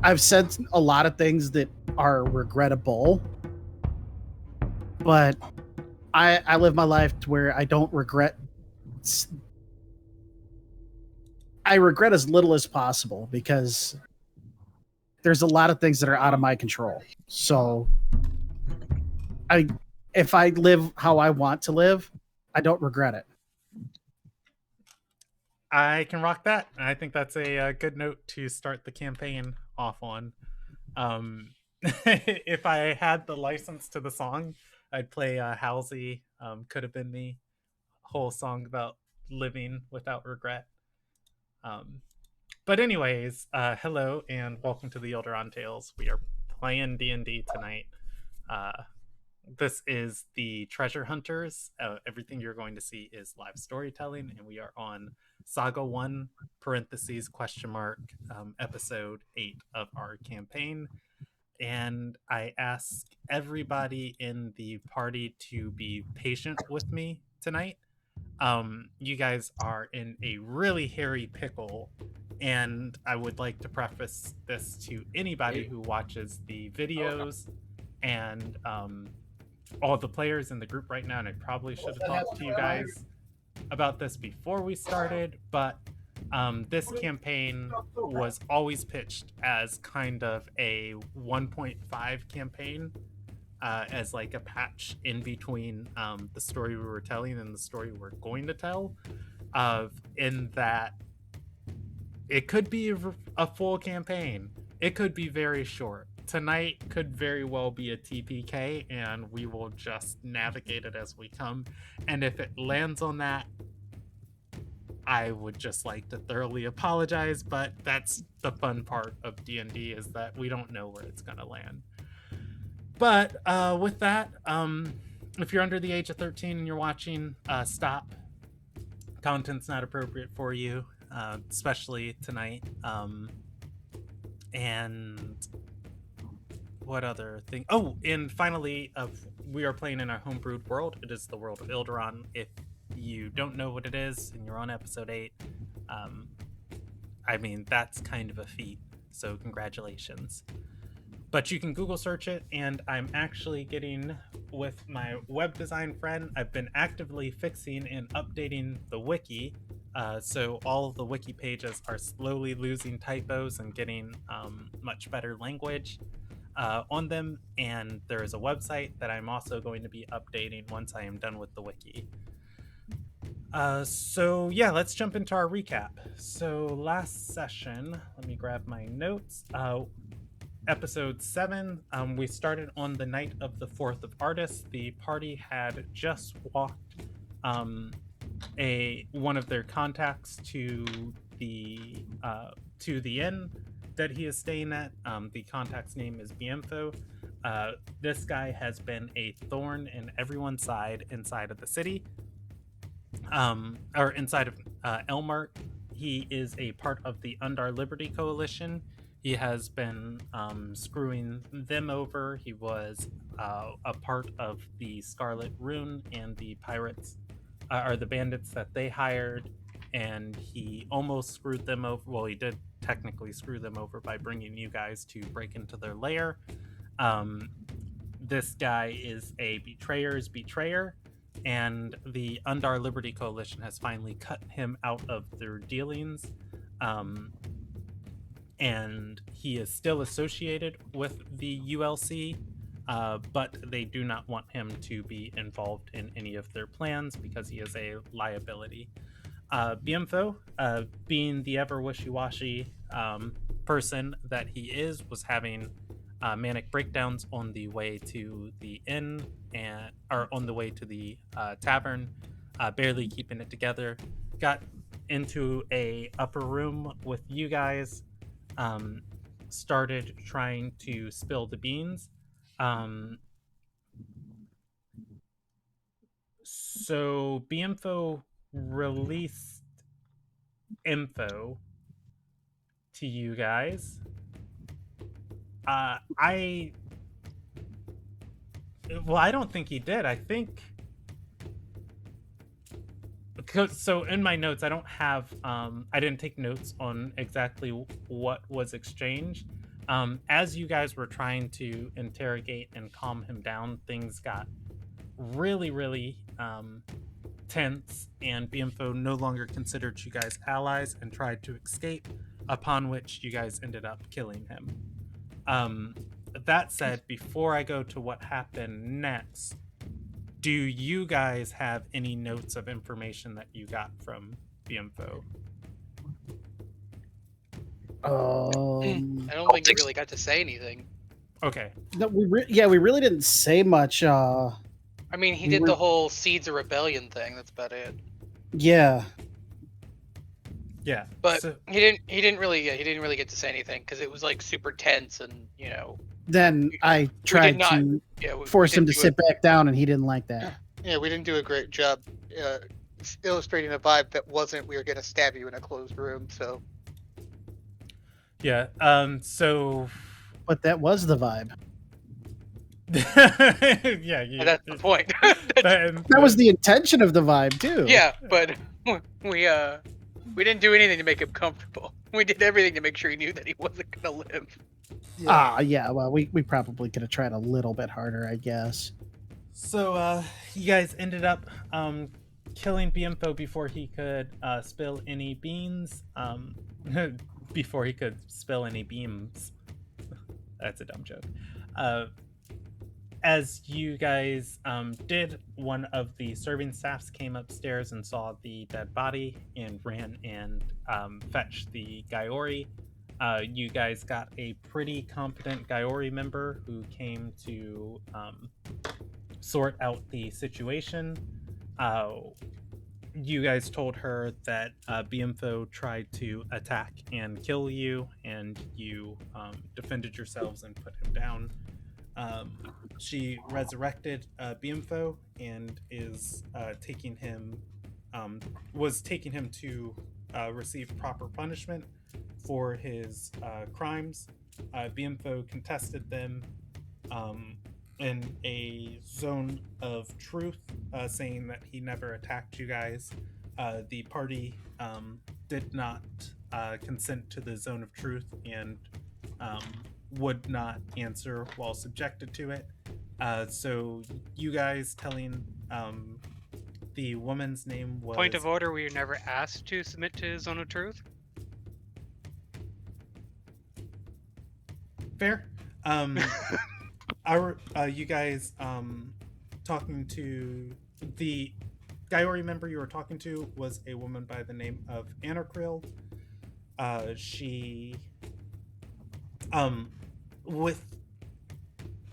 I've said a lot of things that are regrettable, but I live my life to where I don't regret. I regret as little as possible because there's a lot of things that are out of my control. So if I live how I want to live, I don't regret it. I can rock that. I think that's a good note to start the campaign off on. If I had the license to the song, I'd play Halsey, Could Have Been Me, whole song about living without regret. Um, but anyways, hello and welcome to the Ilderon Tales. We are playing D&D tonight. This is the Treasure Hunters. Everything you're going to see is live storytelling, and we are on Saga 1, parentheses, question mark, episode 8 of our campaign. And I ask everybody in the party to be patient with me tonight. You guys are in a really hairy pickle, and I would like to preface this to anybody who watches the videos and all the players in the group right now. And I probably should have talked to you guys about this before we started, but this campaign was always pitched as kind of a 1.5 campaign, as like a patch in between the story we were telling and the story we're going to tell, in that it could be a full campaign, it could be very short. Tonight could very well be a TPK, and we will just navigate it as we come. And if it lands on that, I would just like to thoroughly apologize, but that's the fun part of D&D, is that we don't know where it's going to land. But with that, if you're under the age of 13 and you're watching, stop. Content's not appropriate for you, especially tonight. And what other thing? Oh, and finally, we are playing in a homebrewed world. It is the world of Ilderon. If you don't know what it is and you're on episode 8, I mean, that's kind of a feat, so congratulations. But you can Google search it, and I'm actually getting with my web design friend. I've been actively fixing and updating the wiki, so all of the wiki pages are slowly losing typos and getting much better language on them. And there is a website that I'm also going to be updating once I am done with the wiki. So yeah, let's jump into our recap. So last session, let me grab my notes. Episode 7, we started on the night of the 4th of Artis. The party had just walked one of their contacts to the inn that he is staying at. The contact's name is Biemfo. This guy has been a thorn in everyone's side inside of the city, or inside of Elmark. He is a part of the Undar Liberty Coalition. He has been screwing them over. He was a part of the Scarlet Rune and the pirates, or the bandits that they hired, and he almost screwed them over. Well, he did technically screw them over by bringing you guys to break into their lair. This guy is a betrayer's betrayer, and the Undar Liberty Coalition has finally cut him out of their dealings. And he is still associated with the ULC, but they do not want him to be involved in any of their plans because he is a liability. Biemfo, being the ever wishy-washy person that he is, was having manic breakdowns on the way to the inn, or on the way to the tavern, barely keeping it together. Got into a upper room with you guys, started trying to spill the beans. So Biemfo released info to you guys. I don't think he did. I think, So in my notes, I don't have. I didn't take notes on exactly what was exchanged. As you guys were trying to interrogate and calm him down, things got really, really tense, and BMFO no longer considered you guys allies and tried to escape, upon which you guys ended up killing him. Um, that said, before I go to what happened next, do you guys have any notes of information that you got from BMFO? I don't think he really got to say anything. Okay. No, we really didn't say much. I mean, he We did were- the whole Seeds of Rebellion thing. That's about it. Yeah. Yeah. But So, he didn't really get to say anything because it was like super tense, and Then I tried not- to we force him didn't to do sit back down, and he didn't like that. Yeah, we didn't do a great job illustrating a vibe that wasn't we were going to stab you in a closed room. So yeah. So. But that was the vibe. Yeah. And that's the point. That was the intention of the vibe too. Yeah, but we didn't do anything to make him comfortable. We did everything to make sure he knew that he wasn't gonna live. Yeah. Well, we probably could have tried a little bit harder, I guess. So you guys ended up killing BMFO before he could spill any beans. Before he could spill any beams. That's a dumb joke. As you guys did, one of the serving staffs came upstairs and saw the dead body and ran and fetched the Gaiori. You guys got a pretty competent Gaiori member who came to sort out the situation. You guys told her that BMFO tried to attack and kill you, and you defended yourselves and put him down. She resurrected BMFO and is taking him to receive proper punishment for his crimes. BMFO contested them in a zone of truth, saying that he never attacked you guys. The party did not consent to the zone of truth and would not answer while subjected to it. So you guys telling the woman's name was... Point of order, we were never asked to submit to Zone of Truth. Fair. You guys talking to the Gaiori member you were talking to was a woman by the name of Anarkril. She with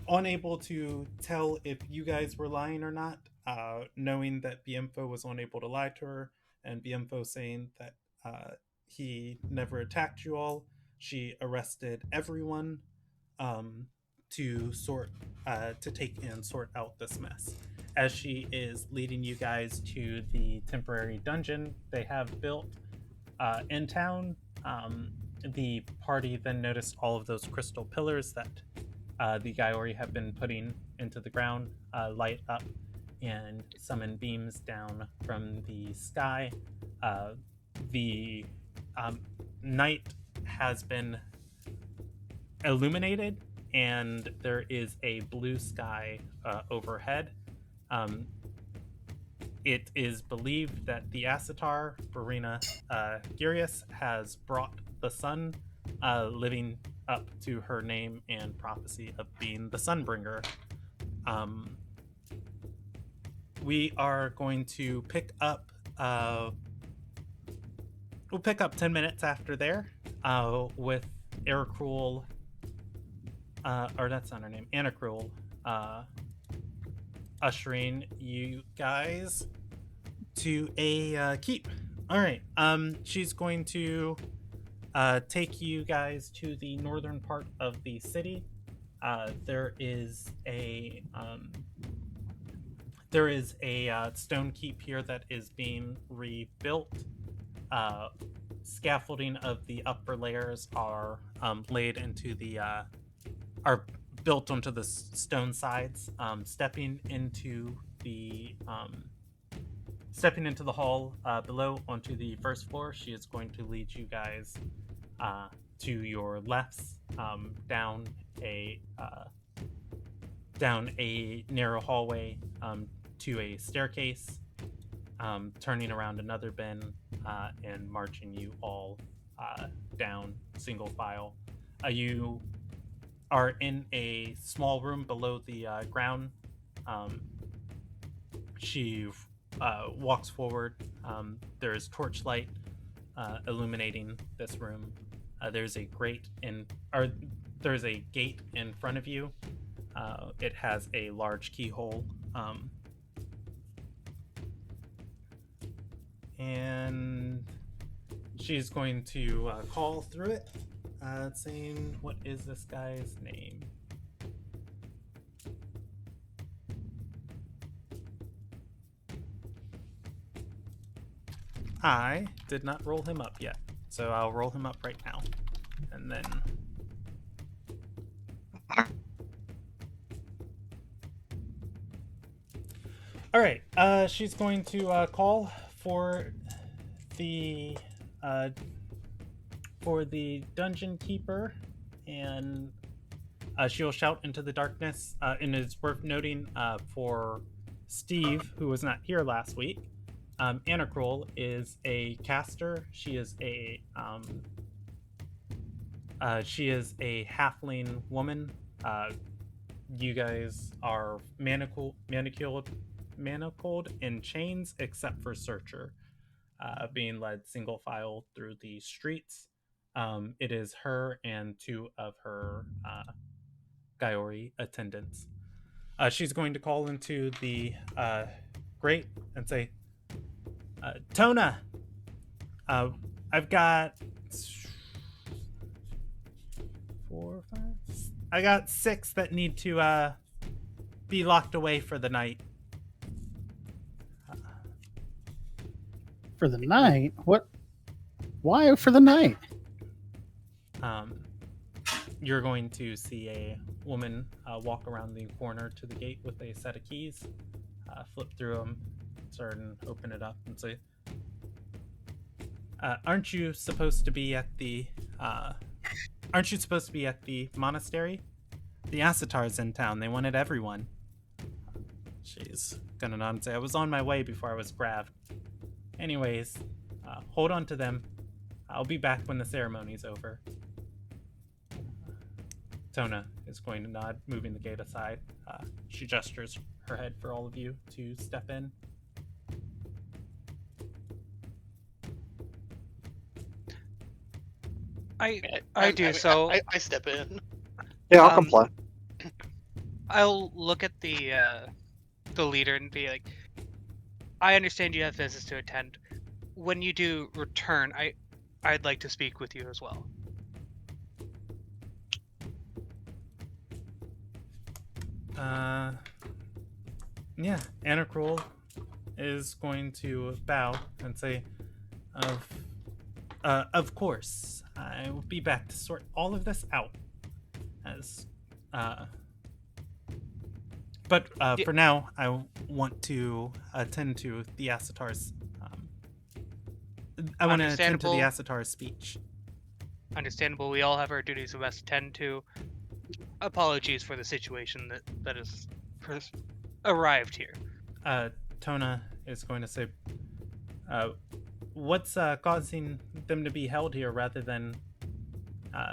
unable to tell if you guys were lying or not, knowing that BMFO was unable to lie to her, and BMFO saying that he never attacked you all, she arrested everyone to take and sort out this mess. As she is leading you guys to the temporary dungeon they have built in town, the party then noticed all of those crystal pillars that the Gaiori have been putting into the ground light up and summon beams down from the sky. The night has been illuminated, and there is a blue sky overhead. It is believed that the Asatar, Verena Girius, has brought the sun, living up to her name and prophecy of being the Sunbringer. We are going to pick up... we'll pick up 10 minutes after there with Ericrul... or that's not her name, Anacrul, ushering you guys to a keep. All right, she's going to take you guys to the northern part of the city. There is a stone keep here that is being rebuilt. Scaffolding of the upper layers are laid into the are built onto the stone sides. Stepping into the stepping into the hall below onto the first floor, she is going to lead you guys to your lefts, down a narrow hallway, to a staircase, turning around another bin, and marching you all down single file. You are in a small room below the ground. She walks forward. There is torchlight illuminating this room. There's a there's a gate in front of you. It has a large keyhole, and she's going to call through it, saying, "What is this guy's name?" I did not roll him up yet, so I'll roll him up right now. And then... Alright, she's going to call for the dungeon keeper, and she'll shout into the darkness. And it's worth noting for Steve, who was not here last week, Anacrol is a caster. She is a halfling woman. You guys are manacled in chains, except for Searcher, being led single file through the streets. It is her and two of her Gaiori attendants. She's going to call into the grate and say, Tona, I've got 4, 5. I got 6 that need to be locked away for the night. For the night? What? Why for the night? You're going to see a woman walk around the corner to the gate with a set of keys, flip through them, start and open it up, and say, "Aren't you supposed to be at the monastery? The Asatar's in town. They wanted everyone." She's gonna nod and say, "I was on my way before I was grabbed. Anyways, hold on to them. I'll be back when the ceremony's over." Tona is going to nod, moving the gate aside. She gestures her head for all of you to step in. I do. So I step in. Yeah, I'll comply. I'll look at the leader and be like, I understand you have business to attend. When you do return, I'd like to speak with you as well. Yeah, Anacrol is going to bow and say, of course, I will be back to sort all of this out. But for now, I want to attend to the Asatar's. I want to attend to the Asatar's speech. Understandable. We all have our duties we must attend to. Apologies for the situation that has arrived here. Tona is going to say, what's causing them to be held here rather than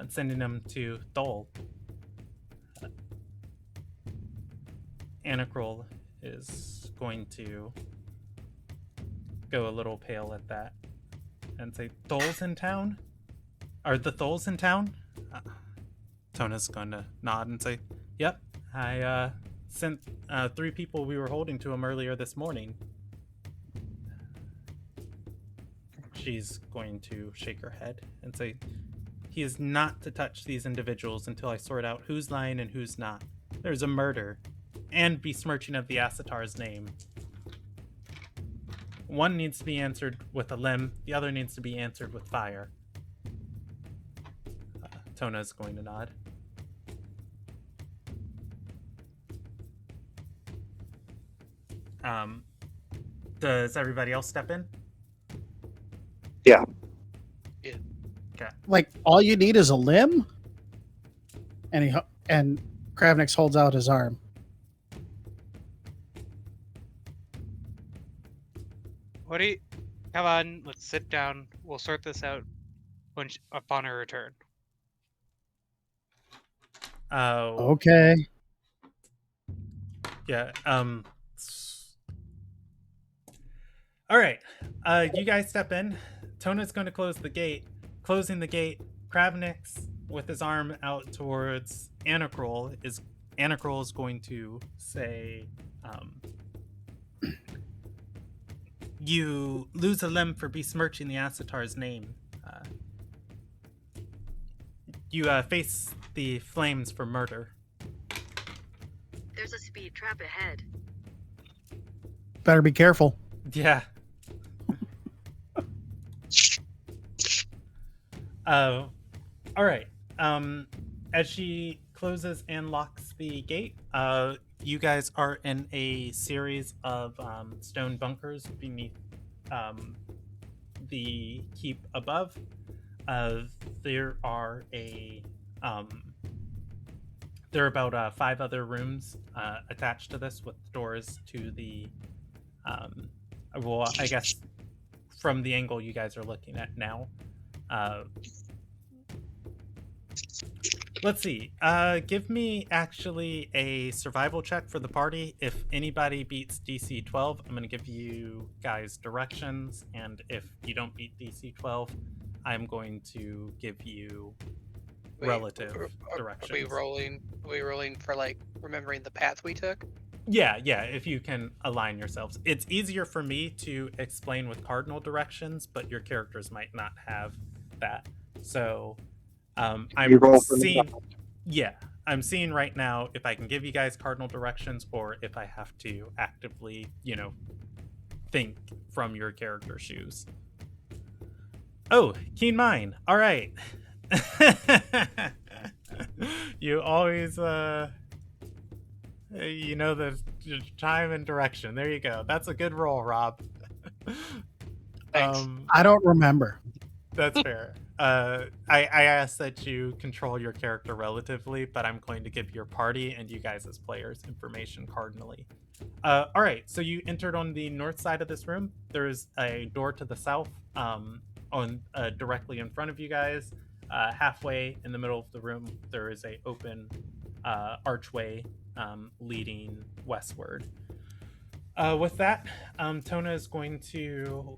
sending them to Thol? Anacrol is going to go a little pale at that and say, Thol's in town? Are the Thols in town? Tona's going to nod and say, yep, I sent 3 people we were holding to him earlier this morning. She's going to shake her head and say, he is not to touch these individuals until I sort out who's lying and who's not. There's a murder and besmirching of the Asatar's name. One needs to be answered with a limb, the other needs to be answered with fire. Tona's going to nod. Does everybody else step in? Like all you need is a limb, and Kravnix holds out his arm. What do you? Come on, let's sit down. We'll sort this out upon our return. Oh, Okay. yeah. All right. You guys step in. Tona's going to close the gate. Closing the gate, Kravnix, with his arm out towards Anacrol, is going to say, "You lose a limb for besmirching the Asatar's name. You face the flames for murder." There's a speed trap ahead. Better be careful. Yeah. All right. As she closes and locks the gate, you guys are in a series of stone bunkers beneath the keep above. There are about 5 other rooms attached to this with doors to the well, I guess from the angle you guys are looking at now. Let's see. Give me actually a survival check for the party. If anybody beats DC 12, I'm going to give you guys directions, and if you don't beat DC 12, I'm going to give you relative directions. Are we rolling for like remembering the path we took? Yeah, if you can align yourselves. It's easier for me to explain with cardinal directions, but your characters might not have that. So I'm seeing right now if I can give you guys cardinal directions or if I have to actively, think from your character shoes. Oh, keen mind. All right. You always the time and direction. There you go. That's a good roll, Rob. Thanks. I don't remember. That's fair. I asked that you control your character relatively, but I'm going to give your party and you guys as players information cardinally. All right, so you entered on the north side of this room. There's a door to the south on directly in front of you guys. Halfway in the middle of the room, there is a open archway leading westward. With that, Tona is going to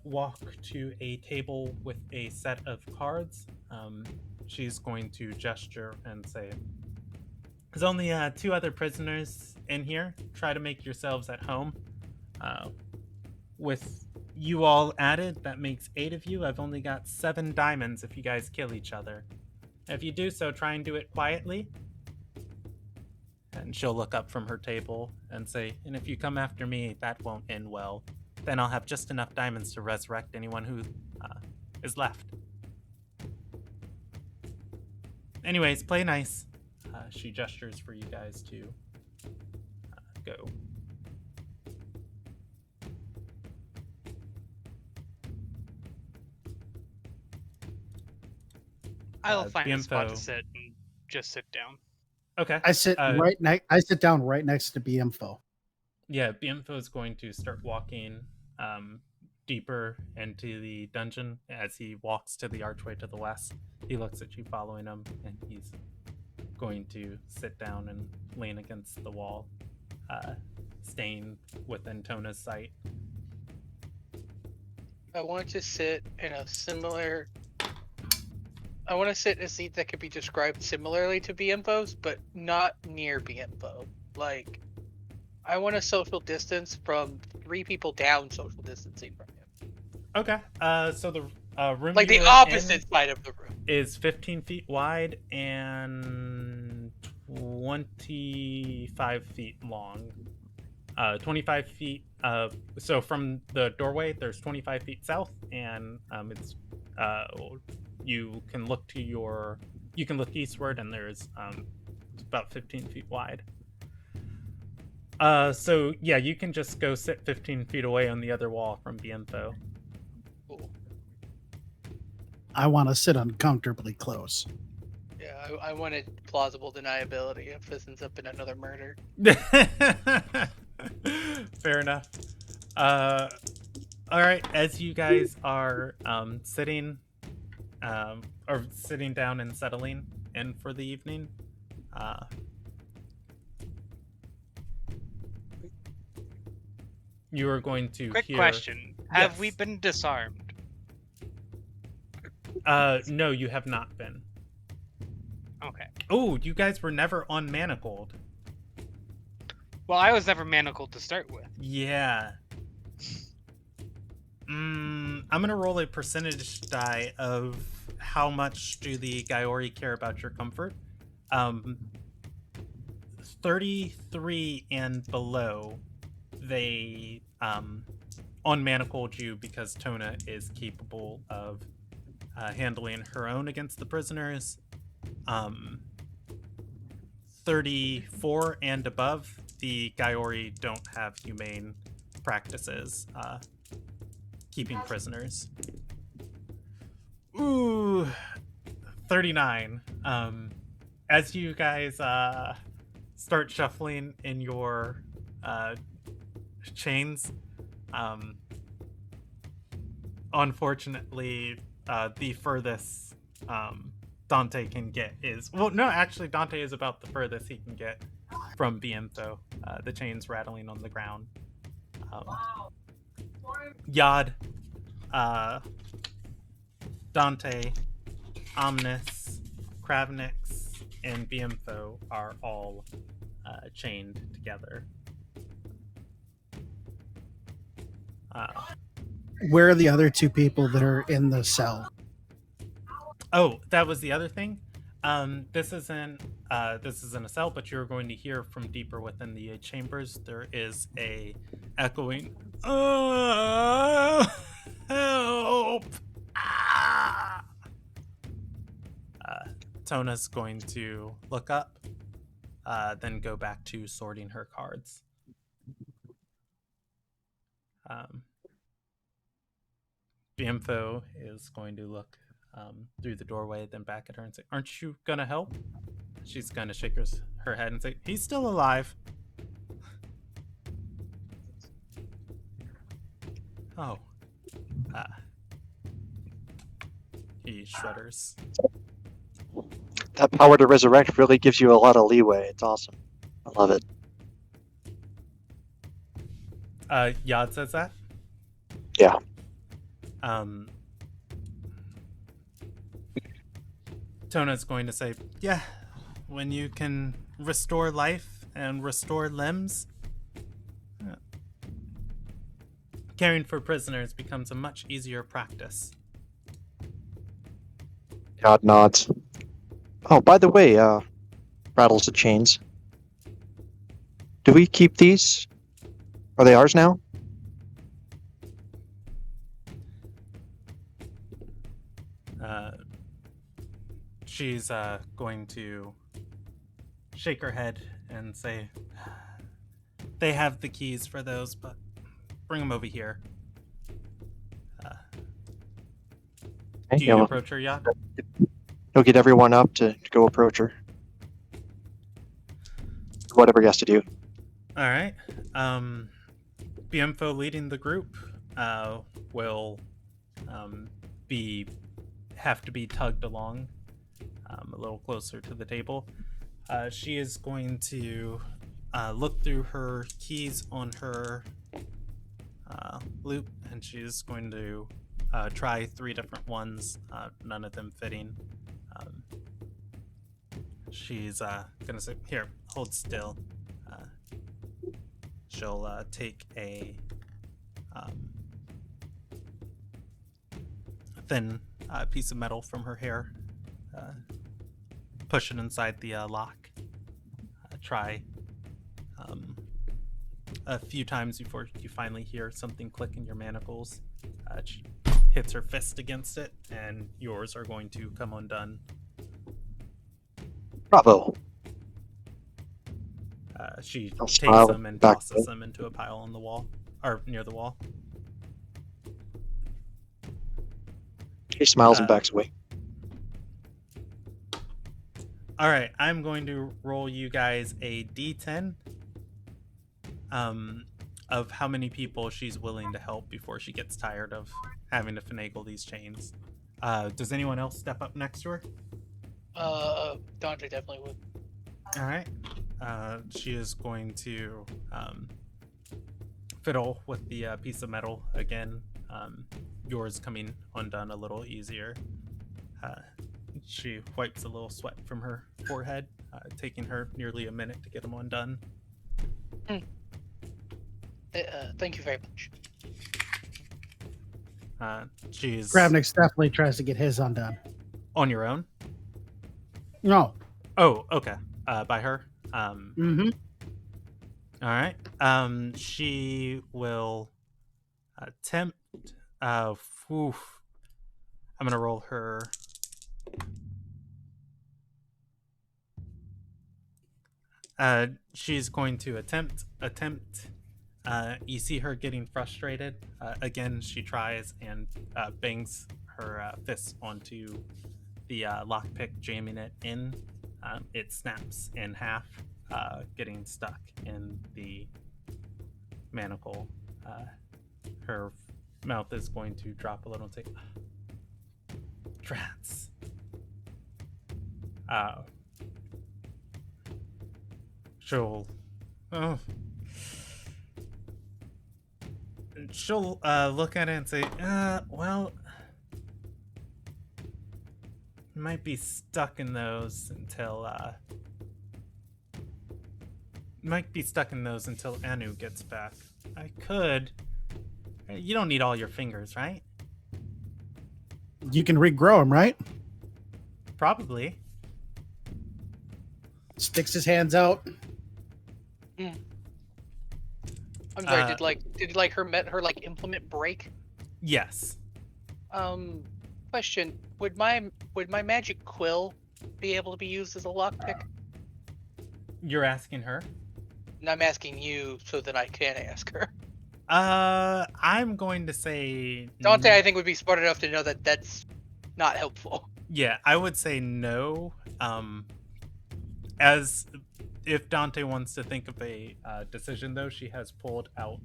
walk to a table with a set of cards. She's going to gesture and say, "There's only 2 other prisoners in here. Try to make yourselves at home. With you all added, that makes 8 of you. I've only got 7 diamonds if you guys kill each other. If you do so, try and do it quietly." And she'll look up from her table and say, "And if you come after me, that won't end well. Then I'll have just enough diamonds to resurrect anyone who is left. Anyways, play nice." She gestures for you guys to go. I'll find a spot to BMFO. sit and just sit down. Okay. I sit I sit down right next to BMFO. Yeah, BMFO is going to start walking deeper into the dungeon. As he walks to the archway to the west, he looks at you following him, and he's going to sit down and lean against the wall, staying within Tona's sight. I want to sit in a similar. I want to sit in a seat that could be described similarly to BMFO's, but not near BMFO. Like, I want a social distance from 3 people down social distancing from him. Okay. So the room, Like the you are opposite in side of the room. is 15 feet wide and 25 feet long. 25 feet. So from the doorway, there's 25 feet south, and it's you can look eastward, and there's it's about 15 feet wide. So yeah, you can just go sit 15 feet away on the other wall from Bientho. Cool. I want to sit uncomfortably close. Yeah, I wanted plausible deniability if this ends up in another murder. Fair enough. All right. As you guys are sitting, or sitting down and settling in for the evening, you are going to Quick hear. question: Have we Yes. been disarmed? No, you have not been. Okay. Oh, you guys were never on manacled. Well, I was never manacled to start with. Yeah. I'm gonna roll a percentage die of how much do the Gaiori care about your comfort. 33 and below, they unmanacled you because Tona is capable of handling her own against the prisoners. 34 and above, the Gaiori don't have humane practices keeping prisoners. Ooh, 39. As you guys start shuffling in your chains, unfortunately, the furthest Dante can get is... Well, no, actually, Dante is about the furthest he can get from Bientho. The chains rattling on the ground. Yad, Dante, Omnis, Kravnix, and Bientho are all chained together. Where are the other two people that are in the cell? Oh, that was the other thing. This isn't a cell, but you're going to hear from deeper within the chambers. There is a echoing, help! Ah! Tona's going to look up, then go back to sorting her cards. Bientho is going to look through the doorway, then back at her and say, "Aren't you gonna help?" She's gonna shake her head and say, "He's still alive." Oh. He shudders. That power to resurrect really gives you a lot of leeway. It's awesome. I love it. Yad says that? Yeah. Tona's going to say, "Yeah, when you can restore life and restore limbs, caring for prisoners becomes a much easier practice." God nods. Oh, by the way, rattles the chains. Do we keep these? Are they ours now? She's going to shake her head and say, "They have the keys for those, but bring them over here." Do you approach her, Yad? He'll get everyone up to go approach her. Whatever he has to do. All right. Bientho leading the group will have to be tugged along a little closer to the table. She is going to look through her keys on her loop, and she's going to try 3 different ones, none of them fitting. She's gonna say, "Here, hold still." She'll take a thin piece of metal from her hair, push it inside the lock, try a few times before you finally hear something click in your manacles. She hits her fist against it, and yours are going to come undone. Bravo. She I'll takes smile them and back tosses to them into a pile on the wall, or near the wall. He smiles and Uh, backs away. All right, I'm going to roll you guys a d10 of how many people she's willing to help before she gets tired of having to finagle these chains. Does anyone else step up next to her? Dante definitely would. All right. She is going to fiddle with the piece of metal again. Yours coming undone a little easier. She wipes a little sweat from her forehead, taking her nearly a minute to get them undone. Thank you very much. She's Gravnix definitely tries to get his undone. on your own. No. Oh, okay. By her. Mm-hmm. All right. She will attempt. Oof. I'm gonna roll her. She's going to attempt. You see her getting frustrated. Again, she tries and bangs her fist onto the lockpick, jamming it in. It snaps in half, getting stuck in the manacle. Her mouth is going to drop a little and say, "Drats." She'll. Oh. She'll look at it and say, well, might be stuck in those until Anu gets back. I could. You don't need all your fingers, right? You can regrow him, right? Probably. Sticks his hands out. I'm sorry. Did her implement break? Yes. Question: Would my magic quill be able to be used as a lockpick? You're asking her? And I'm asking you so that I can ask her. I'm going to say Dante, I think, would be smart enough to know that that's not helpful. Yeah, I would say no. As if Dante wants to think of a decision, though, she has pulled out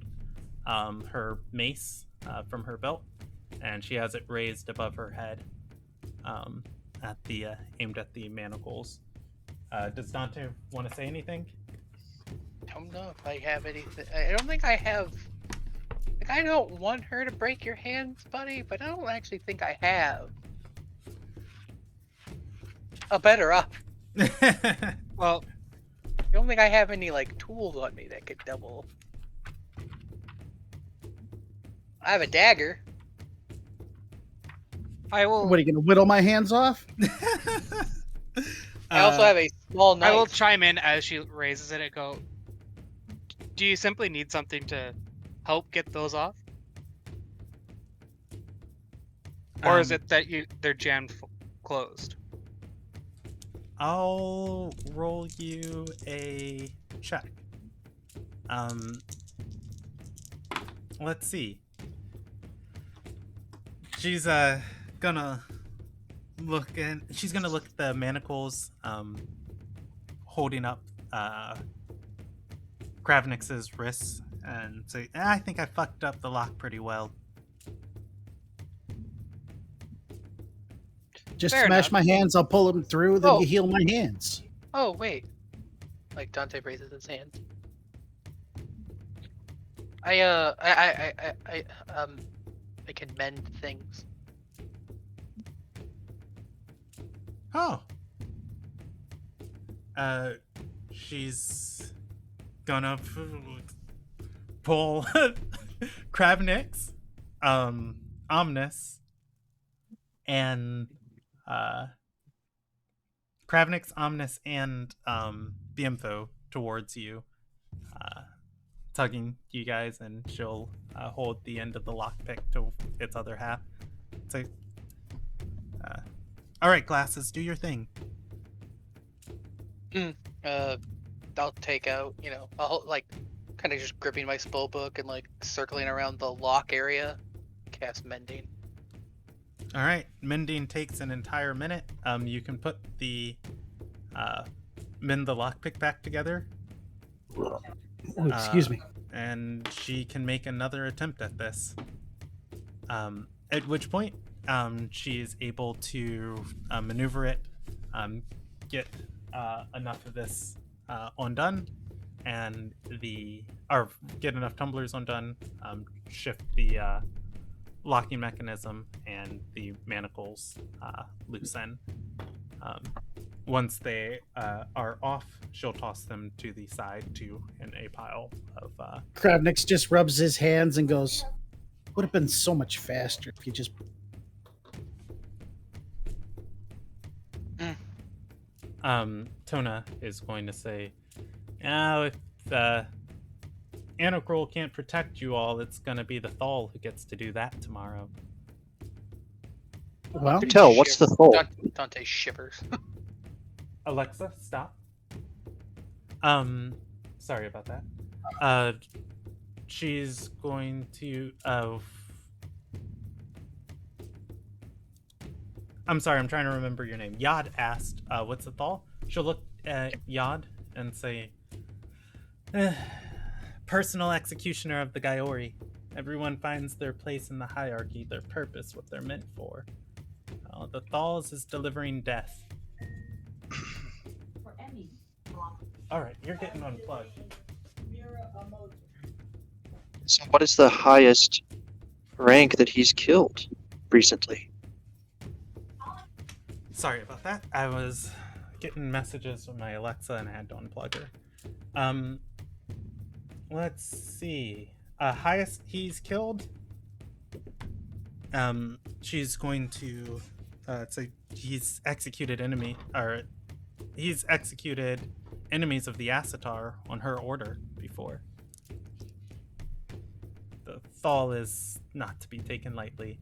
her mace from her belt, and she has it raised above her head, aimed at the manacles. Does Dante want to say anything? I don't know if I have anything. I don't think I have. Like, I don't want her to break your hands, buddy, but I don't actually think I have a better option. Well, I don't think I have any tools on me that could double. I have a dagger. I will. What, are you going to whittle my hands off? I also have a small knife. I will chime in as she raises it and go. Do you simply need something to help get those off, or is it that they're jammed closed? I'll roll you a check. Let's see. She's gonna look at the manacles holding up Kravnix's wrists and say, I think I fucked up the lock pretty well. Just Fair smash enough. my hands, I'll pull them through, then Oh. you heal my hands. Oh wait, Dante raises his hand. I can mend things. Oh. She's gonna pull Kravnix, Omnis, and Biemfo towards you, tugging you guys, and she'll hold the end of the lockpick to its other half. So, all right, glasses, do your thing. I'll take out, I'll like kind of just gripping my spell book and like circling around the lock area, cast mending. All right, mending takes an entire minute. You can put the mend the lockpick back together. Oh, excuse me. And she can make another attempt at this. At which point, she is able to maneuver it, get enough of this undone, and get enough tumblers undone, shift the locking mechanism, and the manacles loosen. Once they are off, she'll toss them to the side in a pile of. Kravnik just rubs his hands and goes, "Would have been so much faster if you just." Tona is going to say, "Now, if Anacrol can't protect you all, it's going to be the Thal who gets to do that tomorrow." Well, Tell, what's the thought? Dante shivers. Alexa, stop. Sorry about that. She's going to. I'm sorry, I'm trying to remember your name. Yad asked, what's the Thal? She'll look at Yad and say, personal executioner of the Gaiori. Everyone finds their place in the hierarchy, their purpose, what they're meant for. The Thals is delivering death. Alright, you're getting unplugged. So what is the highest rank that he's killed recently? Sorry about that. I was getting messages from my Alexa and I had to unplug her. Let's see. Highest he's killed. She's going to say he's executed enemies of the Asatar on her order before. The Thal is not to be taken lightly.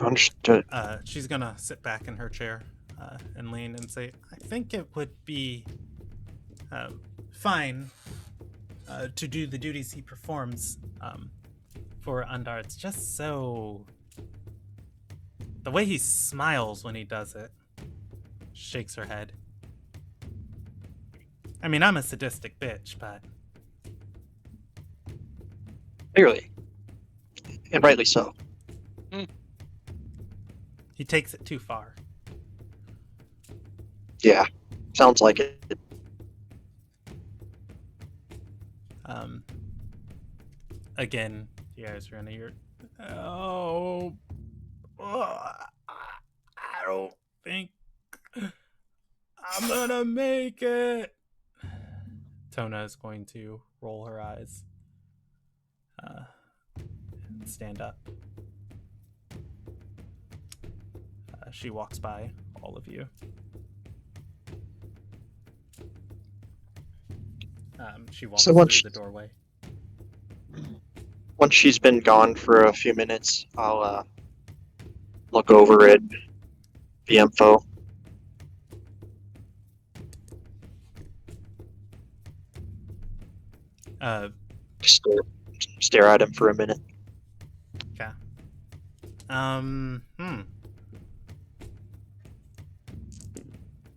Understood. She's gonna sit back in her chair and lean and say, I think it would be fine to do the duties he performs for Undar. It's just so... The way he smiles when he does it. Shakes her head. I mean, I'm a sadistic bitch, but... Clearly. And rightly so. He takes it too far. Yeah. Sounds like it. Again, you guys are gonna hear, I don't think I'm gonna make it. Tona is going to roll her eyes and stand up. She walks by all of you. She walks through the doorway. Once she's been gone for a few minutes, I'll look over at the info. Stare at him for a minute. Okay.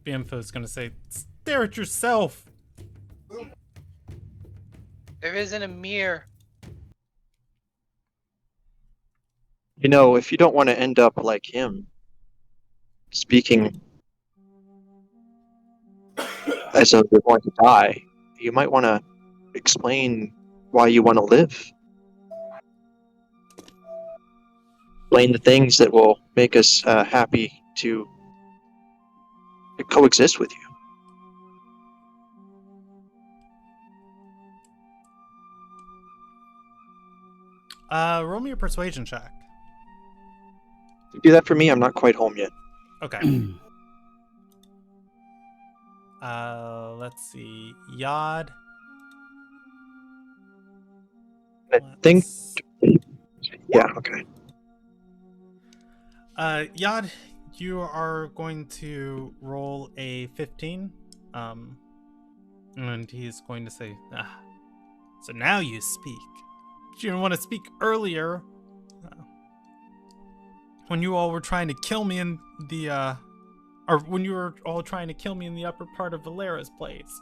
BMFO's gonna say, stare at yourself! There isn't a mirror. You know, if you don't want to end up like him, speaking as though you're going to die, you might want to explain why you want to live. Explain the things that will make us happy to coexist with you. Roll me a persuasion check. Do that for me. I'm not quite home yet. Okay. Let's see. Yod. I think. Yeah. Okay. Yod, You are going to roll a 15. And he's going to say, so now you speak. But you didn't want to speak earlier. When you all were trying to kill me in the, or when you were all trying to kill me in the upper part of Valera's place.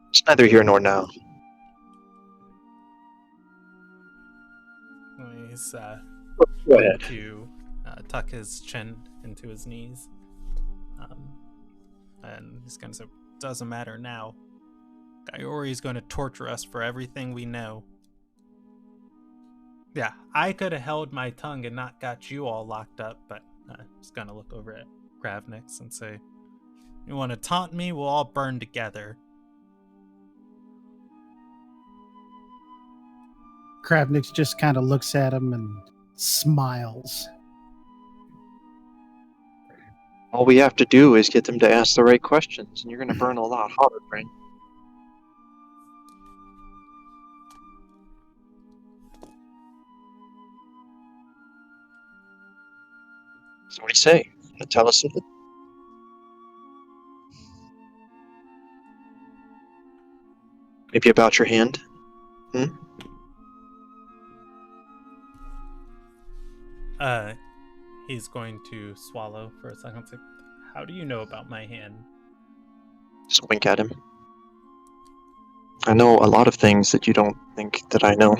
It's neither here nor now. He's Go going ahead. to tuck his chin into his knees. And he's going to say, doesn't matter now. Gaiori's going to torture us for everything we know. Yeah, I could have held my tongue and not got you all locked up, but he's going to look over at Gravnix and say, you want to taunt me? We'll all burn together. Kravnik just kind of looks at him and smiles. All we have to do is get them to ask the right questions, and you're going to burn a lot hotter, friend. So what do you say? Want to tell us something? Maybe about your hand? He's going to swallow for a second and say, how do you know about my hand? Just wink at him. I know a lot of things that you don't think that I know.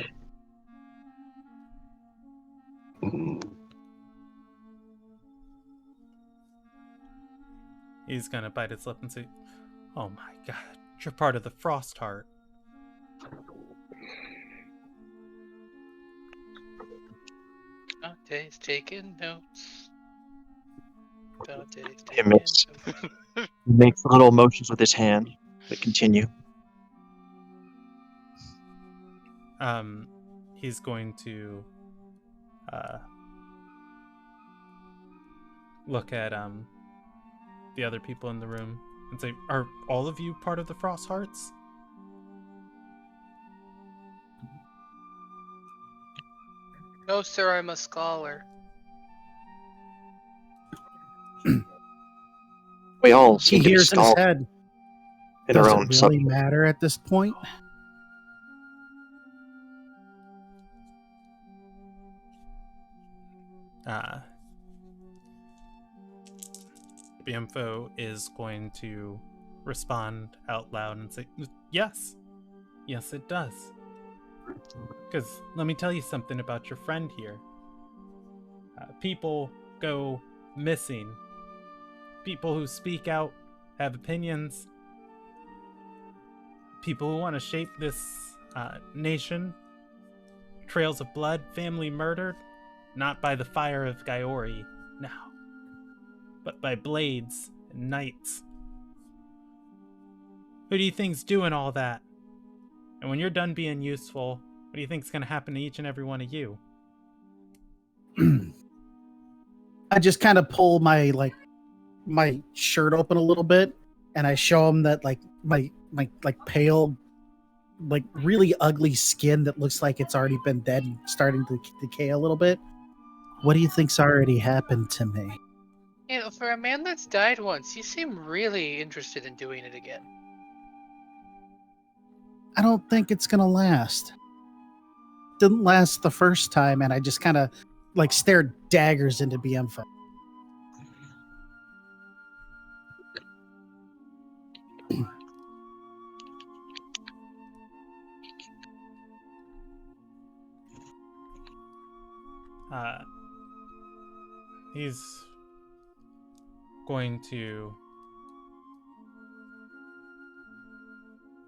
He's gonna bite his lip and say, oh my god, you're part of the Frost Heart. Dante's taking notes. Dante's He taking makes, notes. he makes little motions with his hand that continue. He's going to look at the other people in the room and say, are all of you part of the Frost Hearts? No, sir, I'm a scholar. We all He seem to be hears in his stalled head, in does our it own really matter at this point? Bienfo is going to respond out loud and say, yes. Yes, it does. Because let me tell you something about your friend here. People go missing. People who speak out have opinions. People who want to shape this nation. Trails of blood, family murdered. Not by the fire of Gaiori, no. But by blades and knights. Who do you think's doing all that? And when you're done being useful, what do you think's going to happen to each and every one of you? I just kind of pull my shirt open a little bit, and I show him that my pale, really ugly skin that looks like it's already been dead and starting to decay a little bit. What do you think's already happened to me? You know, for a man that's died once, you seem really interested in doing it again. I don't think it's gonna last. Didn't last the first time, and I just kind of stared daggers into BMFO. He's going to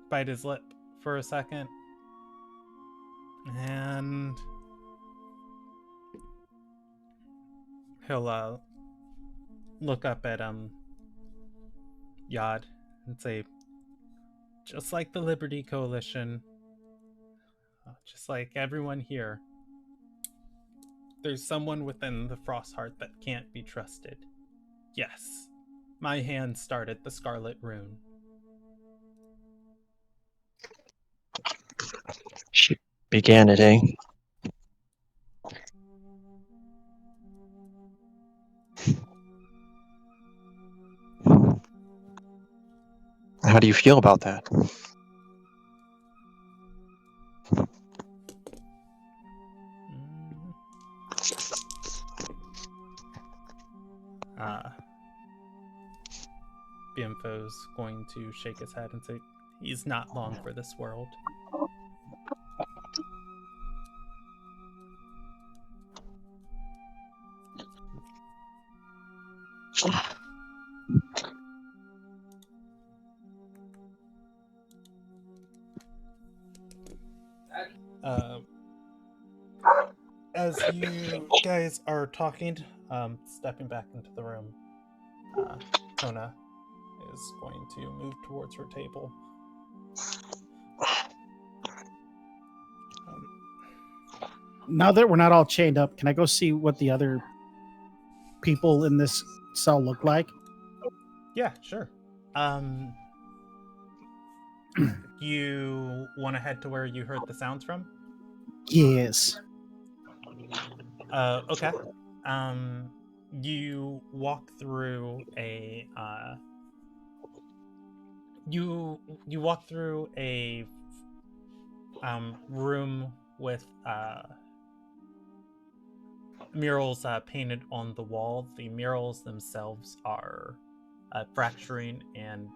bite his lip for a second and he'll look up at Yod and say, just like the Liberty Coalition, just like everyone here, there's someone within the Frostheart that can't be trusted. Yes, my hand started the Scarlet Rune. She began it, eh? How do you feel about that? Bienfo's going to shake his head and say, he's not long for this world. As you guys are talking, stepping back into the room, Kona is going to move towards her table. Now that we're not all chained up, can I go see what the other people in this cell look like? Yeah, sure. You want to head to where you heard the sounds from? Yes. Okay. You walk through a you walk through a room with murals painted on the wall. The murals themselves are fracturing and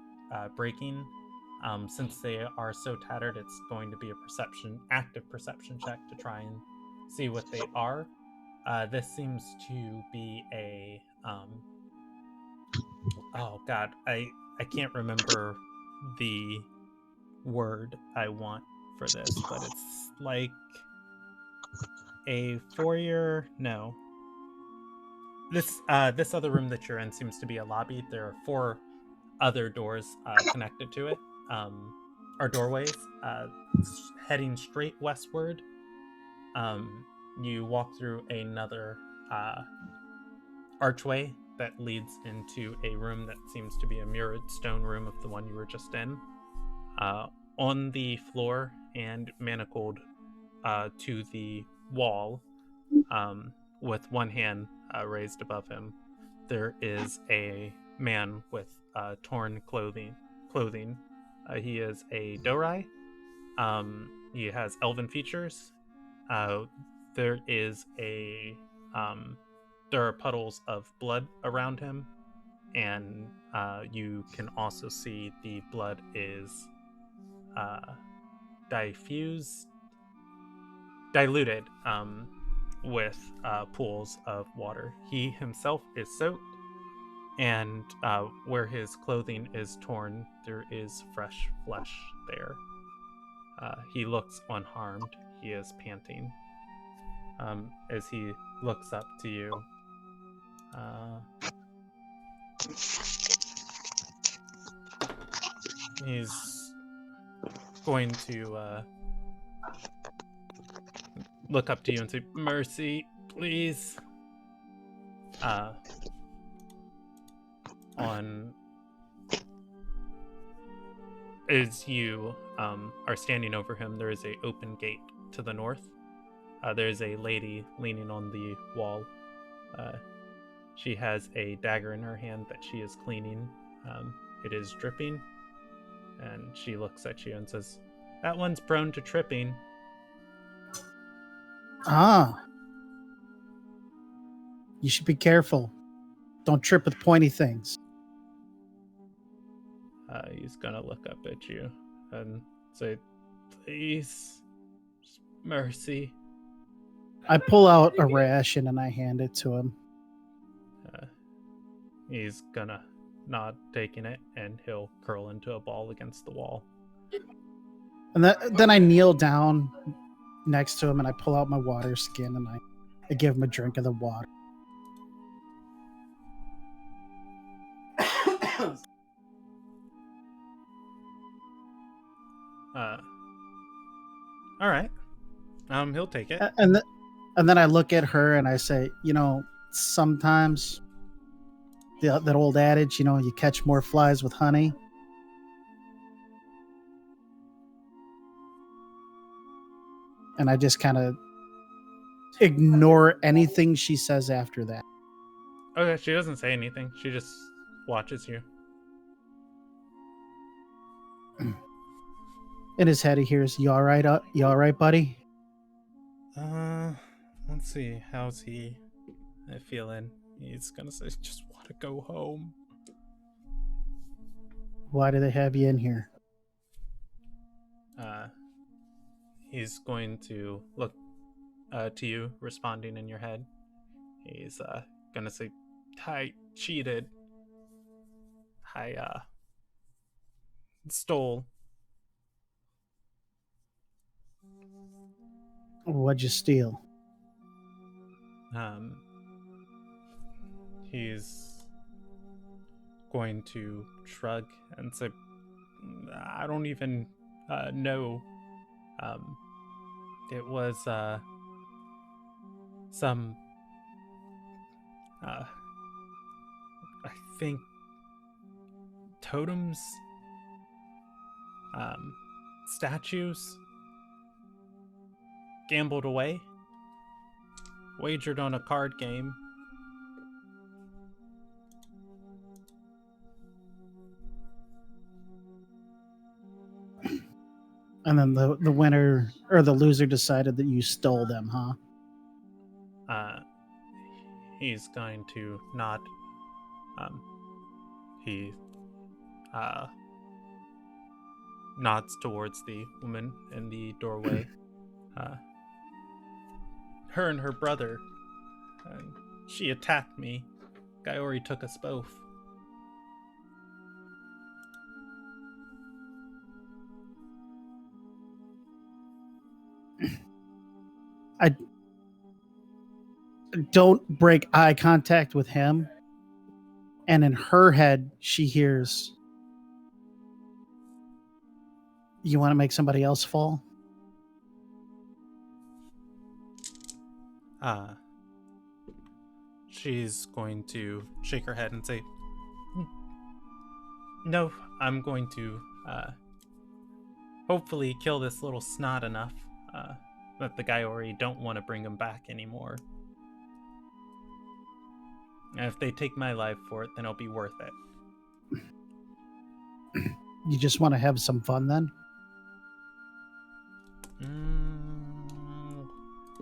breaking. Since they are so tattered, it's going to be a active perception check to try and see what they are. This seems to be a oh god, I can't remember the word I want for this, but it's like a foyer. No, this other room that you're in seems to be a lobby. There are 4 other doors connected to it, or doorways, heading straight westward. You walk through another archway that leads into a room that seems to be a mirrored stone room of the one you were just in. On the floor and manacled to the wall, with one hand raised above him, there is a man with torn clothing. He is a Dorai. He has elven features. There are puddles of blood around him, and you can also see the blood is diluted with pools of water. He himself is soaked, and where his clothing is torn, there is fresh flesh there. He looks unharmed. He is panting. As he looks up to you, he's going to look up to you and say, "Mercy, please." As you are standing over him, there is an open gate to the north. There is a lady leaning on the wall. She has a dagger in her hand that she is cleaning. It is dripping, and she looks at you and says, "That one's prone to tripping." You should be careful. Don't trip with pointy things. He's gonna look up at you and say, "Please, mercy." I pull out a ration and I hand it to him. He's gonna nod, taking it, and he'll curl into a ball against the wall. And then I kneel down next to him and I pull out my water skin and I give him a drink of the water. All right. He'll take it. And then I look at her and I say, sometimes that old adage, you catch more flies with honey. And I just kind of ignore anything she says after that. Okay, she doesn't say anything. She just watches you. In his head, he hears, "You all right? You all right, buddy?" Let's see. How's he feeling? He's gonna say, just want to go home. Why do they have you in here? He's going to look to you, responding in your head. He's gonna say, I cheated. I stole. What'd you steal? He's going to shrug and say, I don't even know. It was some I think totems, statues, gambled away, wagered on a card game. And then the winner or the loser decided that you stole them, huh? He's going to nod. He nods towards the woman in the doorway. Her and her brother. She attacked me. Gaiori took us both. I don't break eye contact with him. And in her head, she hears, "You want to make somebody else fall?" She's going to shake her head and say, no, I'm going to hopefully kill this little snot enough that the Gaiori don't want to bring him back anymore. And if they take my life for it, then it'll be worth it. You just want to have some fun then?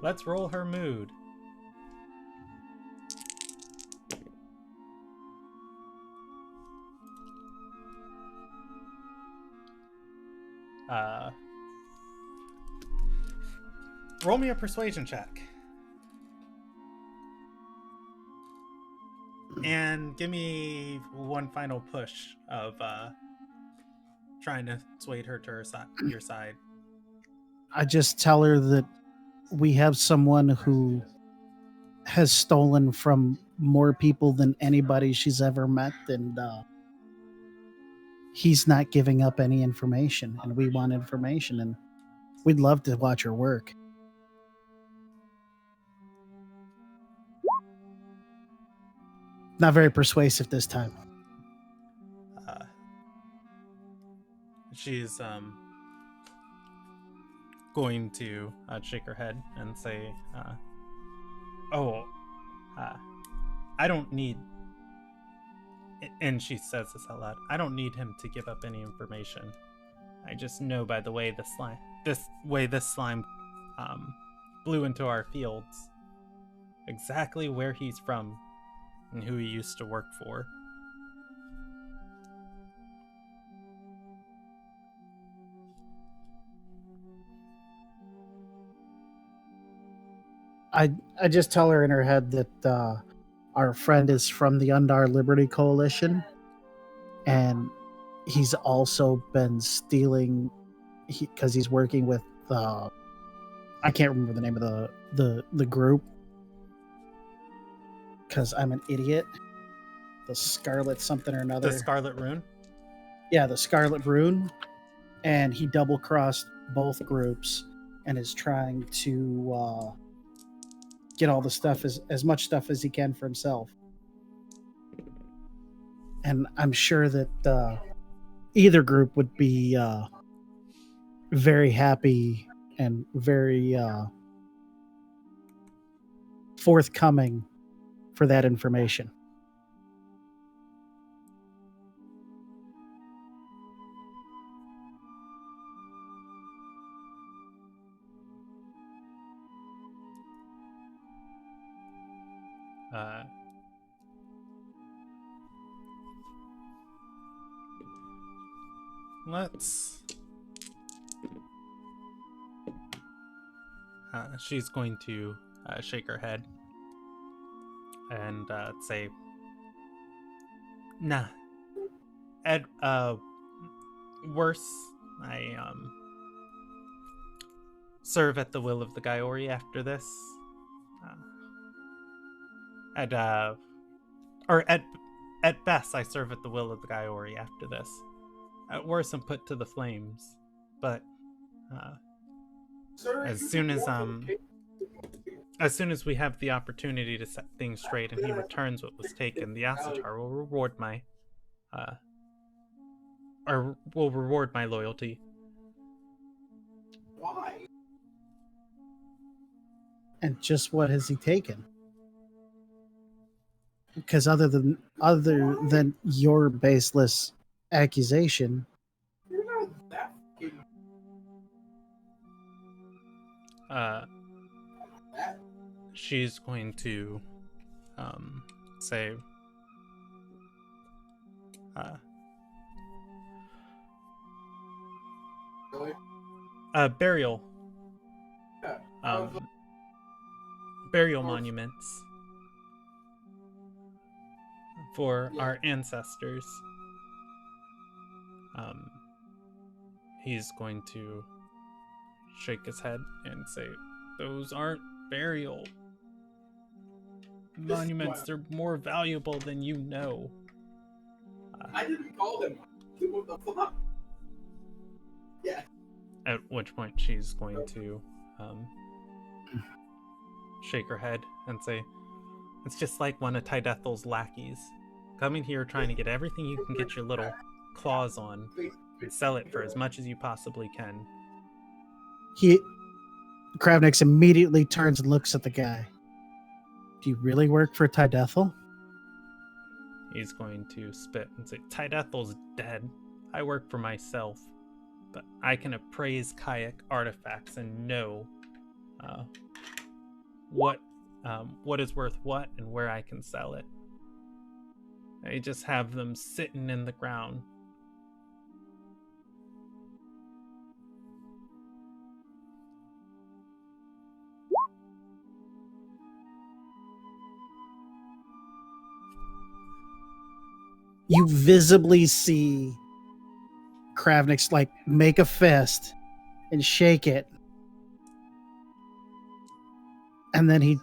Let's roll her mood. Roll me a persuasion check. And give me one final push of trying to sway her to your side. I just tell her that we have someone who has stolen from more people than anybody she's ever met, and he's not giving up any information, and we want information, and we'd love to watch her work. Not very persuasive this time. She's going to shake her head and say, I don't need, and she says this out loud, I don't need him to give up any information. I just know by the way this slime blew into our fields, exactly where he's from and who he used to work for. I just tell her in her head that our friend is from the Undar Liberty Coalition, and he's also been stealing because he's working with I can't remember the name of the group because I'm an idiot. The Scarlet something or another. The Scarlet Rune? Yeah, the Scarlet Rune. And he double crossed both groups and is trying to get all the stuff, as much stuff as he can for himself. And I'm sure that either group would be very happy and very forthcoming for that information. let's. She's going to shake her head and say, "Nah, Ed. Worse. I serve at the will of the Gaiori after this. Or at best, I serve at the will of the Gaiori after this. At worst, I'm put to the flames. But as soon as we have the opportunity to set things straight and he returns what was taken, the Asatar will reward my loyalty." Why? And just what has he taken? Because other than your baseless accusation, she's going to say, burial monuments for our ancestors. He's going to shake his head and say, "Those aren't burial monuments. They're more valuable than you know." I didn't call them. What the fuck? Yeah. At which point she's going to shake her head and say, "It's just like one of Tydethal's lackeys. Coming here trying to get everything you can get your little claws on and sell it for as much as you possibly can." Kravnix immediately turns and looks at the guy. "Do you really work for Tydethal?" He's going to spit and say, "Tydethal's dead. I work for myself. But I can appraise kayak artifacts and know what is worth what and where I can sell it. I just have them sitting in the ground." You visibly see Kravnix make a fist and shake it, and then he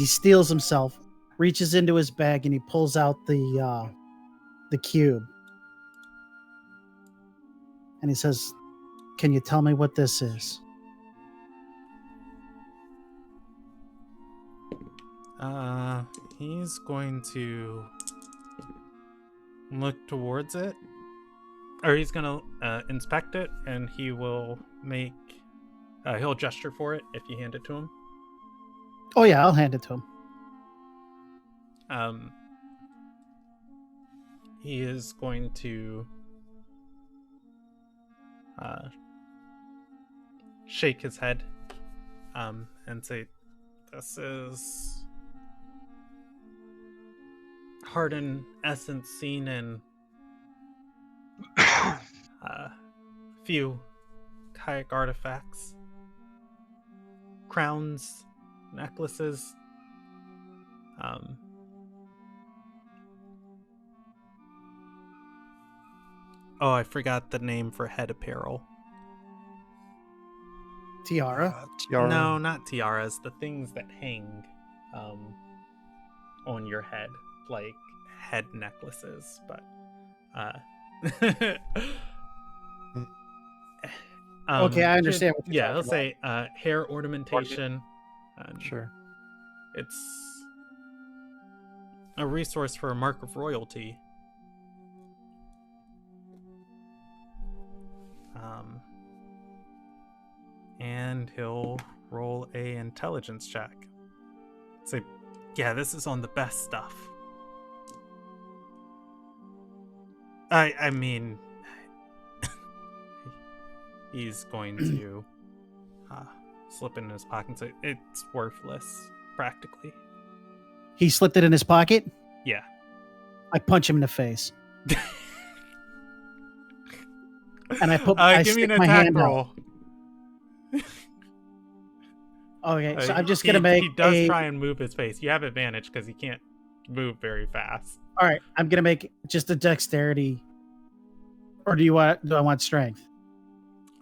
steals himself, reaches into his bag, and he pulls out the cube, and he says, "Can you tell me what this is?" He's going to look towards it, or he's gonna inspect it, and he will make he'll gesture for it if you hand it to him. Oh yeah, I'll hand it to him. He is going to shake his head and say, "This is hardened essence seen in few kayak artifacts, crowns, necklaces, oh, I forgot the name for head apparel. Tiara? Tiara. No, not tiaras. The things that hang on your head, like head necklaces. But Okay, I understand what you're yeah, talking he'll say hair ornamentation. Sure. It's a resource for a mark of royalty. And he'll roll a intelligence check. Say, "Yeah, this is on the best stuff." I mean, he's going to slip in his pocket and say, "It's worthless, practically." He slipped it in his pocket. Yeah. I punch him in the face. And I put I give me stick an my attack hand roll. out. Okay, so I'm just gonna make He does try and move his face. You have advantage because he can't move very fast. All right, I'm gonna make just a dexterity. Or do I want strength?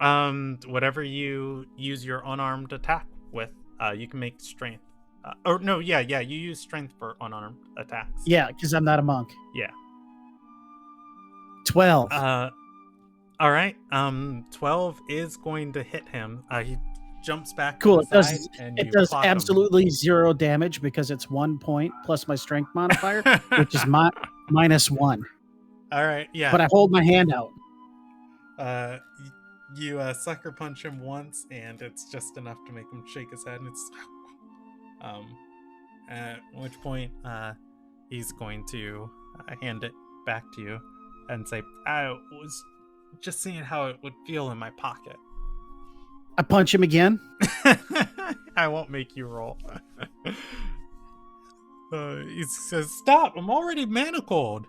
Whatever you use your unarmed attack with, you can make strength. You use strength for unarmed attacks. Yeah, because I'm not a monk. Yeah. 12. All right. 12 is going to hit him. He jumps back. Cool. To the side and It you does clock him. absolutely 0 damage because it's 1 point plus my strength modifier, which is -1. All right. Yeah. But I hold my hand out. You sucker punch him once, and it's just enough to make him shake his head, and it's at which point he's going to hand it back to you and say, I was just seeing how it would feel in my pocket. I punch him again. I won't make you roll. He says, stop, I'm already manacled.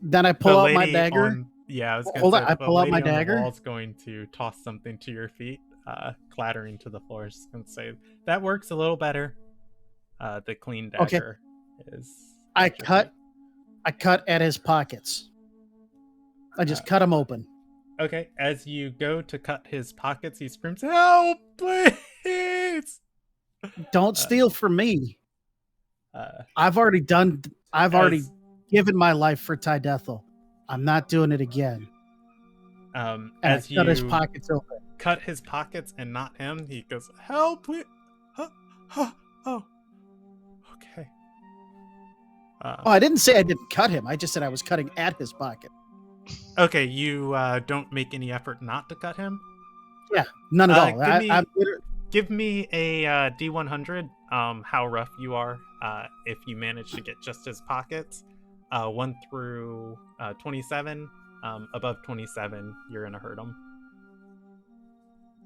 Then I pull out my dagger. I was gonna Hold say, on, I pull out my the dagger. wall's going to toss something to your feet, clattering to the floor. Just gonna say that works a little better. The clean dagger is. I cut at his pockets. I just cut him open. Okay, as you go to cut his pockets, he screams, "Help, please!" Don't steal from me. I've already given my life for Tydethel. I'm not doing it again. And as I cut his you pockets open. cut his pockets and not him, he goes, "Help, please!" Oh, okay. I didn't say I didn't cut him. I just said I was cutting at his pocket. Okay, you don't make any effort not to cut him? Yeah, none at all. Give me a D100, how rough you are, if you manage to get just his pockets. 1 through 27. Above 27, you're going to hurt him.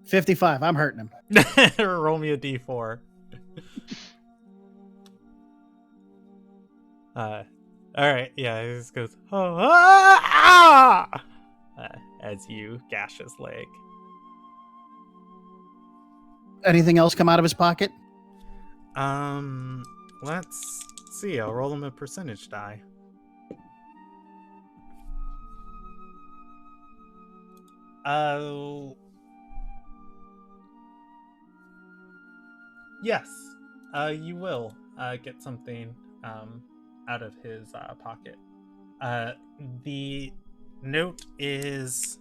55, I'm hurting him. Roll me a D4. Alright, yeah, he just goes, as you gash his leg. Anything else come out of his pocket? Let's see. I'll roll him a percentage die. Yes, you will get something out of his pocket. The note is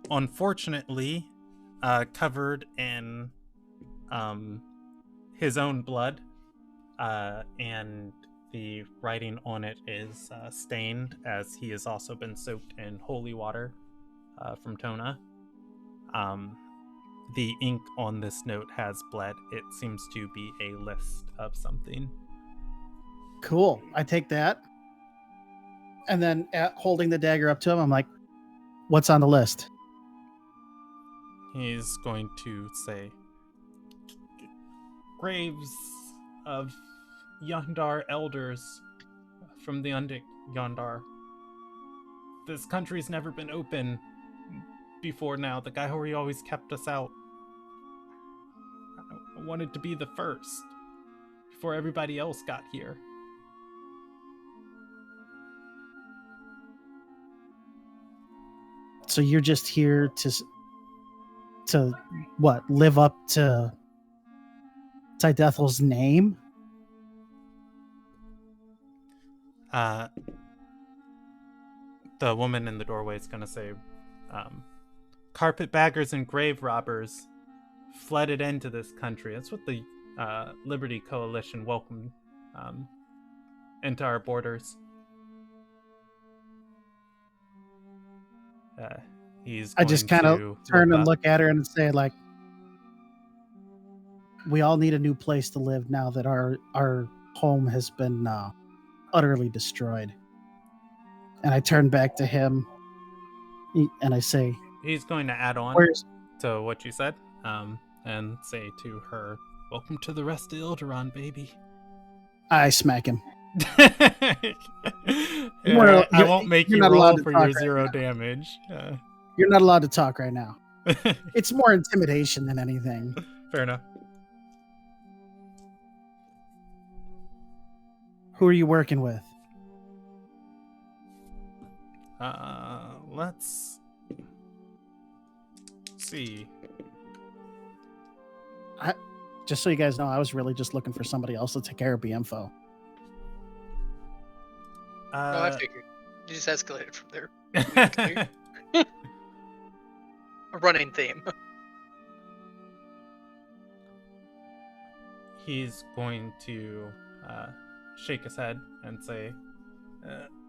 unfortunately covered in his own blood, and the writing on it is stained, as he has also been soaked in holy water from Tona. The ink on this note has bled. It seems to be a list of something. Cool. I take that. And then holding the dagger up to him, I'm like, what's on the list? He's going to say, graves of Yondar elders from the Undic Yondar. This country's never been open before now. The guy who always kept us out. I wanted to be the first before everybody else got here. So you're just here to what? Live up to Tydethel's name? The woman in the doorway is going to say, carpetbaggers and grave robbers flooded into this country. That's what the Liberty Coalition welcomed into our borders. I just kind of turn and look at her and say, like, we all need a new place to live now that our home has been utterly destroyed. And I turn back to him and I say, he's going to add on to what you said, and say to her, welcome to the rest of Ilderon, baby. I smack him. Yeah, I you're- won't make you're you not allowed roll to for talk your right 0 now. damage. You're not allowed to talk right now. It's more intimidation than anything. Fair enough. Who are you working with? Let's see. Just so you guys know, I was really just looking for somebody else to take care of BMFO. No, I figured. You just escalated from there. A running theme. He's going to shake his head and say,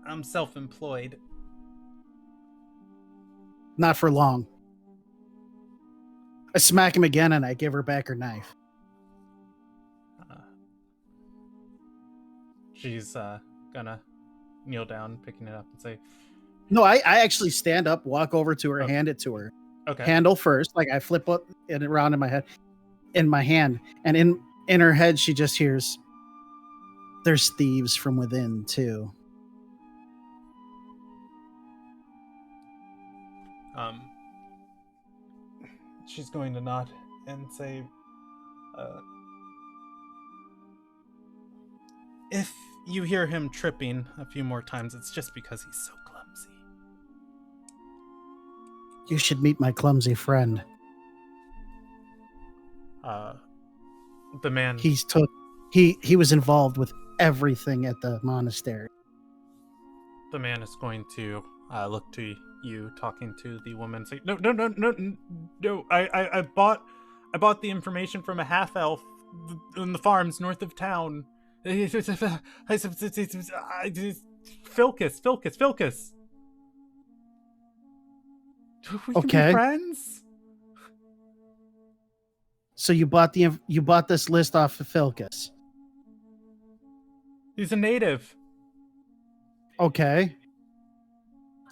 I'm self-employed. Not for long. I smack him again and I give her back her knife. She's gonna kneel down, picking it up, and say, No, I actually stand up, walk over to her, hand it to her. okay. Handle first, like I flip it around in my hand, and in her head she just hears, "There's thieves from within too." She's going to nod and say, if you hear him tripping a few more times, it's just because he's so clumsy. You should meet my clumsy friend. The man. He was involved with everything at the monastery. The man is going to look to you, talking to the woman. Say, no. I bought the information from a half elf in the farms north of town. Filcus. We can Okay. be friends. So you bought this list off of Filcus. He's a native. Okay.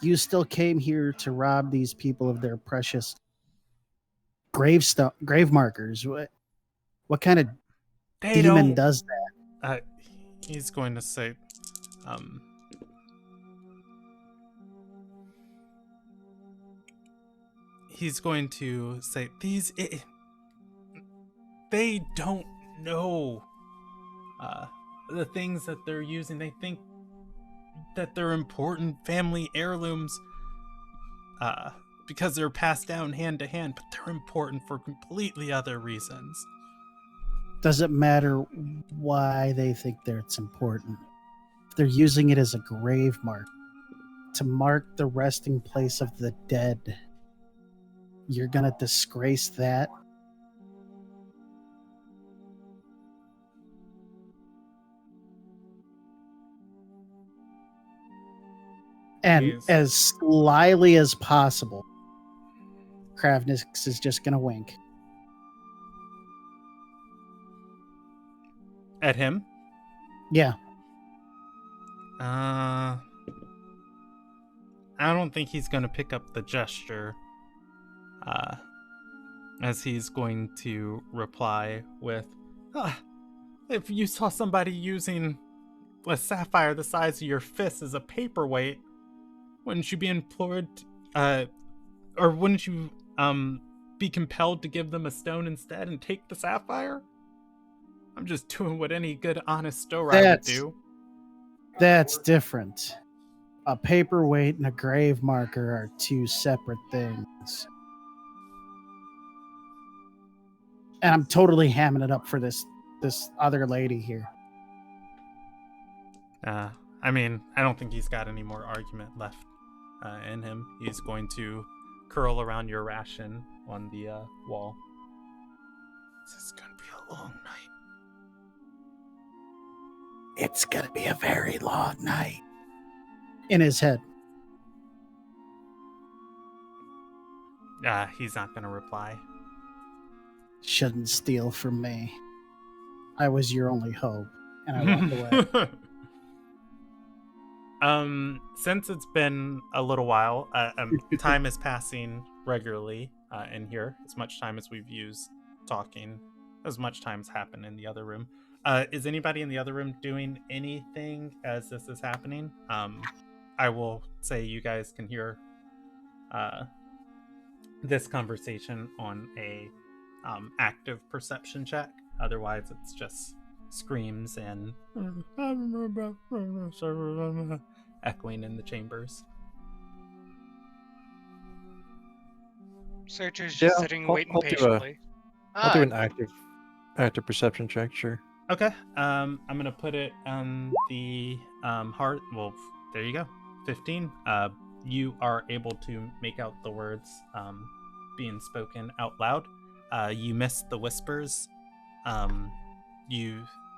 You still came here to rob these people of their precious grave markers. What kind of They demon don't. does that? He's going to say, he's going to say they don't know the things that they're using. They think that they're important family heirlooms because they're passed down hand to hand, but they're important for completely other reasons. Does it matter why they think it's important? If they're using it as a grave mark to mark the resting place of the dead, you're gonna disgrace that? And Yes. as slyly as possible, Kravnix is just gonna wink. At him? Yeah. I don't think he's going to pick up the gesture. As he's going to reply with, if you saw somebody using a sapphire the size of your fist as a paperweight, wouldn't you be implored, or wouldn't you be compelled to give them a stone instead and take the sapphire? I'm just doing what any good, honest story would do. That's different. A paperweight and a grave marker are two separate things. And I'm totally hamming it up for this other lady here. I mean, I don't think he's got any more argument left in him. He's going to curl around your ration on the wall. This is going to be a long night. It's gonna be a very long night. In his head. He's not going to reply. Shouldn't steal from me. I was your only hope. And I walked away. Since it's been a little while, time is passing regularly in here. As much time as we've used talking, as much time's happened in the other room. Is anybody in the other room doing anything as this is happening? I will say you guys can hear this conversation on a active perception check. Otherwise, it's just screams and echoing in the chambers. Searcher's Yeah, just sitting, waiting I'll do patiently. I'll do Ah, an active perception check, sure. Okay. I'm gonna put it on the heart. Well, there you go. 15. You are able to make out the words being spoken out loud. You missed the whispers.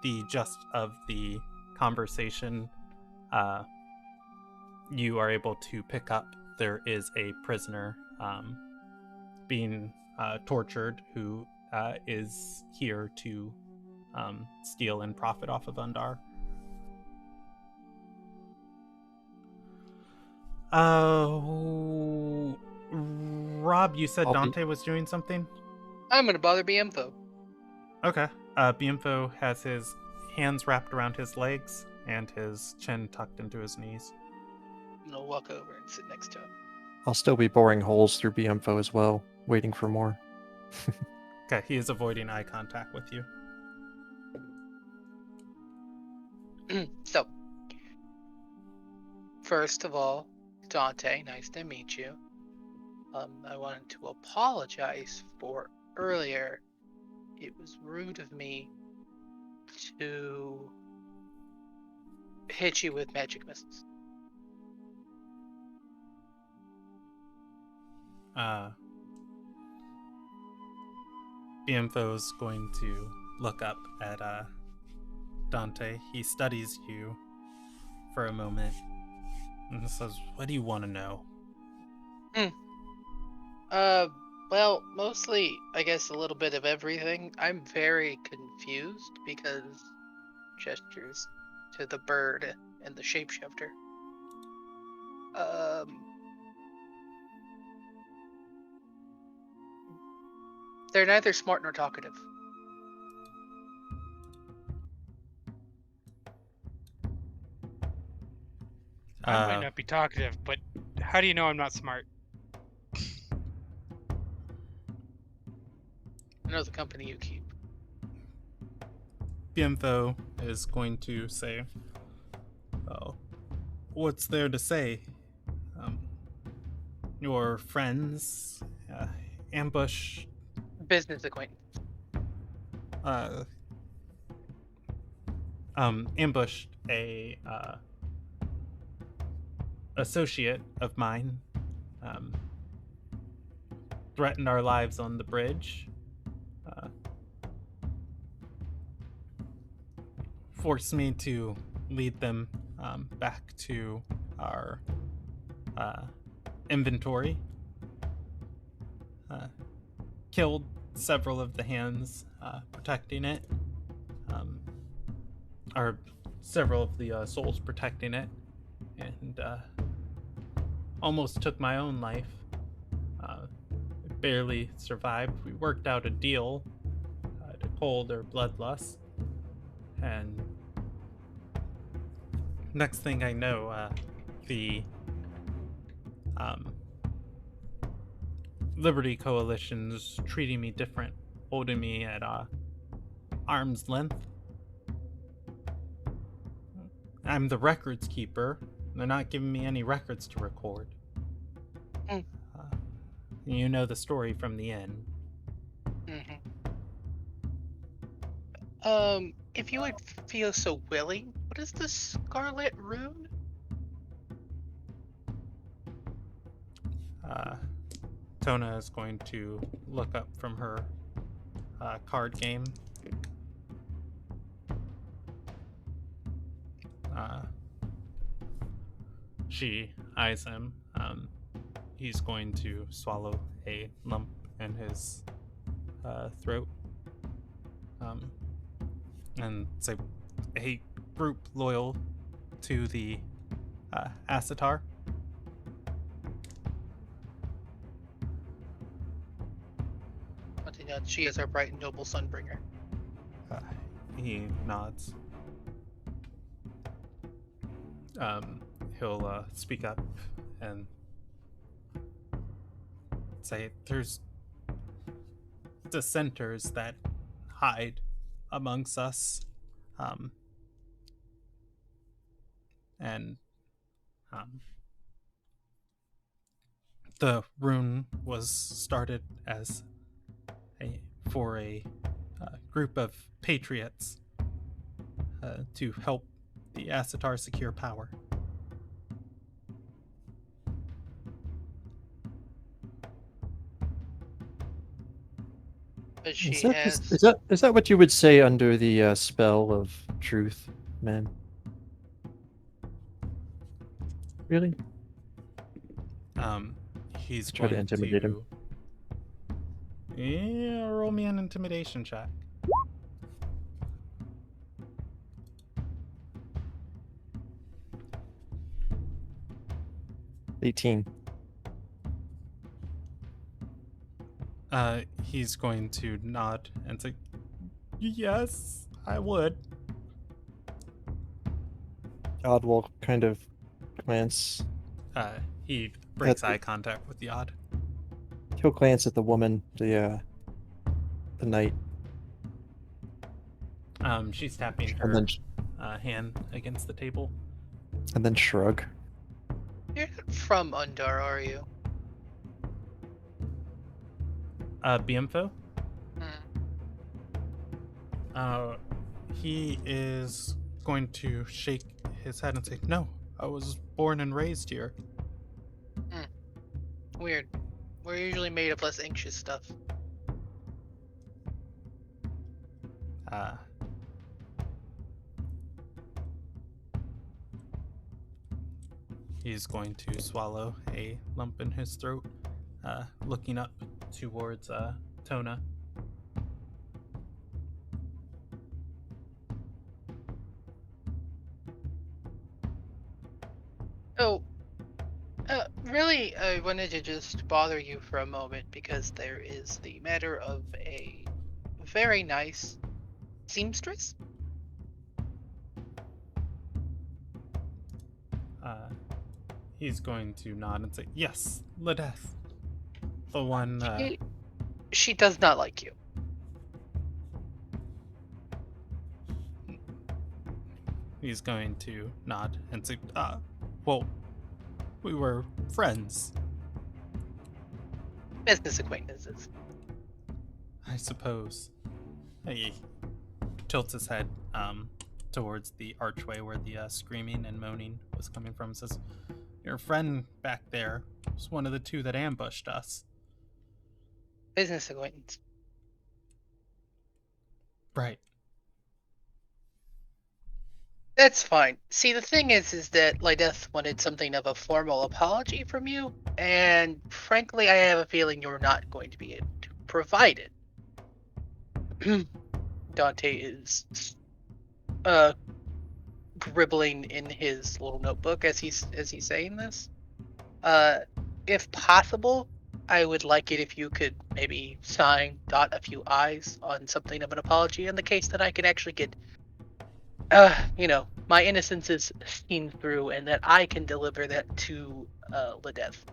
The gist of the conversation. You are able to pick up. There is a prisoner being tortured who is here to steal and profit off of Undar. Rob, you said Dante was doing something? I'm gonna bother BMFO. Okay. Bienfo has his hands wrapped around his legs and his chin tucked into his knees. I'm gonna walk over and sit next to him. I'll still be boring holes through BMFO as well, waiting for more. Okay, he is avoiding eye contact with you. So, first of all, Dante, nice to meet you. I wanted to apologize for earlier. It was rude of me to hit you with magic missiles. Bienfo's going to look up at Dante. He studies you for a moment and says, "What do you want to know?" Well, mostly, I guess, a little bit of everything. I'm very confused because gestures to the bird and the shapeshifter. They're neither smart nor talkative. I might not be talkative, but how do you know I'm not smart? I know the company you keep. Bienfo is going to say, "Oh, what's there to say? Your friends ambushed Business acquaintance. ambushed a associate of mine, threatened our lives on the bridge, forced me to lead them back to our inventory, killed several of the hands protecting it, or several of the souls protecting it, and almost took my own life. Barely survived. We worked out a deal to hold their bloodlust, and next thing I know, the Liberty Coalition's treating me different, holding me at arm's length. I'm the records keeper. They're not giving me any records to record. You know the story from the end. If you would feel so willing, what is the Scarlet Rune? Tona is going to look up from her card game. She eyes him. He's going to swallow a lump in his throat. And say, a group loyal to the Asatar. She is our bright and noble sunbringer. he nods. He'll speak up and say, "There's dissenters that hide amongst us, and the rune was started as for a group of patriots to help the Asatar secure power." But Is she that, has. is that what you would say under the spell of truth, man? Really? He's Try to going intimidate him. Yeah, roll me an intimidation check. 18. He's going to nod and say, "Yes, I would." Odd will kind of glance. He breaks At the- eye contact with Yod. He'll glance at the woman, the knight, She's tapping and her then hand against the table. Shrug. You're not from Undar, are you? Biemfo? Hmm. He is going to shake his head and say, "No, I was born and raised here." Weird. We're usually made of less anxious stuff. He's going to swallow a lump in his throat, looking up towards Tona. Oh, really, I wanted to just bother you for a moment because there is the matter of a very nice seamstress. He's going to nod and say, "Yes, Ledeth. The one." She does not like you. He's going to nod and say, "Well, we were friends, Business acquaintances. I suppose." He tilts his head towards the archway where the screaming and moaning was coming from. Says, "Your friend back there was one of the two that ambushed us." Business acquaintance. Right. That's fine. See, the thing is that Lydeth wanted something of a formal apology from you, and frankly, I have a feeling you're not going to be able to provide it. Dante is gribbling in his little notebook as he's saying this. If possible, I would like it if you could maybe dot a few I's on something of an apology in the case that I could actually get my innocence is seen through and that I can deliver that to Ledeth.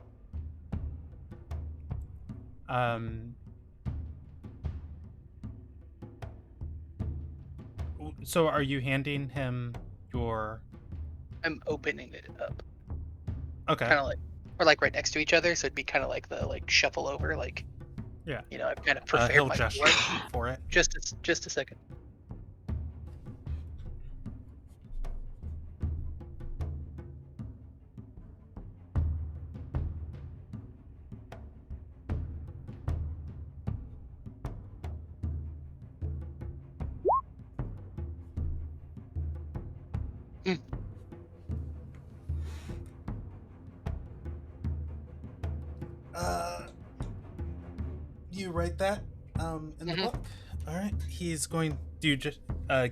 So are you handing him your... I'm opening it up. Okay. Kind of like we're like right next to each other, so it'd be kind of like the shuffle over, like, yeah. I've kind of prepared he'll my gesture board. for it. Just a second. You write that in the book? All right. He's going... Do you just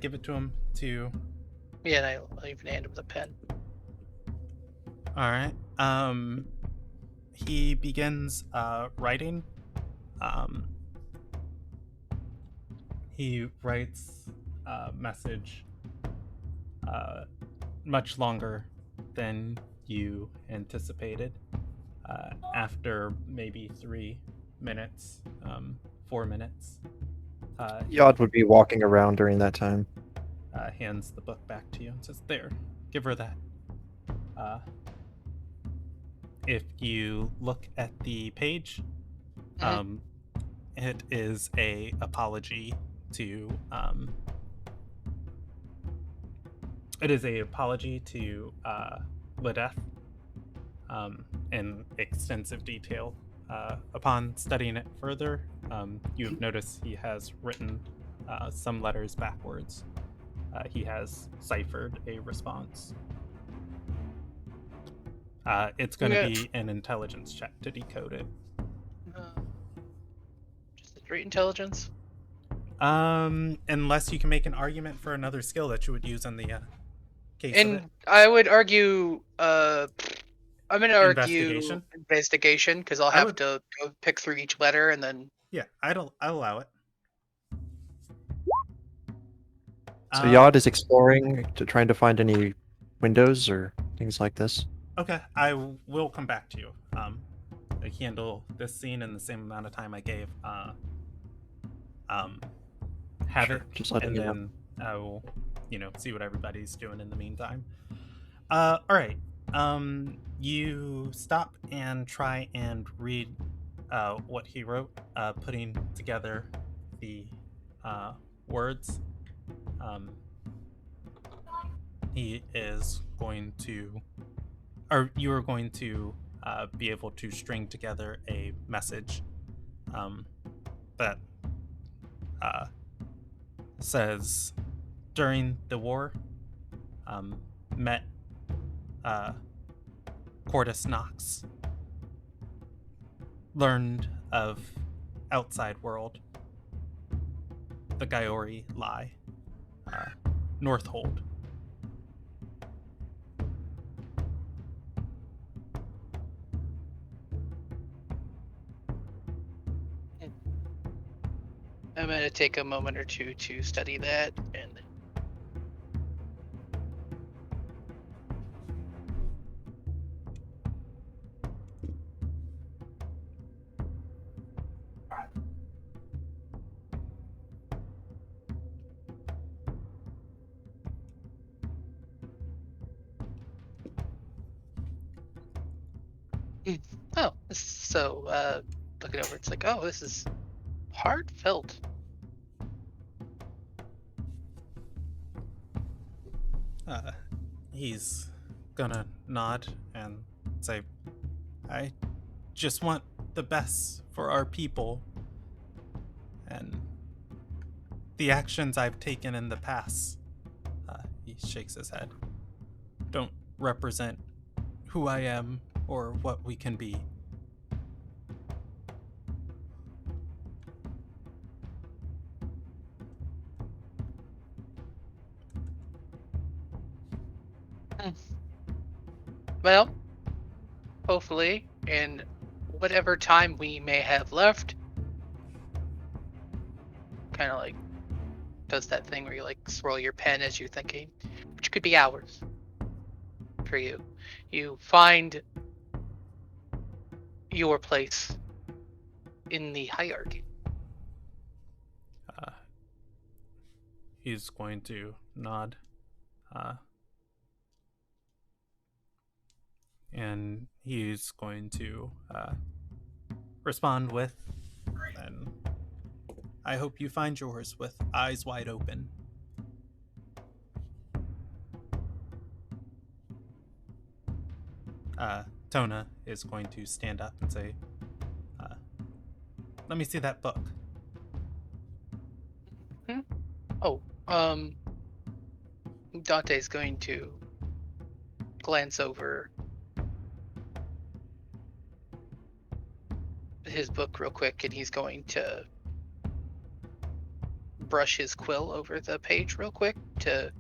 give it to him to... Yeah, and I'll even hand him the pen. All right. He begins writing. He writes message much longer than you anticipated. After maybe 3 minutes, 4 minutes, Yod would be walking around during that time. hands the book back to you and says, "There, give her that." If you look at the page, it is a apology to Ledeth, in extensive detail. Upon studying it further, you've noticed he has written some letters backwards. He has ciphered a response. It's going to be an intelligence check to decode it. Just a straight intelligence. Unless you can make an argument for another skill that you would use on the case of it. And I would argue, I'm gonna argue investigation because I'll have to go pick through each letter and then. Yeah, I'll allow it. So Yod is exploring to trying to find any windows or things like this. Okay, I will come back to you. I handle this scene in the same amount of time I gave Havoc, Just letting and you know. then I will, see what everybody's doing in the meantime. All right. You stop and try and read what he wrote, putting together the words. He is going to, or you are going to be able to string together a message that says, during the war, met Cordus Nox, learned of outside world, the Gaiori lie, Northhold. I'm gonna take a moment or two to study that and. Oh, so looking over, it's like, oh, this is heartfelt. He's gonna nod and say, I just want the best for our people, and the actions I've taken in the past, he shakes his head, don't represent who I am or what we can be. Well, hopefully, in whatever time we may have left, kind of like does that thing where you like swirl your pen as you're thinking, which could be hours for you. You find your place in the hierarchy. He's going to nod. And he's going to respond with, and I hope you find yours with eyes wide open. Tona is going to stand up and say, let me see that book. Dante's going to glance over his book real quick, and he's going to brush his quill over the page real quick to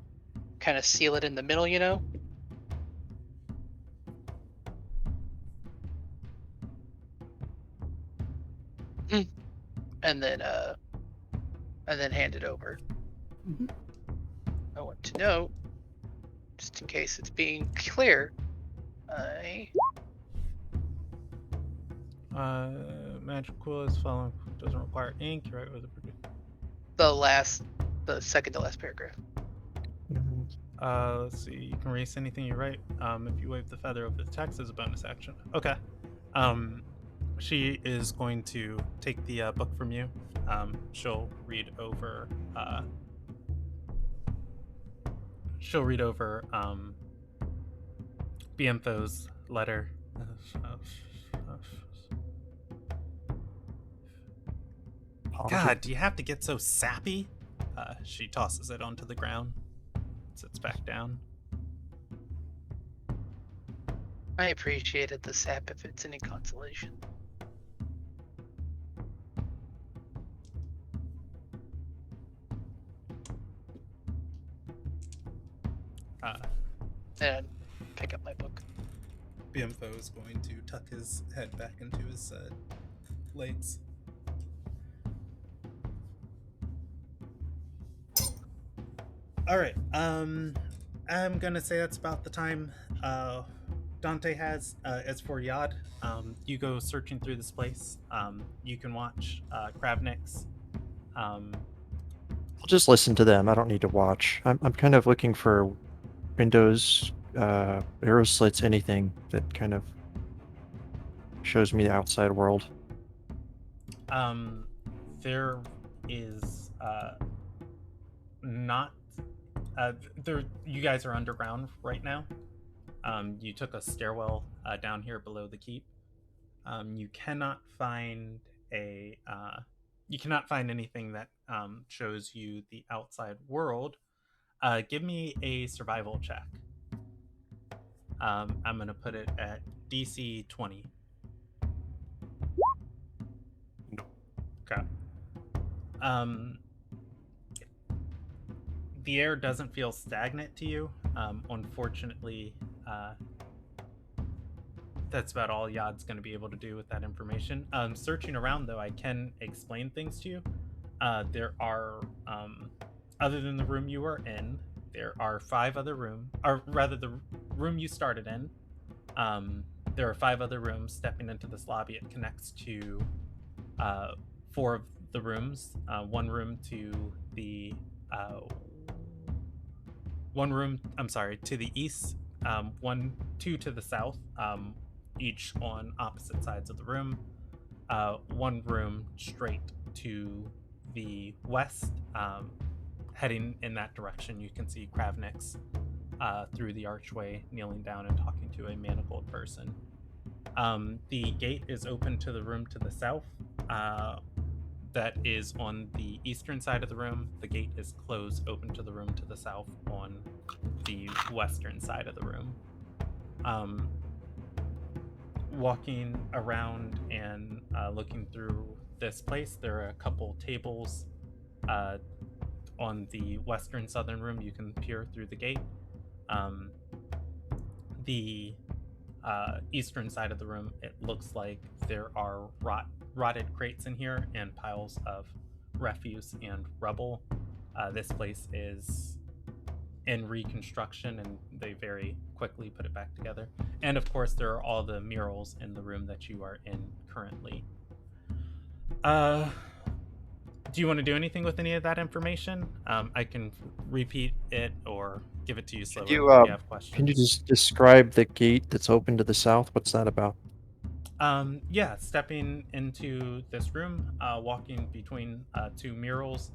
kind of seal it in the middle, and then hand it over. to note, just in case it's being clear, Magic quill is following. Doesn't require ink. Right with the second to last paragraph. Let's see. You can erase anything you write. If you wave the feather over the text as a bonus action. Okay. She is going to take the book from you. She'll read over. She'll read over BMFO's letter. God, do you have to get so sappy? She tosses it onto the ground, sits back down. I appreciated the sap if it's any consolation. And pick up my book. BMFO is going to tuck his head back into his legs. All right. I'm gonna say that's about the time Dante has. As for Yad, you go searching through this place. You can watch Kravnik's. I'll just listen to them. I don't need to watch. I'm kind of looking for windows, arrow slits, anything that kind of shows me the outside world. There is not. There. You guys are underground right now. You took a stairwell down here below the keep. You cannot find a. You cannot find anything that shows you the outside world. Give me a survival check. I'm gonna put it at DC 20. Okay. The air doesn't feel stagnant to you. Unfortunately, that's about all Yad's going to be able to do with that information. Searching around, though, I can explain things to you. There are, other than the room you were in, there are 5 other rooms, or rather the room you started in. There are 5 other rooms. Stepping into this lobby, it connects to 4 of the rooms. One room to the to the east, 2 to the south, each on opposite sides of the room. One room straight to the west, heading in that direction. You can see Kravnik's through the archway, kneeling down and talking to a manacled person. The gate is open to the room to the south. That is on the eastern side of the room. The gate is closed, open to the room to the south on the western side of the room. Walking around and looking through this place, there are a couple tables on the western southern room. You can peer through the gate. The eastern side of the room, it looks like there are rotted crates in here and piles of refuse and rubble. This place is in reconstruction and they very quickly put it back together. And of course, there are all the murals in the room that you are in currently. Do you want to do anything with any of that information? I can repeat it or give it to you slowly if you have questions. Can you just describe the gate that's open to the south? What's that about? Yeah, stepping into this room, walking between 2 murals.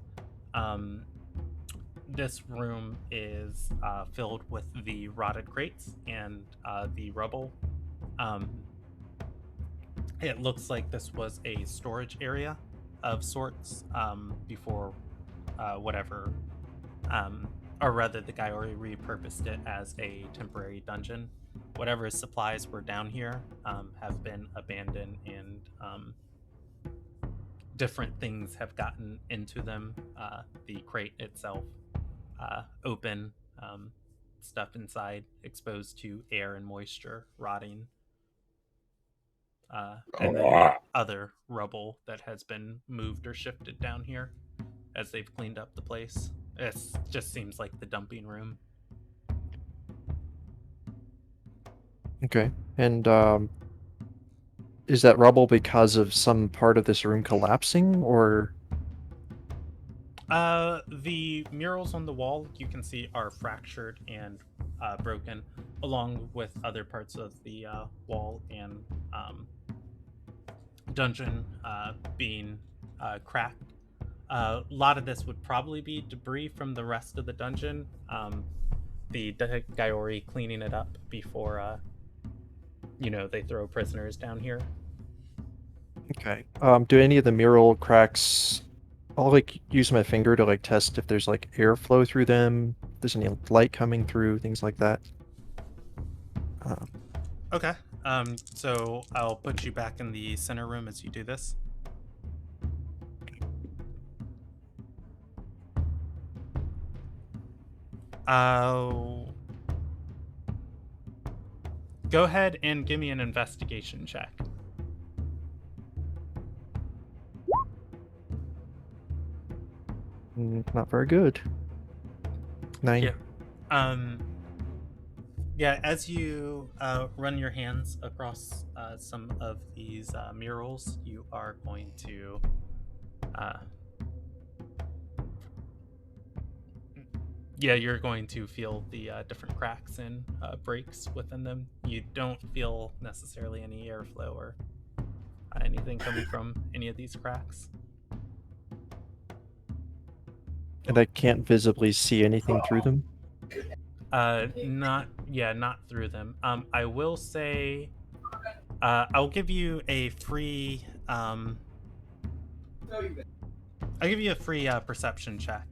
This room is filled with the rotted crates and the rubble. It looks like this was a storage area of sorts before whatever, or rather the guy already repurposed it as a temporary dungeon. Whatever supplies were down here have been abandoned and different things have gotten into them. The crate itself open, stuff inside exposed to air and moisture, rotting. And then other rubble that has been moved or shifted down here as they've cleaned up the place. It just seems like the dumping room. Okay. And is that rubble because of some part of this room collapsing, or? The murals on the wall you can see are fractured and broken, along with other parts of the wall and dungeon being cracked. A lot of this would probably be debris from the rest of the dungeon. The Gaiori cleaning it up before, they throw prisoners down here. Okay. Do any of the mural cracks? I'll use my finger to test if there's airflow through them. If there's any light coming through, things like that. Okay. So I'll put you back in the center room as you do this. Go ahead and give me an investigation check. Not very good. 9. Yeah. As you run your hands across some of these murals, you are going to you're going to feel the different cracks and breaks within them. You don't feel necessarily any airflow or anything coming from any of these cracks. And I can't visibly see anything through them? Not through them. I will say, I'll give you a free, perception check.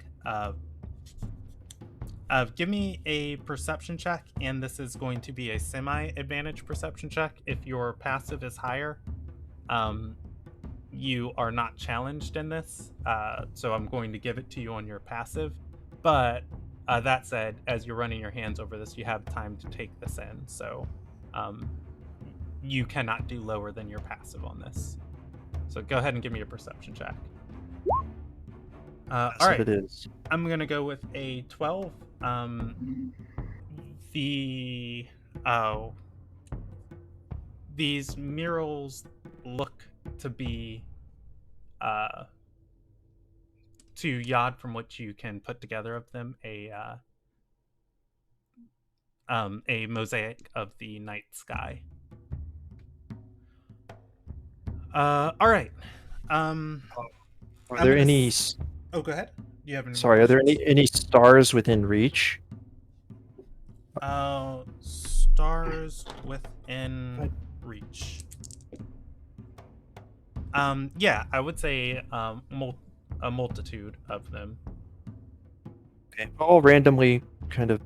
Give me a perception check, and this is going to be a semi-advantage perception check. If your passive is higher, you are not challenged in this, so I'm going to give it to you on your passive. But that said, as you're running your hands over this, you have time to take this in, so you cannot do lower than your passive on this. So go ahead and give me a perception check. All right, it is. I'm gonna go with a 12. These murals look to be to Yod, from what you can put together of them, a mosaic of the night sky. All right. Are there any? Oh, go ahead. Do you have any? Sorry, are there any stars within reach? Stars within reach. Yeah, I would say a multitude of them. Okay, I'll randomly kind of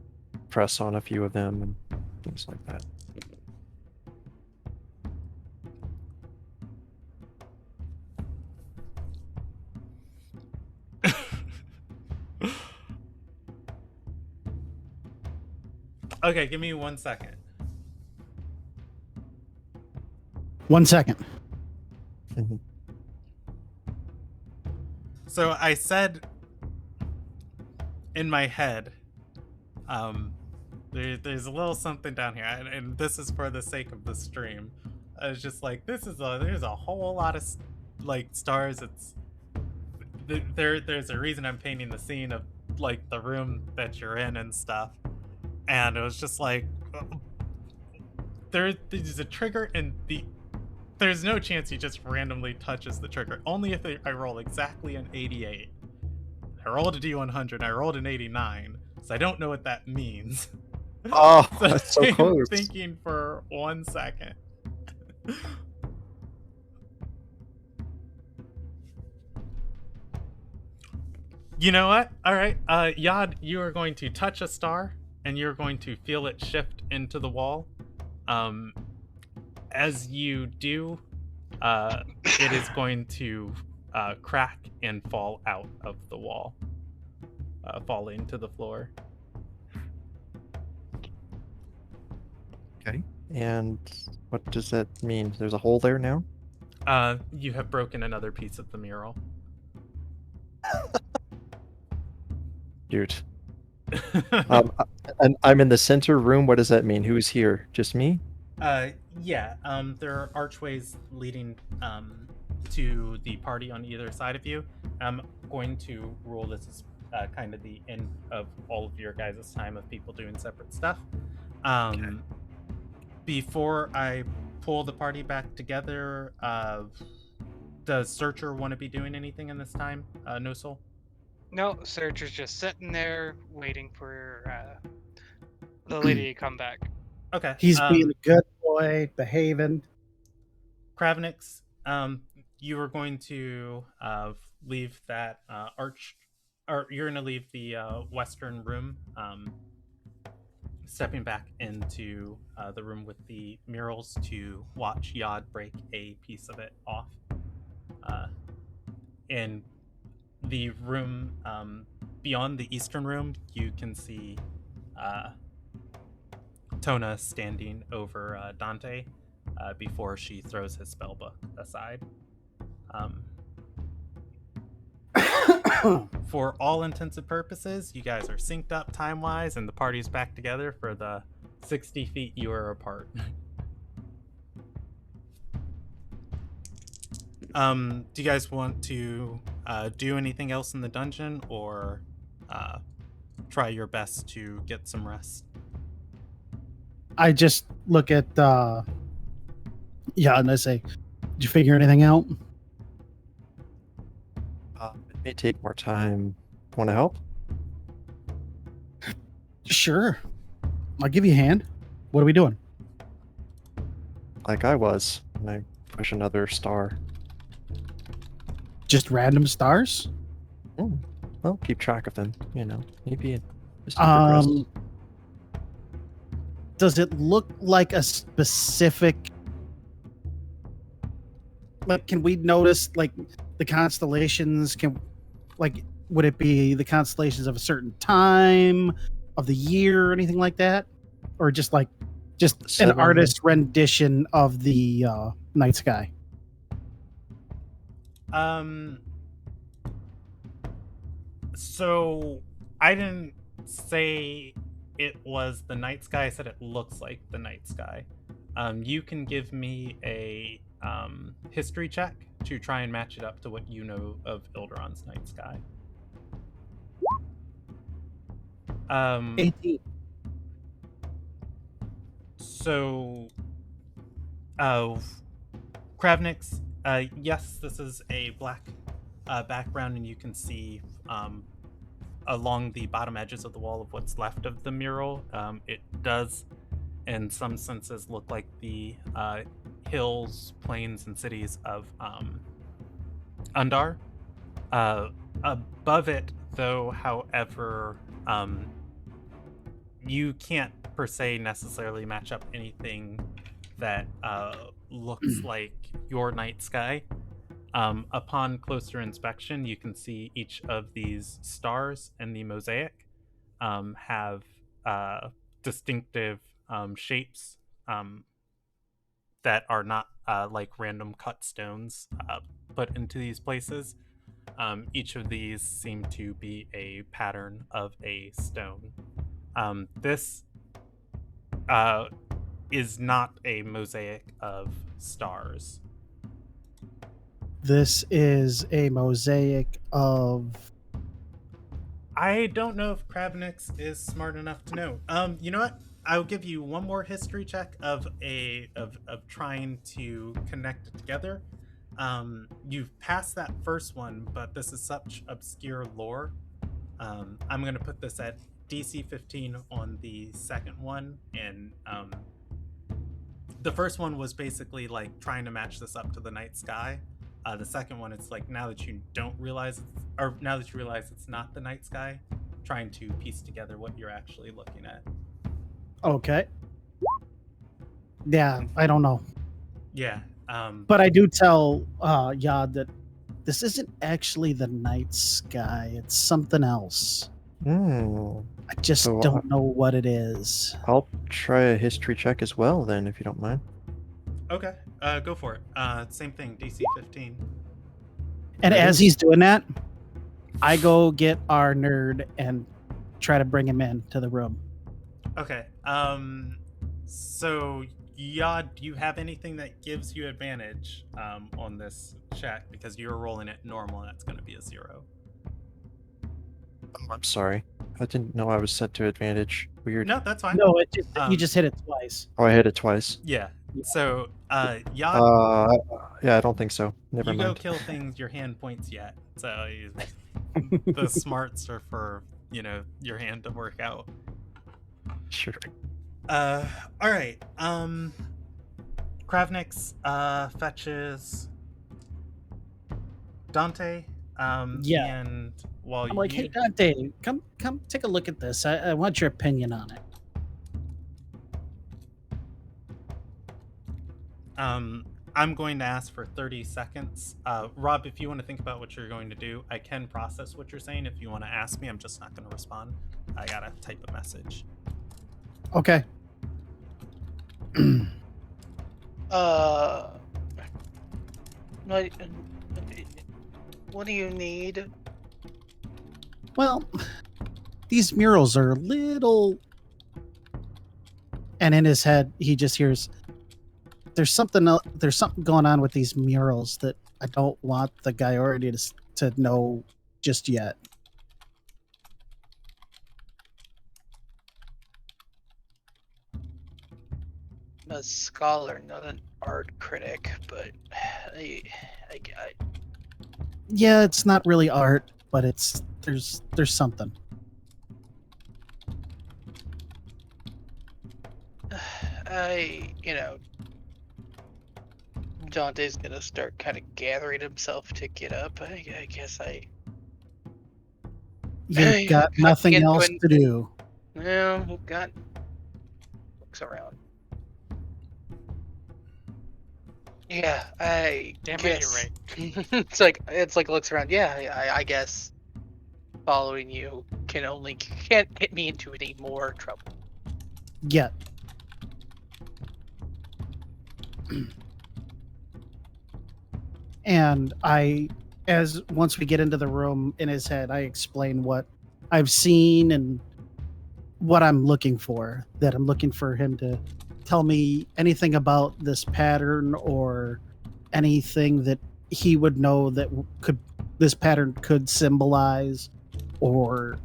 press on a few of them and things like that. Okay, give me 1 second. 1 second. So I said in my head, there's a little something down here, and this is for the sake of the stream. I was just like, there's a whole lot of stars. It's there's a reason I'm painting the scene of the room that you're in and stuff. And it was just like, there's a trigger, and there's no chance he just randomly touches the trigger. Only if I roll exactly an 88. I rolled a D100, I rolled an 89, so I don't know what that means. Oh, So that's so I'm close. thinking for 1 second. You know what? All right, Yod, you are going to touch a star, and you're going to feel it shift into the wall. As you do, it is going to crack and fall out of the wall, falling to the floor. Okay. And what does that mean? There's a hole there now? You have broken another piece of the mural. Dude. And I'm in the center room. What does that mean? Who's here? Just me? Yeah. There are archways leading to the party on either side of you. I'm going to rule this as kind of the end of all of your guys' time of people doing separate stuff. Before I pull the party back together, does Searcher want to be doing anything in this time? No Soul? No, Searcher's just sitting there waiting for the lady to come back. Okay. He's being a good boy, behaving. Kravnix, you are going to leave that or you're going to leave the western room, stepping back into the room with the murals to watch Yod break a piece of it off. In the room beyond the eastern room, you can see Tona standing over Dante before she throws his spellbook aside. For all intents and purposes, you guys are synced up time-wise, and the party's back together for the 60 feet you are apart. Do you guys want to do anything else in the dungeon, or try your best to get some rest? I just look at and I say, "Did you figure anything out?" It may take more time. Want to help? Sure. I'll give you a hand. What are we doing? Like I was. And I push another star. Just random stars? Well, keep track of them. Maybe just progress. Does it look like a specific? Like, can we notice like the constellations? Would it be the constellations of a certain time of the year or anything like that, or just an Seven. artist's rendition of the night sky? So I didn't say it was the night sky. I said it looks like the night sky. You can give me a history check to try and match it up to what you know of Ilderon's night sky. 18. So, Kravnix, yes, this is a black background, and you can see along the bottom edges of the wall of what's left of the mural. It does, in some senses, look like the hills, plains, and cities of Undar. Above it, though, however, you can't per se necessarily match up anything that looks like your night sky. Upon closer inspection, you can see each of these stars in the mosaic have distinctive shapes that are not like random cut stones put into these places. Each of these seem to be a pattern of a stone. This is not a mosaic of stars. This is a mosaic of... I don't know if Kravnix is smart enough to know. You know what? I'll give you one more history check of trying to connect it together. You've passed that first one, but this is such obscure lore. I'm gonna put this at DC 15 on the second one, and the first one was basically like trying to match this up to the night sky. The second one, it's like now that you realize it's not the night sky, trying to piece together what you're actually looking at. Okay. Yeah, I don't know. Yeah. But I do tell Yod that this isn't actually the night sky. It's something else. I just don't know what it is. I'll try a history check as well, then, if you don't mind. Okay, go for it. Same thing, DC 15. And as he's doing that, I go get our nerd and try to bring him in to the room. Okay. So Yod, do you have anything that gives you advantage on this check? Because you're rolling it normal, and that's going to be a 0. Oh, I'm sorry. I didn't know I was set to advantage. Weird. No, that's fine. No, it just you Um, just hit it twice. Oh, I hit it twice. Yeah. So Yod, Yeah, I don't think so. Never you go mind. kill things your hand points yet. So the smarts are for your hand to work out. Sure. All right. Kravnix fetches Dante. Yeah. And while I'm like, hey Dante, come take a look at this. I want your opinion on it. I'm going to ask for 30 seconds. Rob, if you want to think about what you're going to do, I can process what you're saying. If you want to ask me, I'm just not going to respond. I gotta type a message. Okay. What do you need? Well, these murals are a little. And in his head, he just hears, "There's something going on with these murals that I don't want the guy already to know just yet." I'm a scholar, not an art critic, but I Yeah, it's not really art, but there's something. Dante's gonna start kind of gathering himself to get up. I guess You've got nothing into else to do. No, got looks around. Yeah, I Damn it, guess. you're right. it's like looks around. Yeah, I guess following you can't get me into any more trouble. Yet. And once we get into the room, in his head, I explain what I've seen and what I'm looking for. That I'm looking for him to tell me anything about this pattern or anything that he would know that this pattern could symbolize, or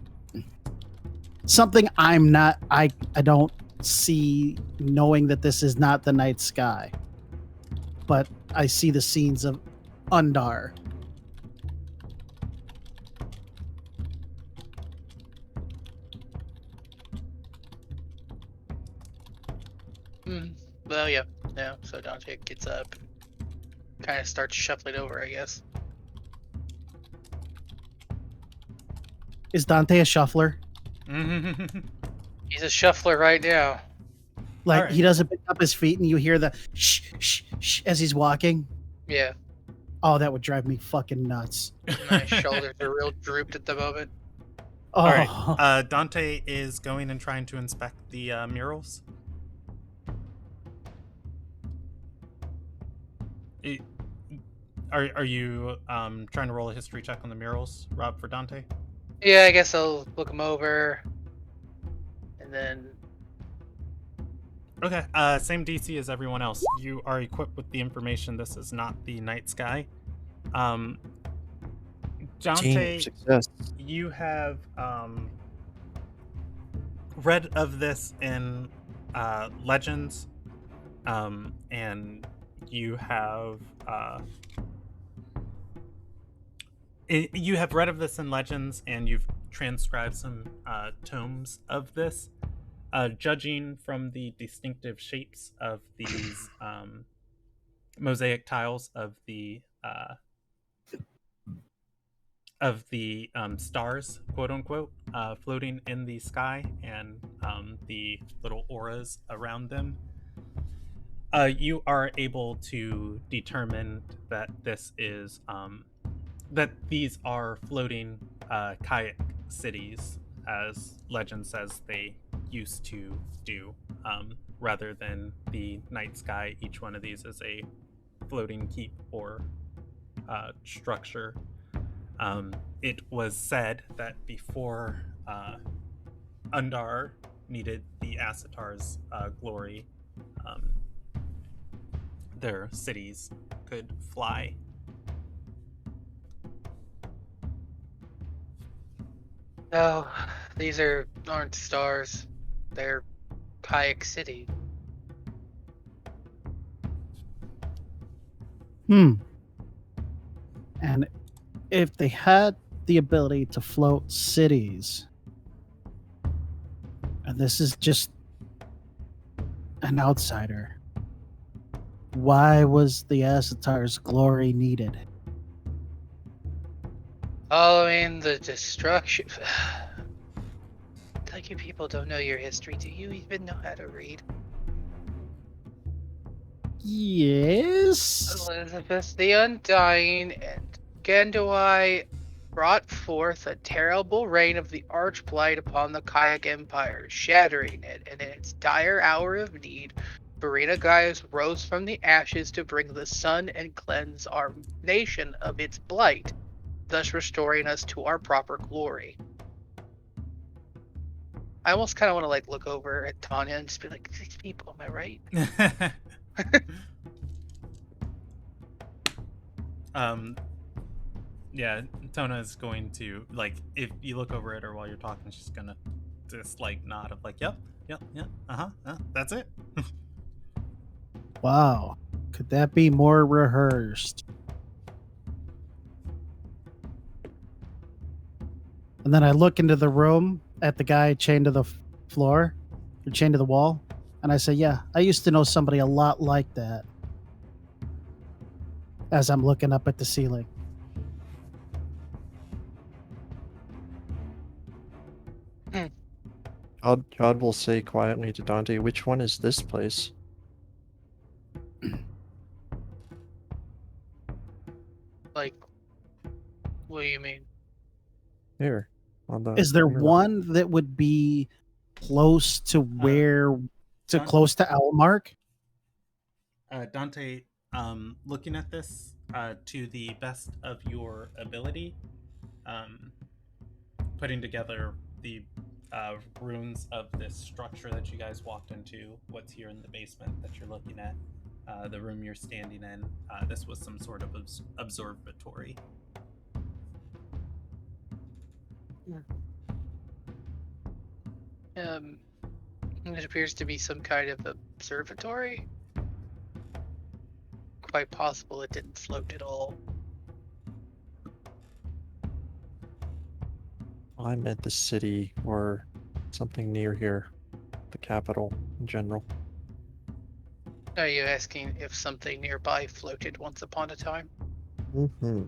something I don't see, knowing that this is not the night sky, but I see the scenes of Undar. Well, yeah. So Dante gets up, kind of starts shuffling over, I guess. Is Dante a shuffler? He's a shuffler right now. Like, Alright. he doesn't pick up his feet and you hear the shh, shh, shh as he's walking? Yeah, Oh, that would drive me fucking nuts. my shoulders are real drooped at the moment. Oh, All right. Dante is going and trying to inspect the murals. Are you trying to roll a history check on the murals, Rob, for Dante? Yeah, I guess I'll look him over, and then Okay. Same DC as everyone else. You are equipped with the information. This is not the night sky. Dante, Team success. you have read of this in legends, and you have read of this in legends, and you've transcribed some tomes of this. Judging from the distinctive shapes of these mosaic tiles of the stars, quote unquote, floating in the sky, and the little auras around them, you are able to determine that these are floating kayak cities, as legend says they used to do, rather than the night sky. Each one of these is a floating keep or structure. It was said that before Undar needed the Asatar's glory, their cities could fly. No, these aren't stars. They're Kayak City. And if they had the ability to float cities, and this is just an outsider, why was the Asatar's glory needed? Following the destruction. Like you people don't know your history. Do you even know how to read? Yes. Elizabeth the Undying and Gendoi brought forth a terrible reign of the Archblight upon the Kayak Empire, shattering it, and in its dire hour of need, Verena Gaius rose from the ashes to bring the sun and cleanse our nation of its blight, thus restoring us to our proper glory. I almost kind of want to like look over at Tanya and just be like, these people, am I right? Yeah, Tona is going to, like, if you look over at her while you're talking, she's gonna just like nod of like, yep, that's it. Wow. Could that be more rehearsed? And then I look into the room at the guy chained to the floor, or chained to the wall, and I say, yeah, I used to know somebody a lot like that. As I'm looking up at the ceiling. God will say quietly to Dante, which one is this place? Like, what do you mean? Here. Is there on your left. one that would be close to where, close to Almark? Dante, looking at this, to the best of your ability, putting together the runes of this structure that you guys walked into, what's here in the basement that you're looking at, the room you're standing in, this was some sort of observatory. It appears to be some kind of observatory. Quite possible it didn't float at all. I'm at the city or something near here. The capital in general. Are you asking if something nearby floated once upon a time? Mm-hmm.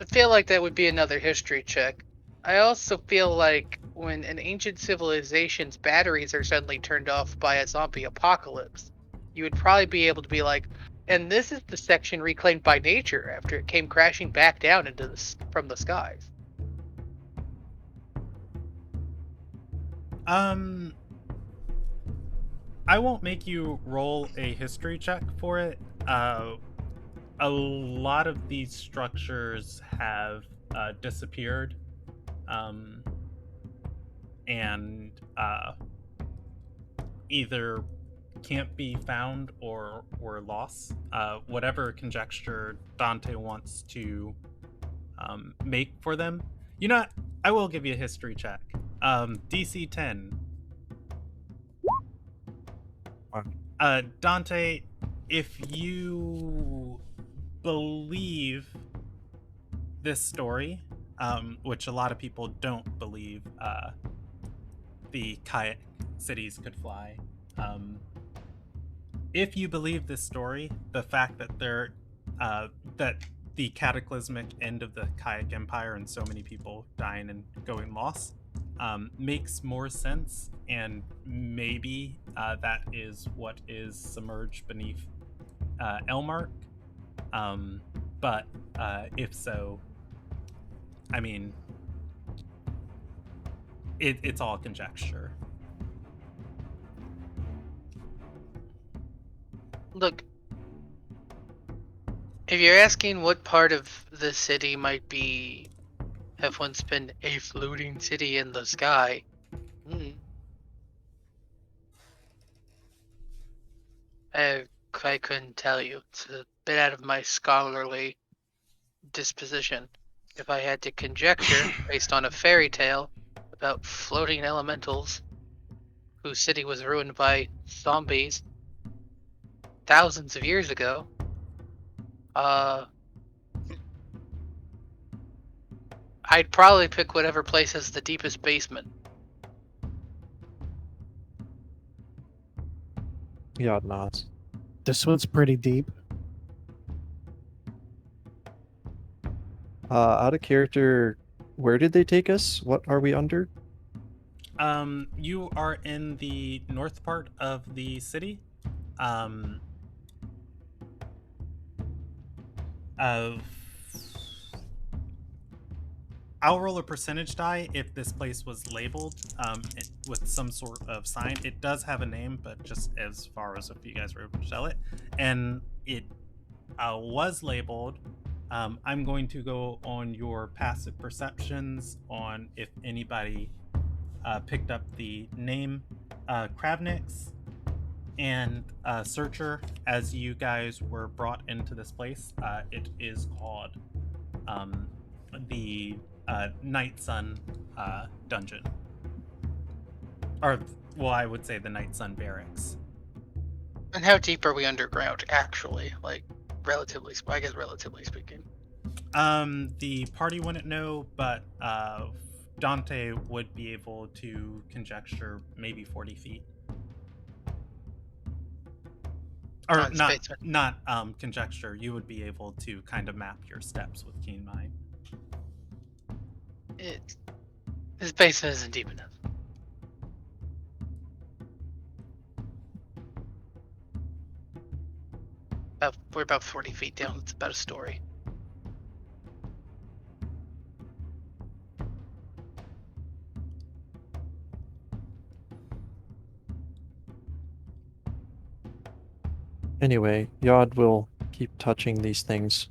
I feel like that would be another history check. I also feel like when an ancient civilization's batteries are suddenly turned off by a zombie apocalypse, you would probably be able to be like, and this is the section reclaimed by nature after it came crashing back down into from the skies. I won't make you roll a history check for it. A lot of these structures have disappeared, and either can't be found or were lost. Whatever conjecture Dante wants to make for them. You know, I will give you a history check. DC 10. Dante, if you believe this story, which a lot of people don't believe, the kayak cities could fly. If you believe this story, the fact that that the cataclysmic end of the kayak empire and so many people dying and going lost makes more sense, and maybe that is what is submerged beneath Elmark. But if so, I mean, it's all conjecture. Look, If you're asking what part of the city might have once been a floating city in the sky, I couldn't tell you. It's a bit out of my scholarly disposition. If I had to conjecture based on a fairy tale about floating elementals whose city was ruined by zombies thousands of years ago, I'd probably pick whatever place has the deepest basement. Yod nods. This one's pretty deep. Out of character, where did they take us? What are we under? You are in the north part of the city. I'll roll a percentage die if this place was labeled with some sort of sign. It does have a name, but just as far as if you guys were able to tell it. And it was labeled. I'm going to go on your passive perceptions on if anybody picked up the name Kravnix and Searcher as you guys were brought into this place. It is called the Night Sun dungeon. Or, well, I would say the Night Sun barracks. And how deep are we underground, actually? Like, relatively speaking. The party wouldn't know, but Dante would be able to conjecture maybe 40 feet. Or not conjecture. You would be able to kind of map your steps with keen mind. This basement isn't deep enough. We're about 40 feet down. It's about a story. Anyway, Yod will keep touching these things,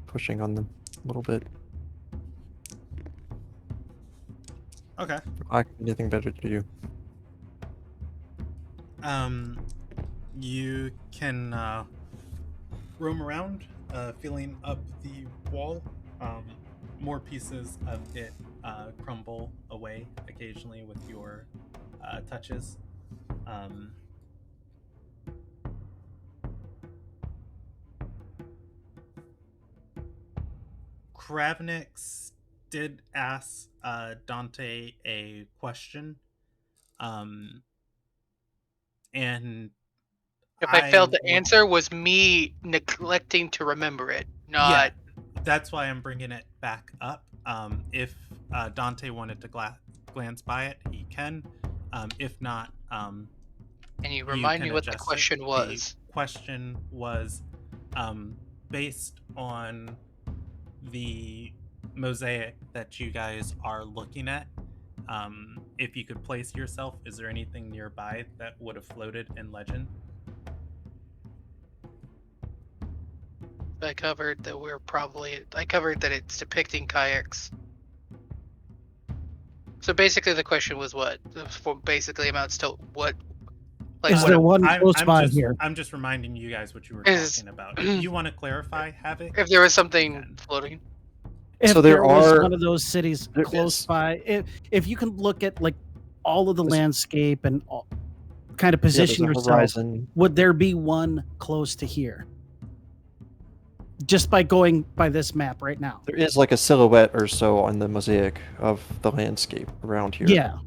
pushing on them a little bit. Okay. I can anything better to do. You can roam around, feeling up the wall. More pieces of it crumble away occasionally with your touches. Kravnix did ask Dante a question. And if I failed to answer, was me neglecting to remember it, not. Yeah, that's why I'm bringing it back up. If Dante wanted to glance by it, he can. If not, can you remind me what the question was? The question was based on the mosaic that you guys are looking at. If you could place yourself, is there anything nearby that would have floated in legend? I covered that it's depicting kayaks. So basically the question was what? Basically amounts to what? Like, is there one close by here? I'm just reminding you guys what you were talking about. If you want to clarify, Havoc? If there was something floating. If there was one of those cities close by, if you can look at like all of the landscape and kind of position yourself, horizon. Would there be one close to here? Just by going by this map right now. There is like a silhouette or so on the mosaic of the landscape around here. Yeah.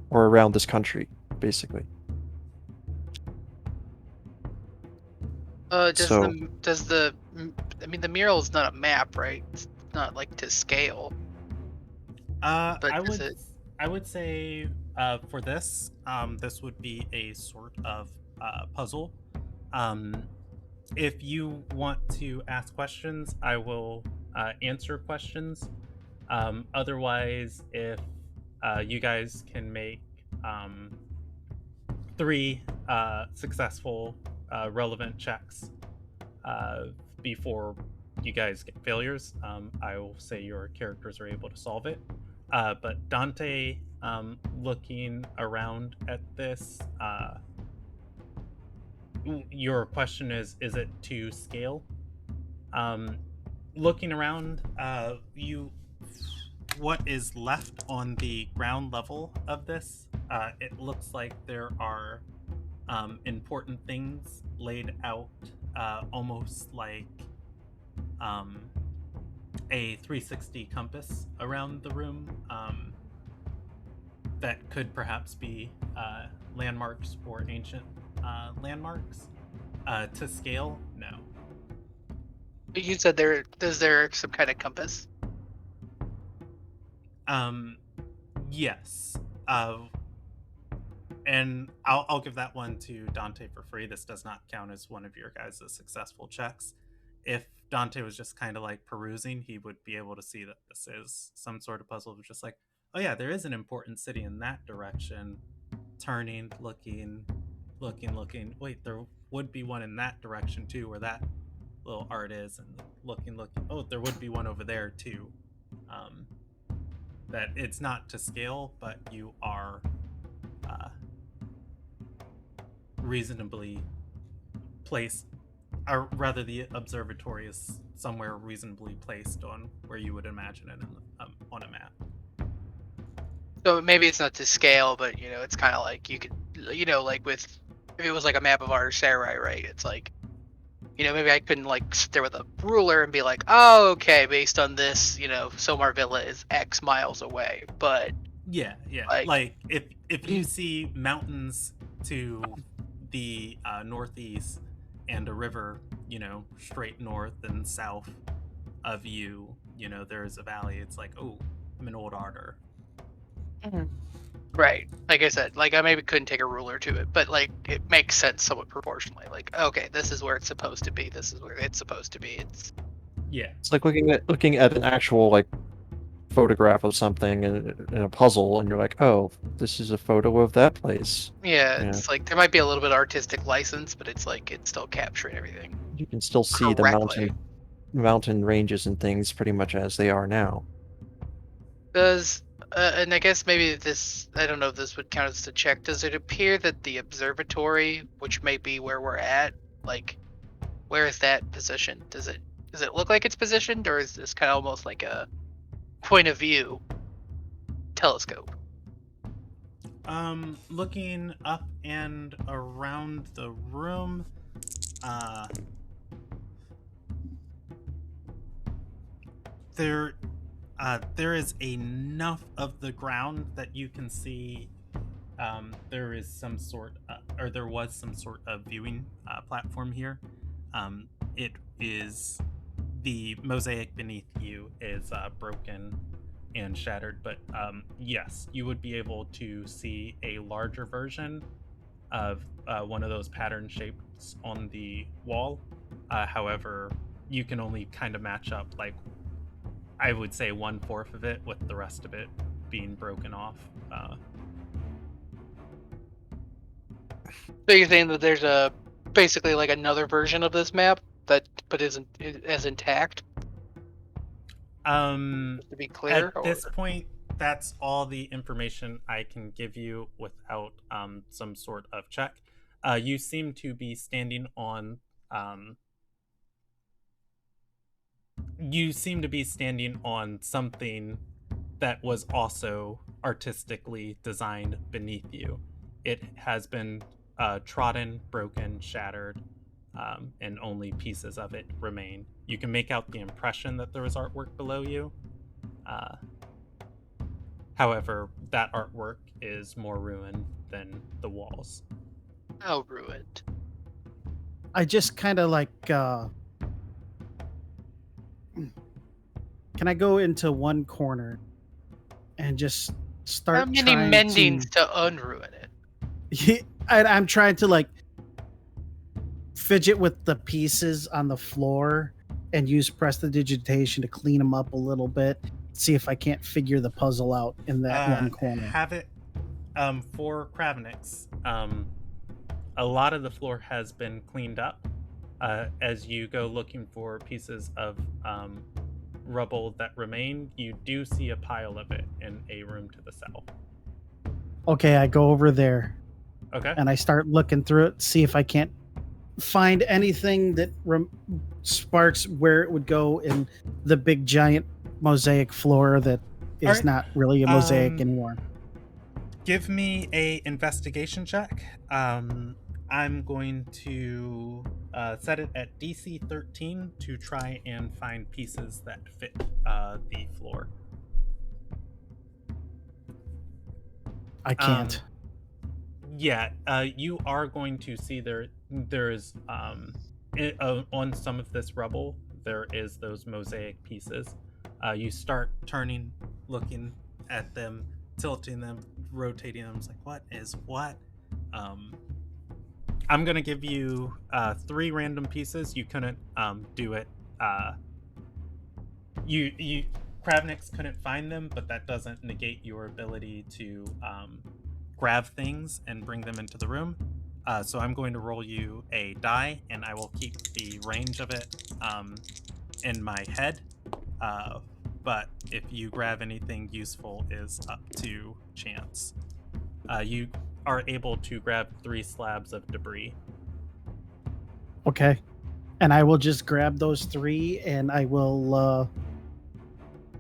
Or around this country, basically. The mural is not a map, right? It's not like to scale. I would say for this, this would be a sort of puzzle. If you want to ask questions, I will answer questions. Otherwise, if you guys can make 3 successful relevant checks before you guys get failures, I will say your characters are able to solve it. But Dante, looking around at this, your question is it to scale? Looking around, what is left on the ground level of this, it looks like there are important things laid out, almost like a 360 compass around the room, that could perhaps be landmarks or ancient landmarks. To scale, no. You said is there some kind of compass? Yes. And I'll give that one to Dante for free. This does not count as one of your guys' successful checks. If Dante was just kind of like perusing, he would be able to see that this is some sort of puzzle. It's just like, oh yeah, there is an important city in that direction. Turning, looking. Wait, there would be one in that direction too, where that little art is, and looking. Oh, there would be one over there too. That it's not to scale, but you are reasonably placed, or rather the observatory is somewhere reasonably placed on where you would imagine it on a map. So maybe it's not to scale, but it's kind of like you could, like with if it was like a map of Arsarai, right? It's like, maybe I couldn't like sit there with a ruler and be like, oh, okay, based on this, Somar Villa is X miles away. But yeah, like if you see mountains to the northeast and a river, straight north and south of you, there's a valley. It's like, oh, I'm in Old Ardor. Right. Like I said, like I maybe couldn't take a ruler to it, but like it makes sense somewhat proportionally. Like, okay, this is where it's supposed to be. This is where it's supposed to be. It's like looking at an actual like photograph of something in a puzzle, and you're like, oh, this is a photo of that place. Yeah, it's like there might be a little bit of artistic license, but it's like it's still capturing everything. You can still see correctly. the mountain ranges and things pretty much as they are now. And I guess maybe this, I don't know if this would count as a check. Does it appear that the observatory, which may be where we're at, like, where is that positioned? Does it look like it's positioned, or is this kind of almost like a point of view telescope? Looking up and around the room, there is enough of the ground that you can see. There is some sort, or there was some sort of viewing platform here. It is the mosaic beneath you is broken and shattered, but yes, you would be able to see a larger version of one of those pattern shapes on the wall. However, you can only kind of match up, like, I would say 1/4 of it, with the rest of it being broken off. So you're saying that there's basically like another version of this map but isn't as intact? Just to be clear, at this point, that's all the information I can give you without some sort of check. You seem to be standing on something that was also artistically designed beneath you. It has been trodden, broken, shattered, and only pieces of it remain. You can make out the impression that there was artwork below you. However, that artwork is more ruined than the walls. How ruined? I just kind of like, can I go into one corner and just start How many trying mendings to unruin it? I'm trying to like fidget with the pieces on the floor and use prestidigitation to clean them up a little bit. See if I can't figure the puzzle out in that one corner. Have it for Kravenix. A lot of the floor has been cleaned up. As you go looking for pieces of rubble that remain, you do see a pile of it in a room to the south. Okay, I go over there Okay. and I start looking through it, see if I can't find anything that sparks where it would go in the big giant mosaic floor that is Alright. not really a mosaic Um, anymore. Give me a investigation check. I'm going to set it at DC 13 to try and find pieces that fit the floor. I can't. Yeah, you are going to see there is on some of this rubble there is those mosaic pieces. You start turning, looking at them, tilting them, rotating them. It's like, what is what? I'm gonna give you 3 random pieces. You couldn't do it. You Kravniks couldn't find them, but that doesn't negate your ability to grab things and bring them into the room. So I'm going to roll you a die, and I will keep the range of it in my head. But if you grab anything useful is up to chance. You are able to grab 3 slabs of debris. Okay. And I will just grab those 3 and I will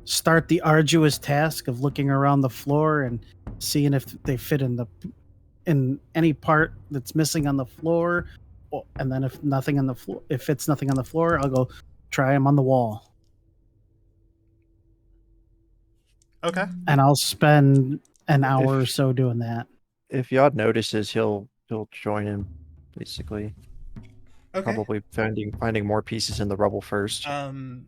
start the arduous task of looking around the floor and seeing if they fit in any part that's missing on the floor. And then if it's nothing on the floor, I'll go try them on the wall. Okay. And I'll spend an hour or so doing that. If Yod notices, he'll join him, basically. Okay. Probably finding more pieces in the rubble first. Yod,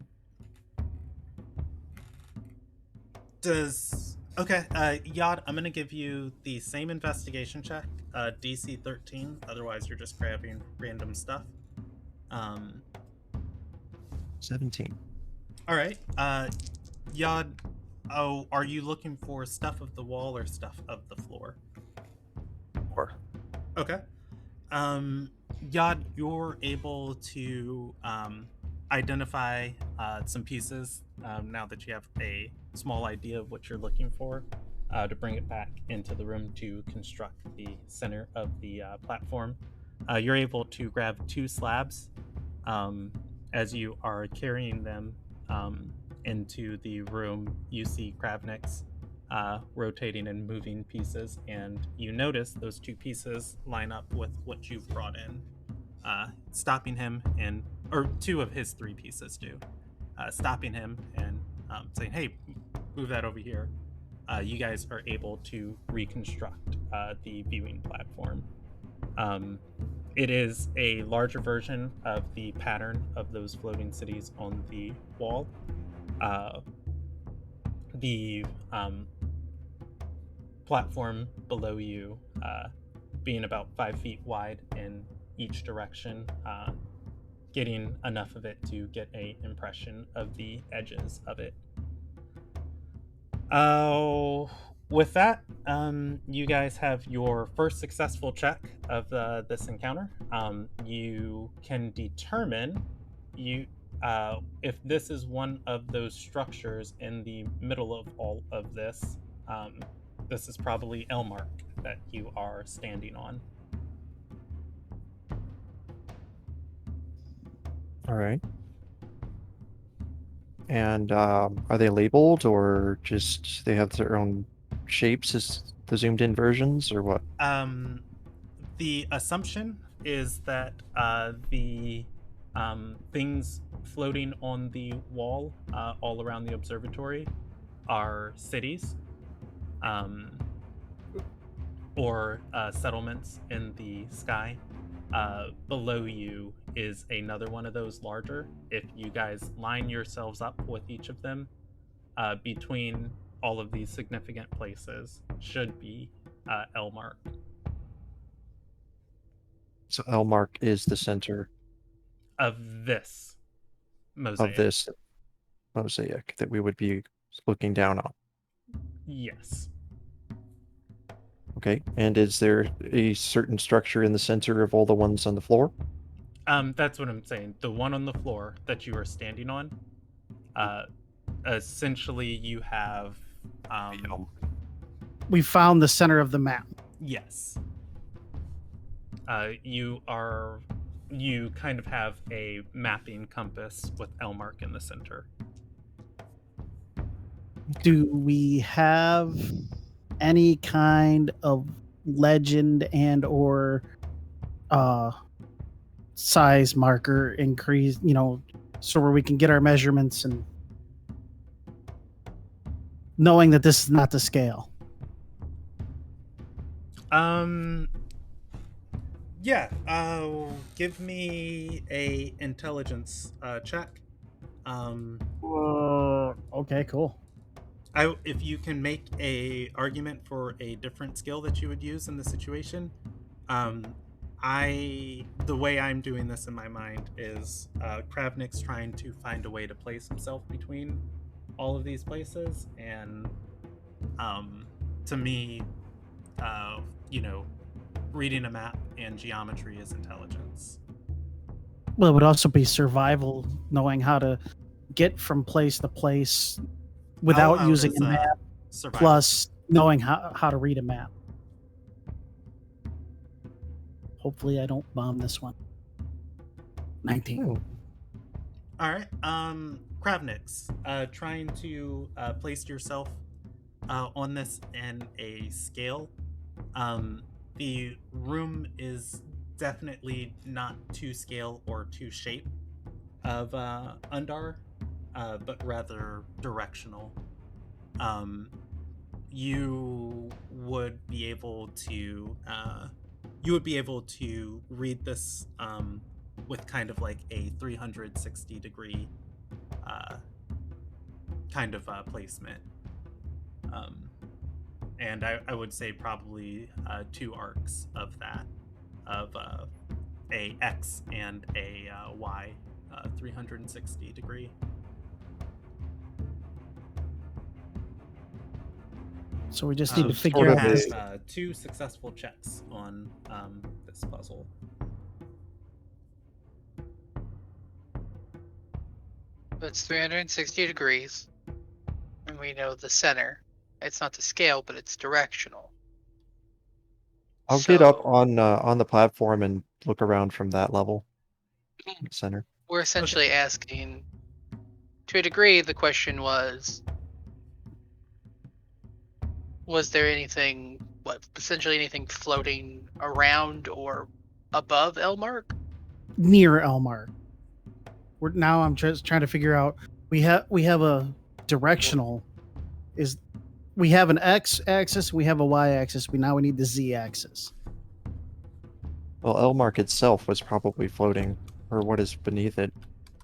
I'm gonna give you the same investigation check, DC 13. Otherwise, you're just grabbing random stuff. 17. All right. Yod, are you looking for stuff of the wall or stuff of the floor? Or Okay. Yod, you're able to identify some pieces now that you have a small idea of what you're looking for to bring it back into the room to construct the center of the platform. You're able to grab 2 slabs as you are carrying them into the room. You see Kravniks rotating and moving pieces, and you notice those 2 pieces line up with what you've brought in, stopping him, or 2 of his 3 pieces do, stopping him and saying, hey, move that over here. You guys are able to reconstruct the viewing platform. It is a larger version of the pattern of those floating cities on the wall. The platform below you being about 5 feet wide in each direction, getting enough of it to get an impression of the edges of it. With that, you guys have your first successful check of this encounter. You can determine if this is one of those structures in the middle of all of this. This is probably Elmark that you are standing on. all right. And are they labeled, or just they have their own shapes as the zoomed in versions, or what? The assumption is that the things floating on the wall all around the observatory are cities or settlements in the sky. Below you is another one of those larger. If you guys line yourselves up with each of them, between all of these significant places should be Elmark. So Elmark is the center Of this mosaic. of this mosaic that we would be looking down on. Yes. Okay. And is there a certain structure in the center of all the ones on the floor? That's what I'm saying. The one on the floor that you are standing on, essentially you have, We found the center of the map. yes. You kind of have a mapping compass with Elmark in the center. Do we have any kind of legend and or size marker increase, so where we can get our measurements and knowing that this is not to scale? Yeah, give me a intelligence check. Okay, cool. If you can make a argument for a different skill that you would use in the situation, the way I'm doing this in my mind is Kravnik's trying to find a way to place himself between all of these places, and to me, reading a map and geometry is intelligence. Well, it would also be survival, knowing how to get from place to place without using a map, survival. plus knowing how to read a map. Hopefully I don't bomb this one. 19. All right. Kravnix, trying to place yourself on this in a scale. The room is definitely not to scale or to shape of Undar, but rather directional. You would be able to read this with kind of like a 360 degree kind of placement. And I would say probably 2 arcs of that, of a X and a Y 360 degree. So we just need to You figure out have 2 successful checks on this puzzle. It's 360 degrees, and we know the center. It's not to scale, but it's directional. I'll get up on the platform and look around from that level. Center. We're essentially asking, to a degree, the question was there anything, essentially anything floating around or above Elmark? near Elmark. Now I'm just trying to figure out. We have a directional. We have an X axis. We have a Y axis. We need the Z axis. Well, Elmark itself was probably floating, or what is beneath it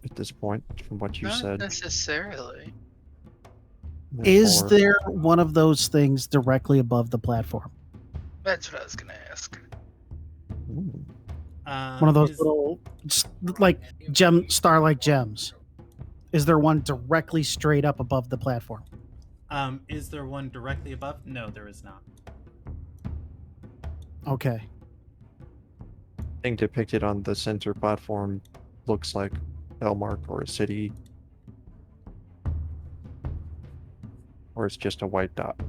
at this point, from what you Not said. necessarily. Is there one of those things directly above the platform? That's what I was gonna ask. One of those little, like starlight gems. Is there one directly straight up above the platform? Is there one directly above? No, there is not. Okay. Thing depicted on the center platform looks like Elmark or a city. Or it's just a white dot.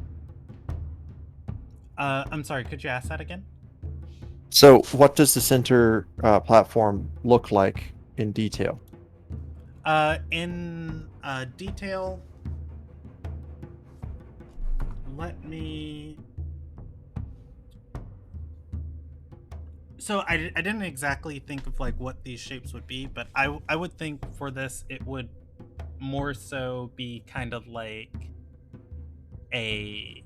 I'm sorry, could you ask that again? So, what does the center platform look like in detail? In detail, let me... So I didn't exactly think of like what these shapes would be, but I would think for this it would more so be kind of like a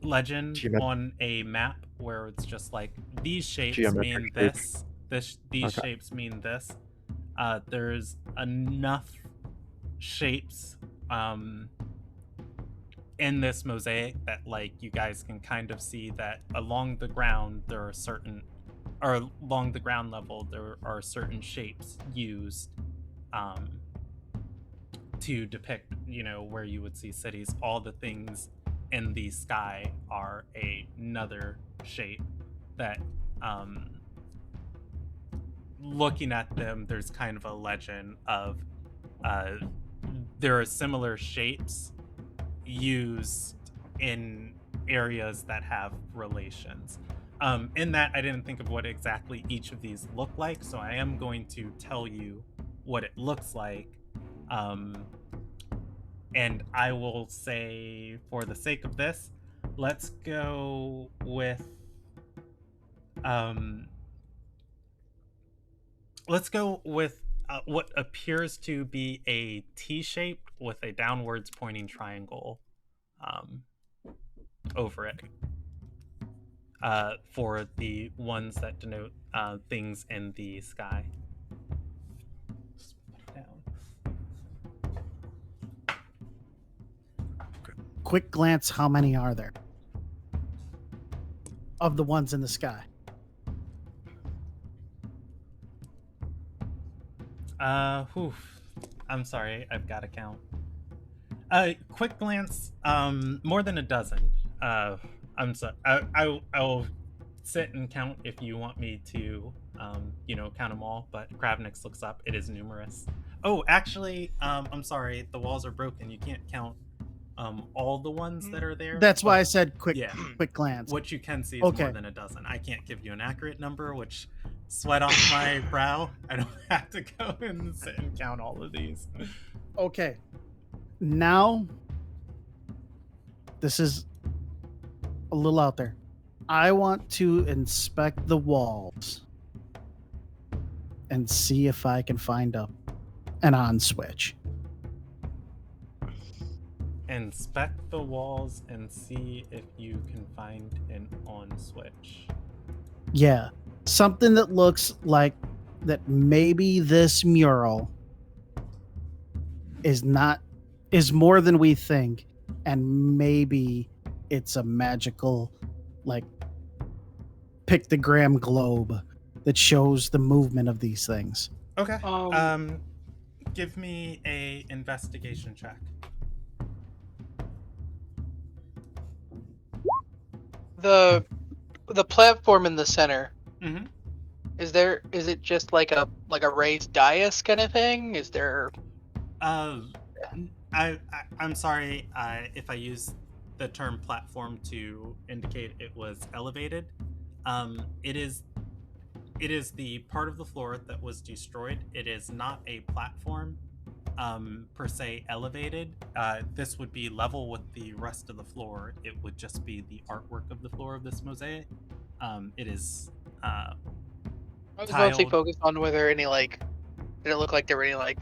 legend on a map where it's just like these shapes mean this, these shapes mean this. There's enough shapes in this mosaic that like you guys can kind of see that along the ground there are certain, or along the ground level there are certain shapes used to depict, where you would see cities. All the things in the sky are another shape that looking at them, there's kind of a legend of there are similar shapes used in areas that have relations. In that, I didn't think of what exactly each of these look like, so I am going to tell you what it looks like. And I will say, for the sake of this, let's go with what appears to be a T-shape with a downwards pointing triangle over it. For the ones that denote things in the sky. Just put it down. Quick glance, how many are there? Of the ones in the sky. I'm sorry, I've got to count. Quick glance, more than a dozen. I'm sorry. I'll sit and count if you want me to, count them all. But Kravnix looks up. It is numerous. Oh, actually, I'm sorry. The walls are broken. You can't count all the ones that are there. That's why I said quick glance. What you can see is more than a dozen. I can't give you an accurate number, which sweat off my brow. I don't have to go and sit and count all of these. Okay. Now, this is a little out there. I want to inspect the walls and see if I can find an on switch. Inspect the walls and see if you can find an on switch. Yeah. Something that looks like that maybe this mural is more than we think, and maybe it's a magical, like, pictogram globe that shows the movement of these things. Okay. Give me a investigation check. The platform in the center. Mm-hmm. Is it just like a raised dais kind of thing? Is there? I'm sorry if I use the term platform to indicate it was elevated. It is the part of the floor that was destroyed. It is not a platform per se elevated. This would be level with the rest of the floor. It would just be the artwork of the floor of this mosaic. It is I was mostly focused on whether any did it look like there were any I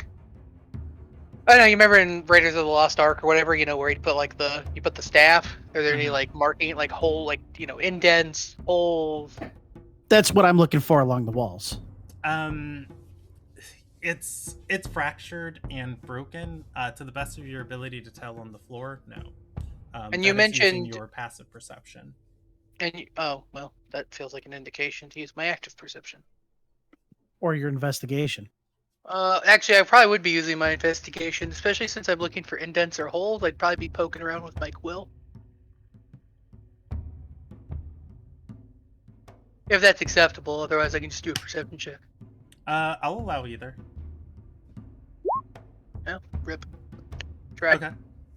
don't know, you remember in Raiders of the Lost Ark or whatever, where you put the staff? Are there any marking hole, indents, holes? That's what I'm looking for along the walls. It's fractured and broken. To the best of your ability to tell on the floor, no. And you mentioned your passive perception. And that feels like an indication to use my active perception. Or your investigation. Actually, I probably would be using my investigation, especially since I'm looking for indents or holes. I'd probably be poking around with my quill. If that's acceptable, otherwise I can just do a perception check. I'll allow either. Yeah, rip. Try. Okay.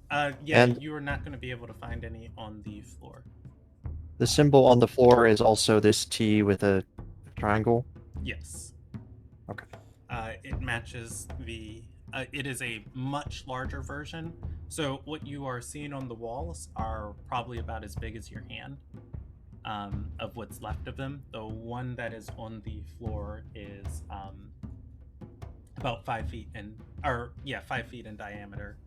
And you are not going to be able to find any on the floor. The symbol on the floor is also this T with a triangle? Yes. Okay. It matches the... it is a much larger version. So what you are seeing on the walls are probably about as big as your hand of what's left of them. The one that is on the floor is about 5 feet in... 5 feet in diameter.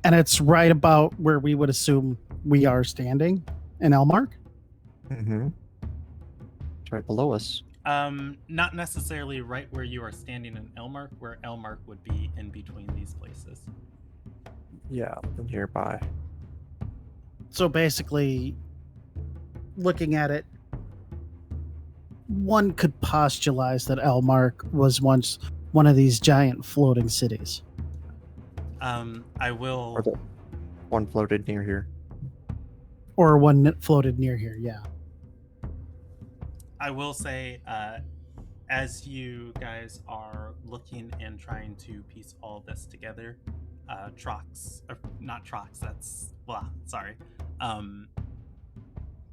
And it's right about where we would assume we are standing in Elmark? Mm-hmm. It's right below us. Not necessarily right where you are standing in Elmark, where Elmark would be in between these places. Yeah, nearby. So basically, looking at it, one could postulate that Elmark was once one of these giant floating cities. I will... Or the one floated near here. or one that floated near here. Yeah. I will say, as you guys are looking and trying to piece all this together, Trox, or not Trox, that's, well, sorry.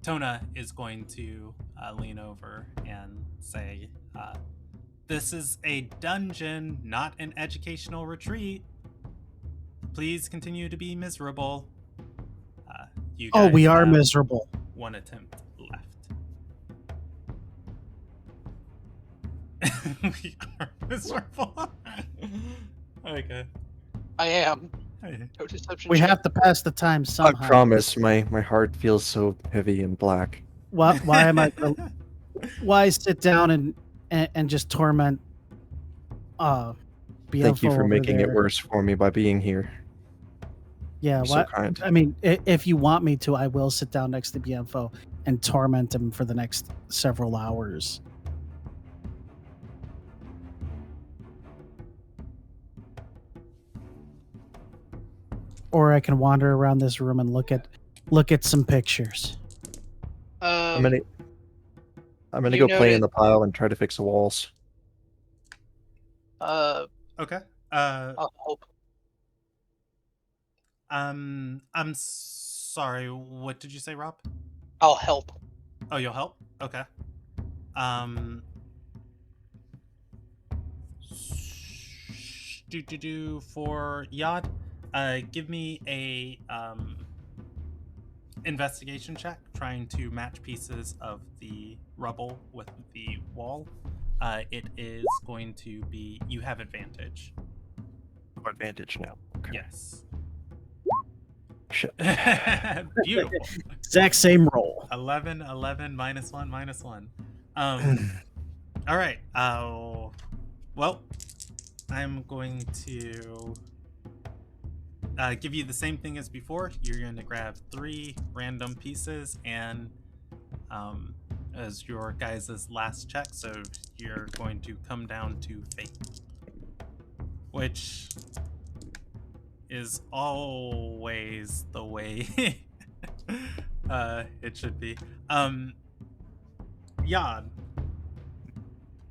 Tona is going to lean over and say, this is a dungeon, not an educational retreat. Please continue to be miserable. You guys We are have miserable. one attempt left. We are miserable. Okay. I am. Hey. No deception We check. have to pass the time somehow. I promise, my heart feels so heavy and black. Why am I? Why sit down and just torment? BFO Thank you for over making it there? worse for me by being here. Yeah. You're so kind. I mean, if you want me to, I will sit down next to BFO and torment him for the next several hours. Or I can wander around this room and look at some pictures. I'm gonna go play in the pile and try to fix the walls. Okay. I'll help. I'm sorry. What did you say, Rob? I'll help. Oh, you'll help? Okay. For Yad, give me a investigation check, trying to match pieces of the rubble with the wall. It is going to be, you have advantage. Advantage now. Okay. Yes. Shit. Beautiful. Exact same roll. 11, 11, -1, -1. All right. Well, I'm going to give you the same thing as before. You're going to grab 3 random pieces and as your guys' last check, so you're going to come down to fate, which is always the way it should be. Yad,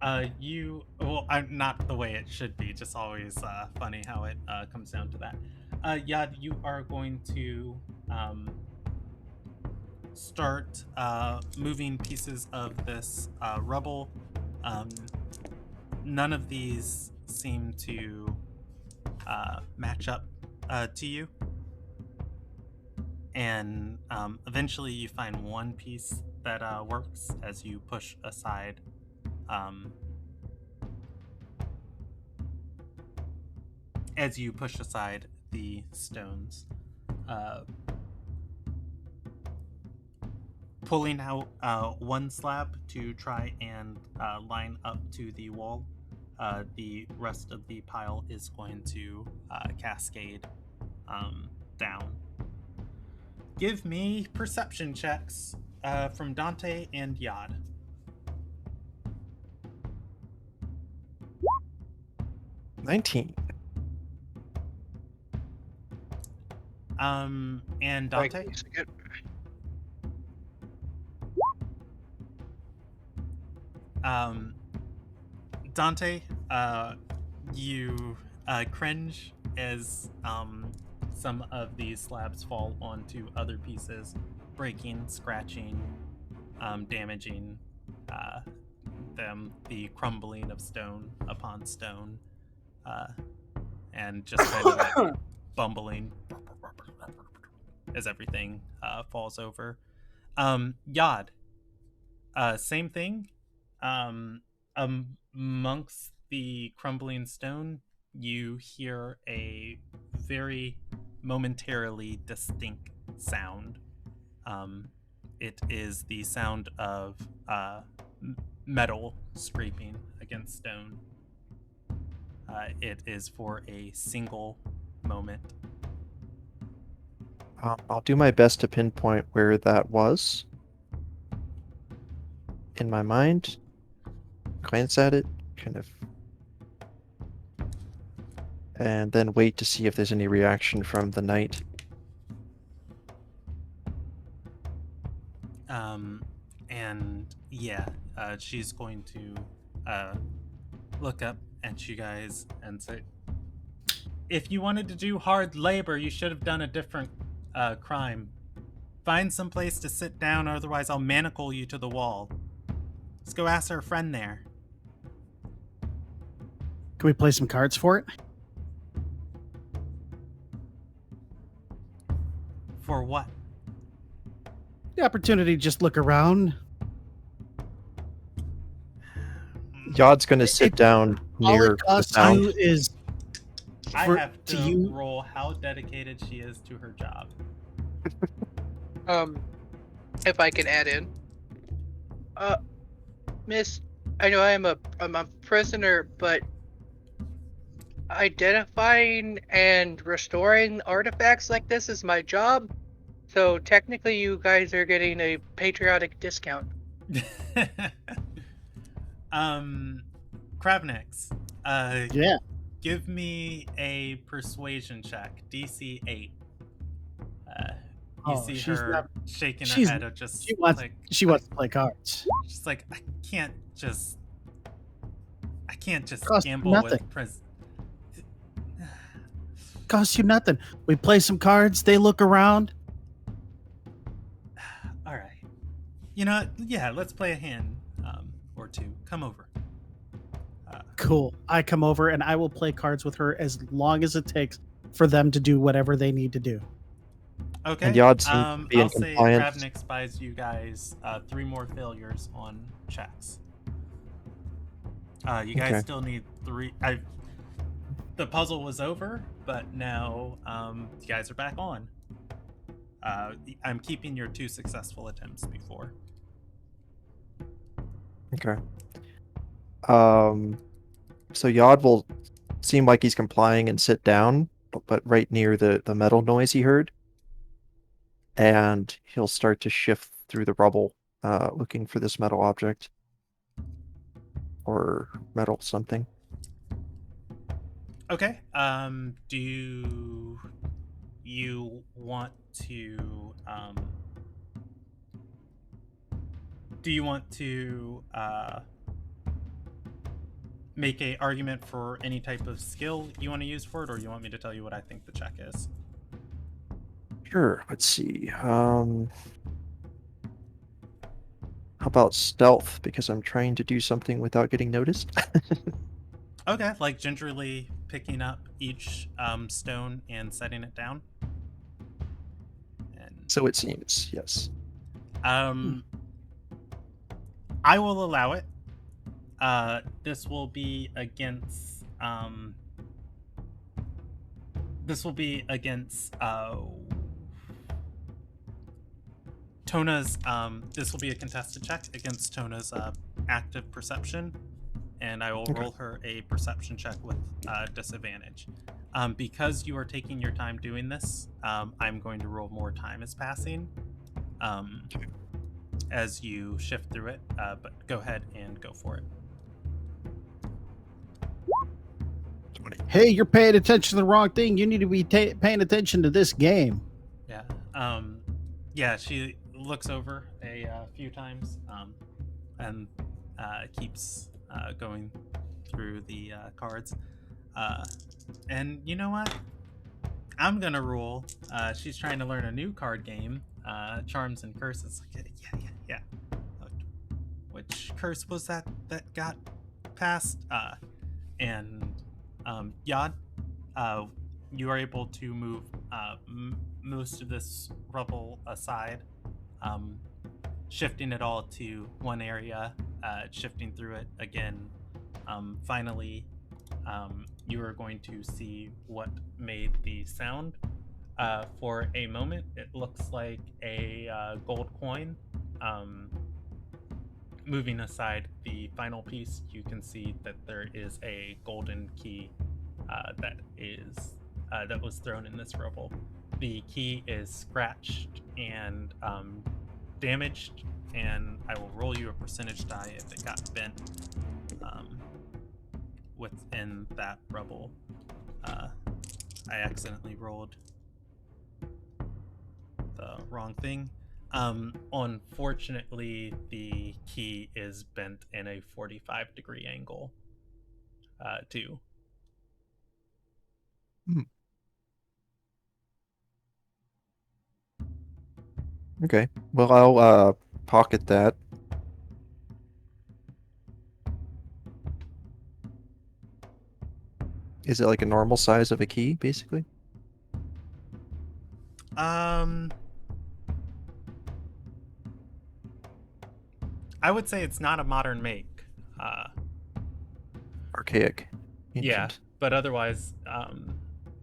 I'm not the way it should be, just always funny how it comes down to that. Yad, you are going to start moving pieces of this rubble. None of these seem to match up to you. And eventually you find one piece that works as you push aside the stones. Pulling out one slab to try and line up to the wall. The rest of the pile is going to cascade down. Give me perception checks from Dante and Yad. $19. And Dante? Dante, you cringe as some of these slabs fall onto other pieces, breaking, scratching, damaging them, the crumbling of stone upon stone, and just kind of like bumbling as everything falls over. Yad, same thing. Amongst the crumbling stone, you hear a very momentarily distinct sound. It is the sound of metal scraping against stone. It is for a single moment. I'll do my best to pinpoint where that was in my mind. Glance at it, kind of, and then wait to see if there's any reaction from the knight. And yeah, she's going to look up at you guys and say, if you wanted to do hard labor, you should have done a different crime. Find some place to sit down, otherwise I'll manacle you to the wall. Let's go ask our friend there. Can we play some cards for it? For what? The opportunity to just look around. Yod's going to sit down All near it the costs sound. you is I for- have to to you- roll how dedicated she is to her job. If I can add in, Miss, I know I'm a prisoner, but identifying and restoring artifacts like this is my job. So technically, you guys are getting a patriotic discount. Kravnix, yeah. give me a persuasion check, DC 8. You see she's her not- shaking her she's- head, of just She wants like, she wants to play cards. she's like, I can't just Costs gamble nothing. with pres. Costs you nothing. We play some cards. They look around. All right, you know what? Yeah, let's play a hand or two. Come over. Cool. I come over and I will play cards with her as long as it takes for them to do whatever they need to do. Okay. And Yod seems to be in I'll say compliance. Kravnix buys you guys 3 more failures on checks. You guys Okay. still need 3. The puzzle was over, but now you guys are back on. I'm keeping your 2 successful attempts before. Okay. So Yod will seem like he's complying and sit down, but right near the metal noise he heard. And he'll start to shift through the rubble, looking for this metal object. Or metal something. Okay. Do you want to make a argument for any type of skill you want to use for it, or you want me to tell you what I think the check is? Sure, let's see. How about stealth? Because I'm trying to do something without getting noticed. Okay, like gingerly picking up each stone and setting it down. And So it seems, yes. I will allow it. This will be against Tona's this will be a contested check against Tona's active perception, and I will Okay. roll her a perception check with disadvantage. Because you are taking your time doing this, I'm going to roll more time as passing as you shift through it, but go ahead and go for it. Hey, you're paying attention to the wrong thing. You need to be paying attention to this game. Yeah. Yeah, she looks over a few times and keeps going through the cards. And you know what? I'm gonna roll. She's trying to learn a new card game, Charms and Curses. Yeah. Which curse was that got passed? And Yod, you are able to move most of this rubble aside, shifting it all to one area, shifting through it again. Finally, you are going to see what made the sound. For a moment, it looks like a gold coin. Moving aside the final piece, you can see that there is a golden key that was thrown in this rubble. The key is scratched and damaged, and I will roll you a percentage die if it got bent within that rubble. I accidentally rolled the wrong thing. Unfortunately, the key is bent in a 45-degree angle, too. Okay. Well, I'll pocket that. Is it like a normal size of a key, basically? I would say it's not a modern make. Archaic. Yeah, Ancient. but otherwise,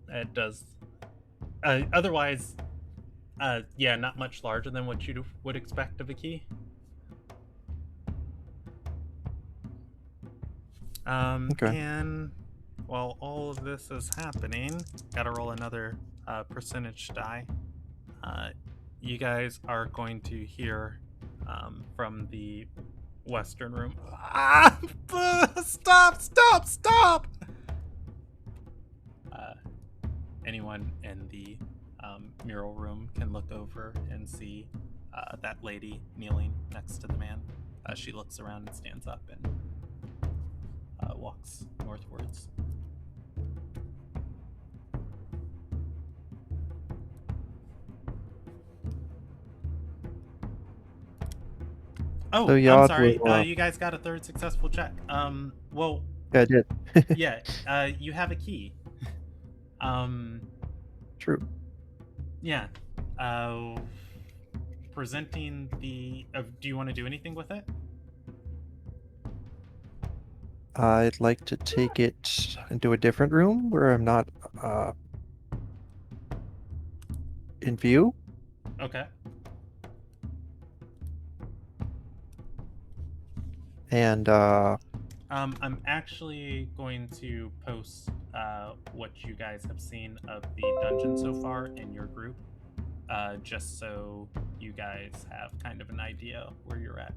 it does. Otherwise, yeah, not much larger than what you would expect of a key. Okay. And while all of this is happening, gotta roll another percentage die. You guys are going to hear from the western room. Ah! Stop! Anyone in the mural room can look over and see that lady kneeling next to the man. She looks around and stands up and walks northwards. Oh, So I'm Yod sorry. will, You guys got a third successful check. Well, yeah, I did. yeah. You have a key. True. Yeah. Presenting the. Do you want to do anything with it? I'd like to take it into a different room where I'm not in view. Okay. And I'm actually going to post what you guys have seen of the dungeon so far in your group, just so you guys have kind of an idea where you're at.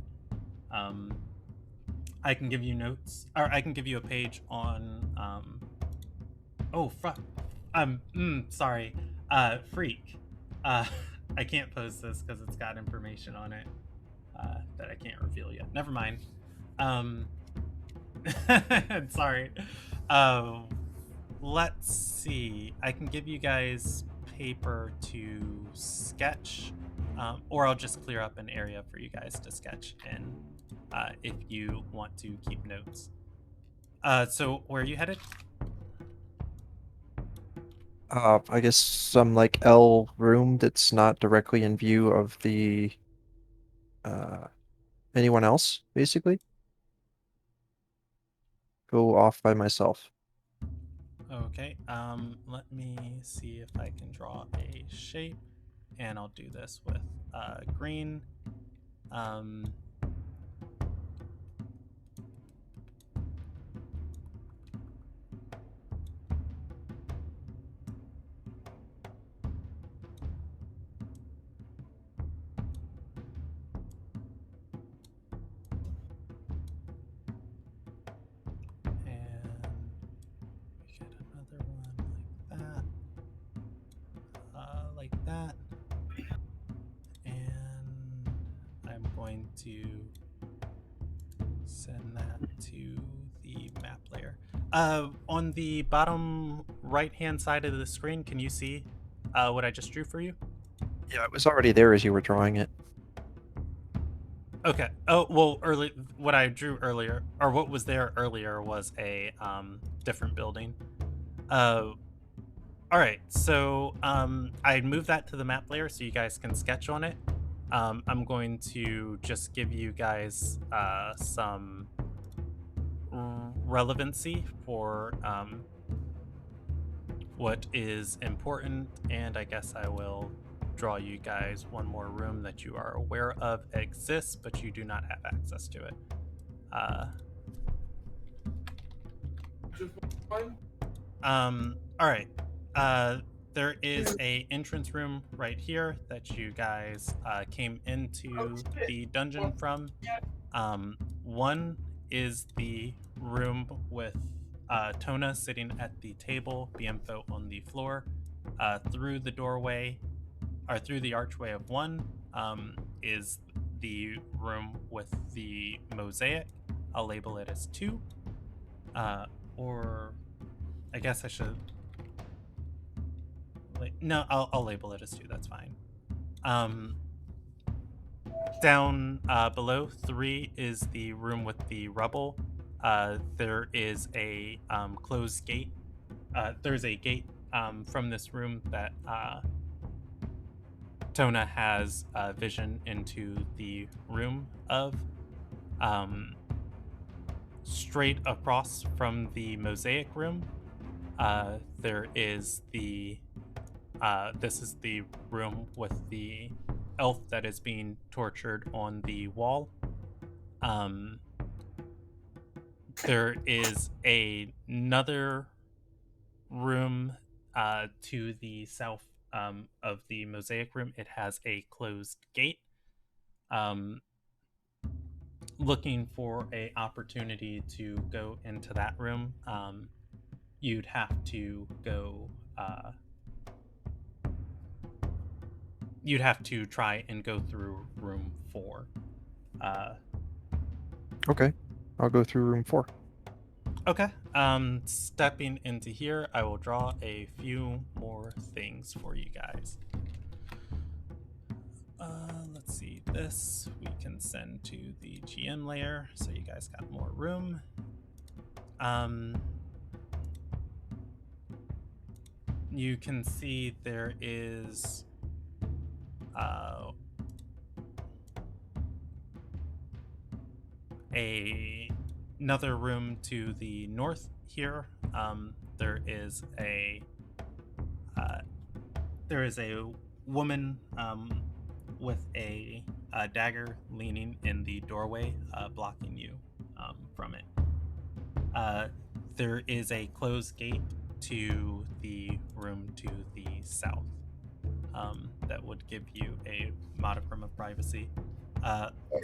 I can give you notes, or I can give you a page on. Oh, fuck. Sorry. Freak. I can't post this because it's got information on it that I can't reveal yet. Never mind. Sorry. Let's see. I can give you guys paper to sketch, or I'll just clear up an area for you guys to sketch in if you want to keep notes. So where are you headed? I guess some like L room that's not directly in view of the anyone else, basically. Go off by myself. Okay. Let me see if I can draw a shape, and I'll do this with green. Like that. And I'm going to send that to the map layer. On the bottom right-hand side of the screen, can you see what I just drew for you? Yeah, it was already there as you were drawing it. Okay. Oh, well, what I drew earlier, or what was there earlier, was a different building. All right, so I moved that to the map layer so you guys can sketch on it. I'm going to just give you guys some relevancy for what is important, and I guess I will draw you guys one more room that you are aware of exists, but you do not have access to it. All right. There is a entrance room right here that you guys came into the dungeon from. One is the room with Tona sitting at the table, Bienfo on the floor. Through the doorway, or through the archway of one, is the room with the mosaic. I'll label it as 2. Or I guess I should. No, I'll label it as 2. That's fine. Down below 3 is the room with the rubble. There is a closed gate. There's a gate from this room that Tona has vision into the room of. Straight across from the mosaic room, there is the this is the room with the elf that is being tortured on the wall. There is another room to the south of the mosaic room. It has a closed gate. Looking for a opportunity to go into that room, you'd have to go. You'd have to try and go through room 4. Okay, I'll go through room 4. Okay. Stepping into here, I will draw a few more things for you guys. Let's see. This we can send to the GM layer, so you guys got more room. You can see there is another room to the north here. There is a woman with a dagger leaning in the doorway, blocking you from it. There is a closed gate to the room to the south that would give you a modicum of privacy.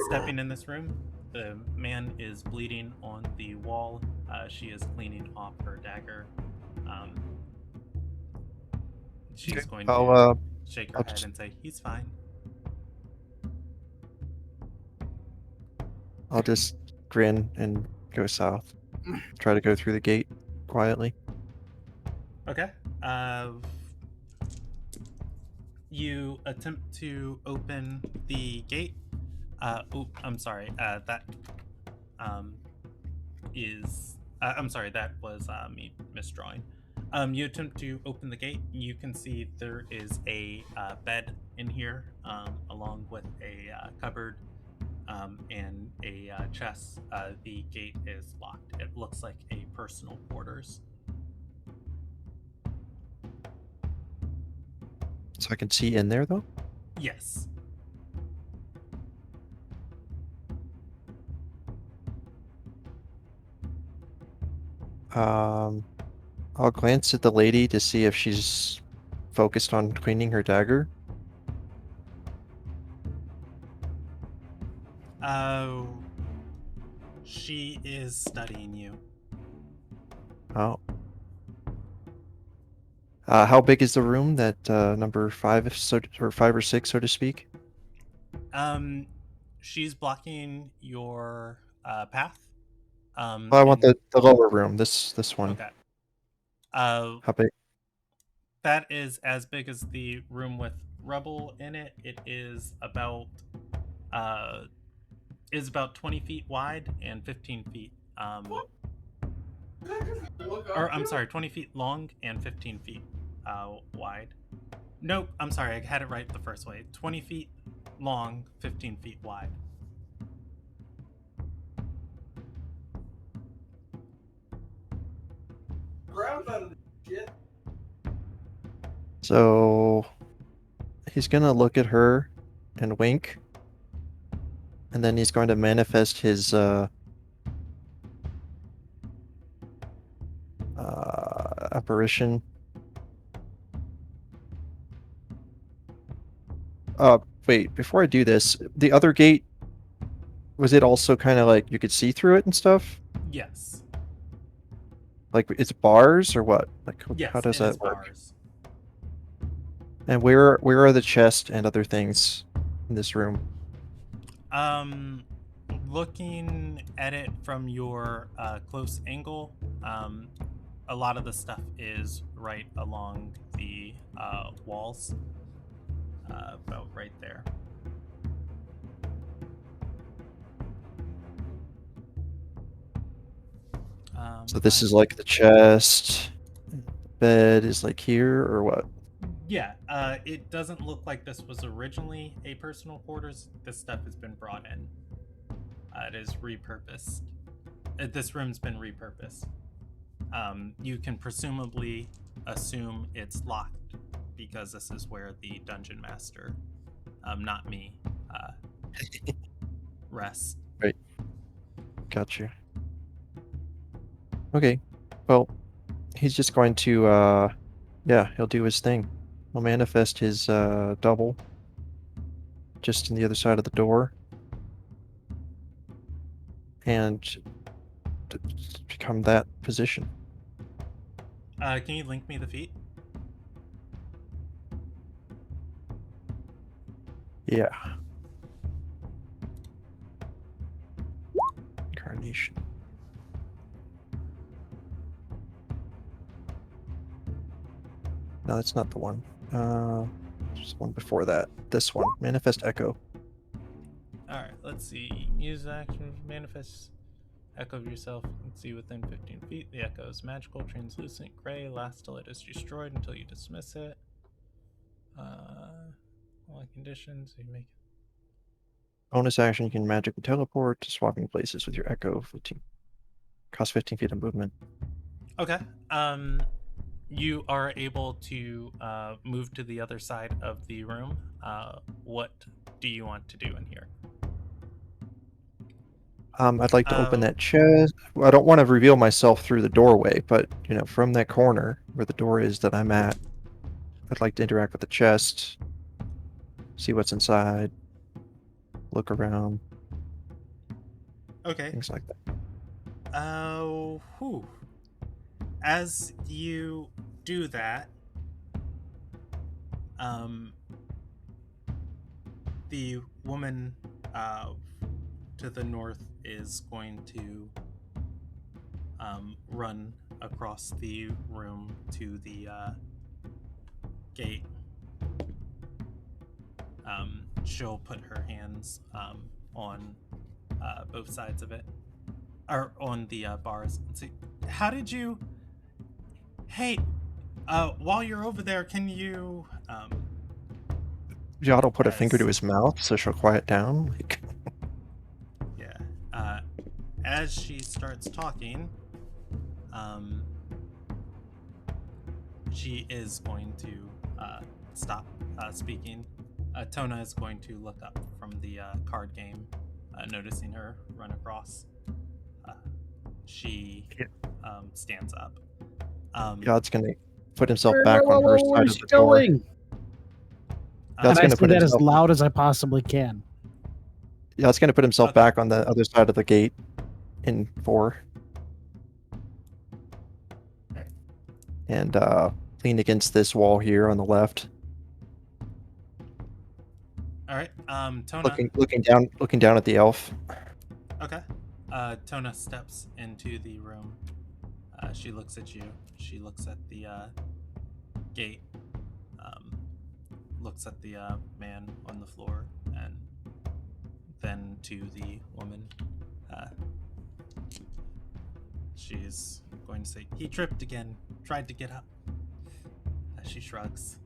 Stepping in this room, the man is bleeding on the wall. She is cleaning off her dagger. She's going to shake her head and say, "He's fine." I'll just grin and go south. Try to go through the gate quietly. Okay. You attempt to open the gate. I'm sorry. That is. I'm sorry. That was me misdrawing. You attempt to open the gate. You can see there is a bed in here, along with a cupboard and a chest. The gate is locked. It looks like a personal quarters. So I can see in there, though? Yes. I'll glance at the lady to see if she's focused on cleaning her dagger. She is studying you. Oh. How big is the room? That number 5, or 5 or 6, so to speak? She's blocking your path. Well, I want the lower room. This one. Okay. How big? That is as big as the room with rubble in it. It is about 20 feet wide and 15 feet. Or I'm sorry, 20 feet long and 15 feet wide. Nope, I'm sorry, I had it right the first way. 20 feet long, 15 feet wide. So he's gonna look at her and wink, and then he's going to manifest his apparition. Wait, before I do this, the other gate, was it also kind of like you could see through it and stuff? Yes. Like it's bars or what? Like Yes, how does that work? Bars. And where are the chest and other things in this room? Looking at it from your close angle, a lot of the stuff is right along the walls, about right there. So this is like the chest. Bed is like here, or what? Yeah, it doesn't look like this was originally a personal quarters. This stuff has been brought in. It is repurposed. This room's been repurposed. You can presumably assume it's locked because this is where the dungeon master, not me, rests. Right. Gotcha. Okay. Well, he's just going to, he'll do his thing. He'll manifest his double just on the other side of the door. And become that position. Can you link me the feat? Yeah. Incarnation. No, that's not the one. There's one before that. This one. Manifest Echo. Alright, let's see. Use action, manifest echo of yourself and see within 15 feet. The echo is magical, translucent, gray, lasts till it is destroyed until you dismiss it. All conditions, you make Bonus action, you can magically teleport to swapping places with your Echo. 15. Cost 15 feet of movement. Okay. You are able to move to the other side of the room. What do you want to do in here? I'd like to open that chest. Well, I don't want to reveal myself through the doorway, but from that corner where the door is that I'm at, I'd like to interact with the chest, see what's inside, look around. Okay. Things like that. As you do that, the woman to the north is going to run across the room to the gate. She'll put her hands on both sides of it, or on the bars, and say, "How did you? Hey, while you're over there, can you?" Jot will put a finger to his mouth so she'll quiet down. Yeah. As she starts talking, she is going to stop speaking. Tona is going to look up from the card game, noticing her run across. She stands up. God's going to put himself back on her side of the door. And I say that as loud as I possibly can. God's going to put himself back on the other side of the gate in 4. And lean against this wall here on the left. All right. Tona. Looking down at the elf. Okay. Tona steps into the room. She looks at you. She looks at the gate. Looks at the man on the floor, and then to the woman. She's going to say, "He tripped again. Tried to get up." She shrugs.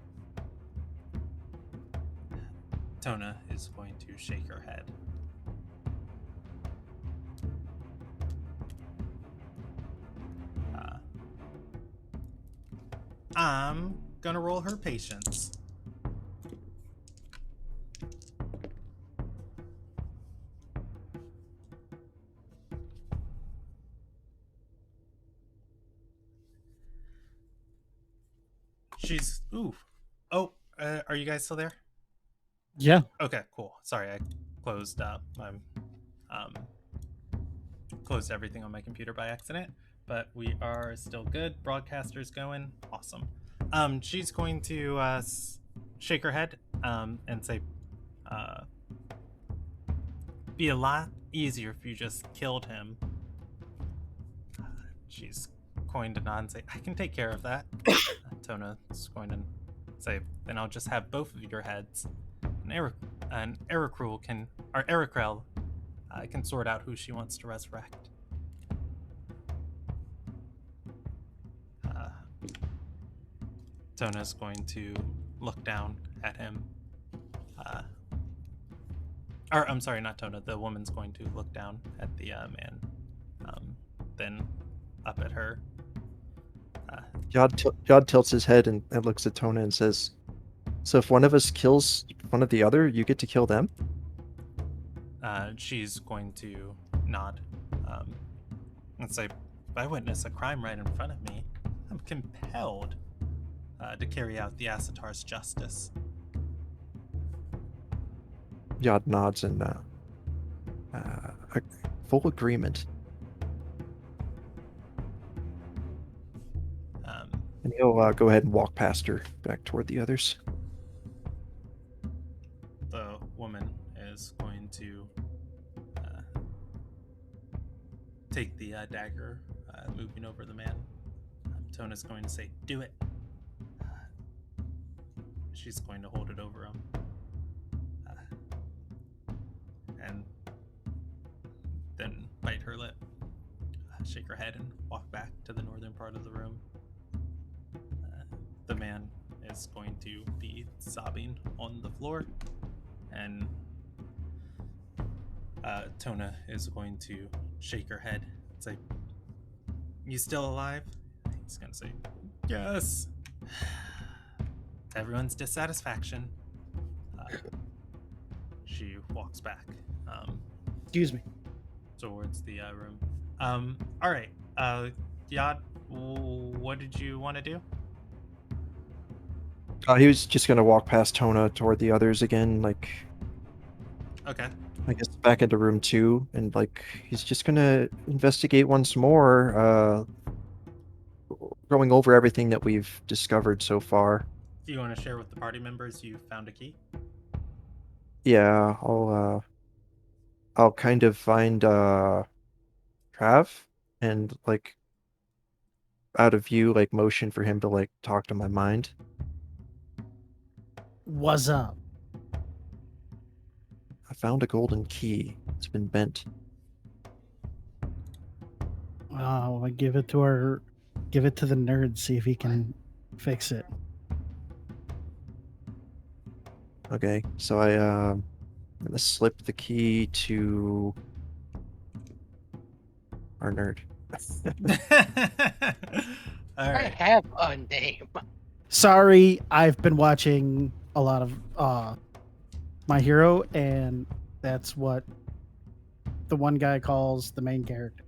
Tona is going to shake her head. I'm gonna roll her patience. She's are you guys still there? Yeah. Okay, cool. Sorry, I closed closed everything on my computer by accident, but we are still good. Broadcaster's going. Awesome. She's going to shake her head and say, be a lot easier if you just killed him. She's going to nod and say, I can take care of that. Tona's going to say, then I'll just have both of your heads. And Erikrel can sort out who she wants to resurrect. Tona's going to look down at him. Or, I'm sorry, not Tona. The woman's going to look down at the man. Then up at her. Yod tilts his head and looks at Tona and says, so if one of us kills one of the other, you get to kill them? She's going to nod and say, if I witness a crime right in front of me, I'm compelled to carry out the Asatar's justice. Yod nods in full agreement. And he'll go ahead and walk past her back toward the others. The woman is going to take the dagger, moving over the man. Tona's going to say, do it. She's going to hold it over him. And then bite her lip, shake her head, and walk back to the northern part of the room. The man is going to be sobbing on the floor, and Tona is going to shake her head and say, you still alive? He's going to say, yes. To everyone's dissatisfaction, she walks back. Excuse me. Towards the room. All right. Yod, what did you want to do? He was just going to walk past Tona toward the others again, like... Okay. I guess back into room 2, and he's just going to investigate once more, going over everything that we've discovered so far. Do you want to share with the party members you found a key? Yeah, I'll kind of find Trav and out of view, motion for him to talk to my mind. What's up? I found a golden key. It's been bent. Oh, I give it to the nerd, see if he can fix it. Okay, so I'm gonna slip the key to our nerd. All I right. have a name. Sorry, I've been watching a lot of My Hero, and that's what the one guy calls the main character.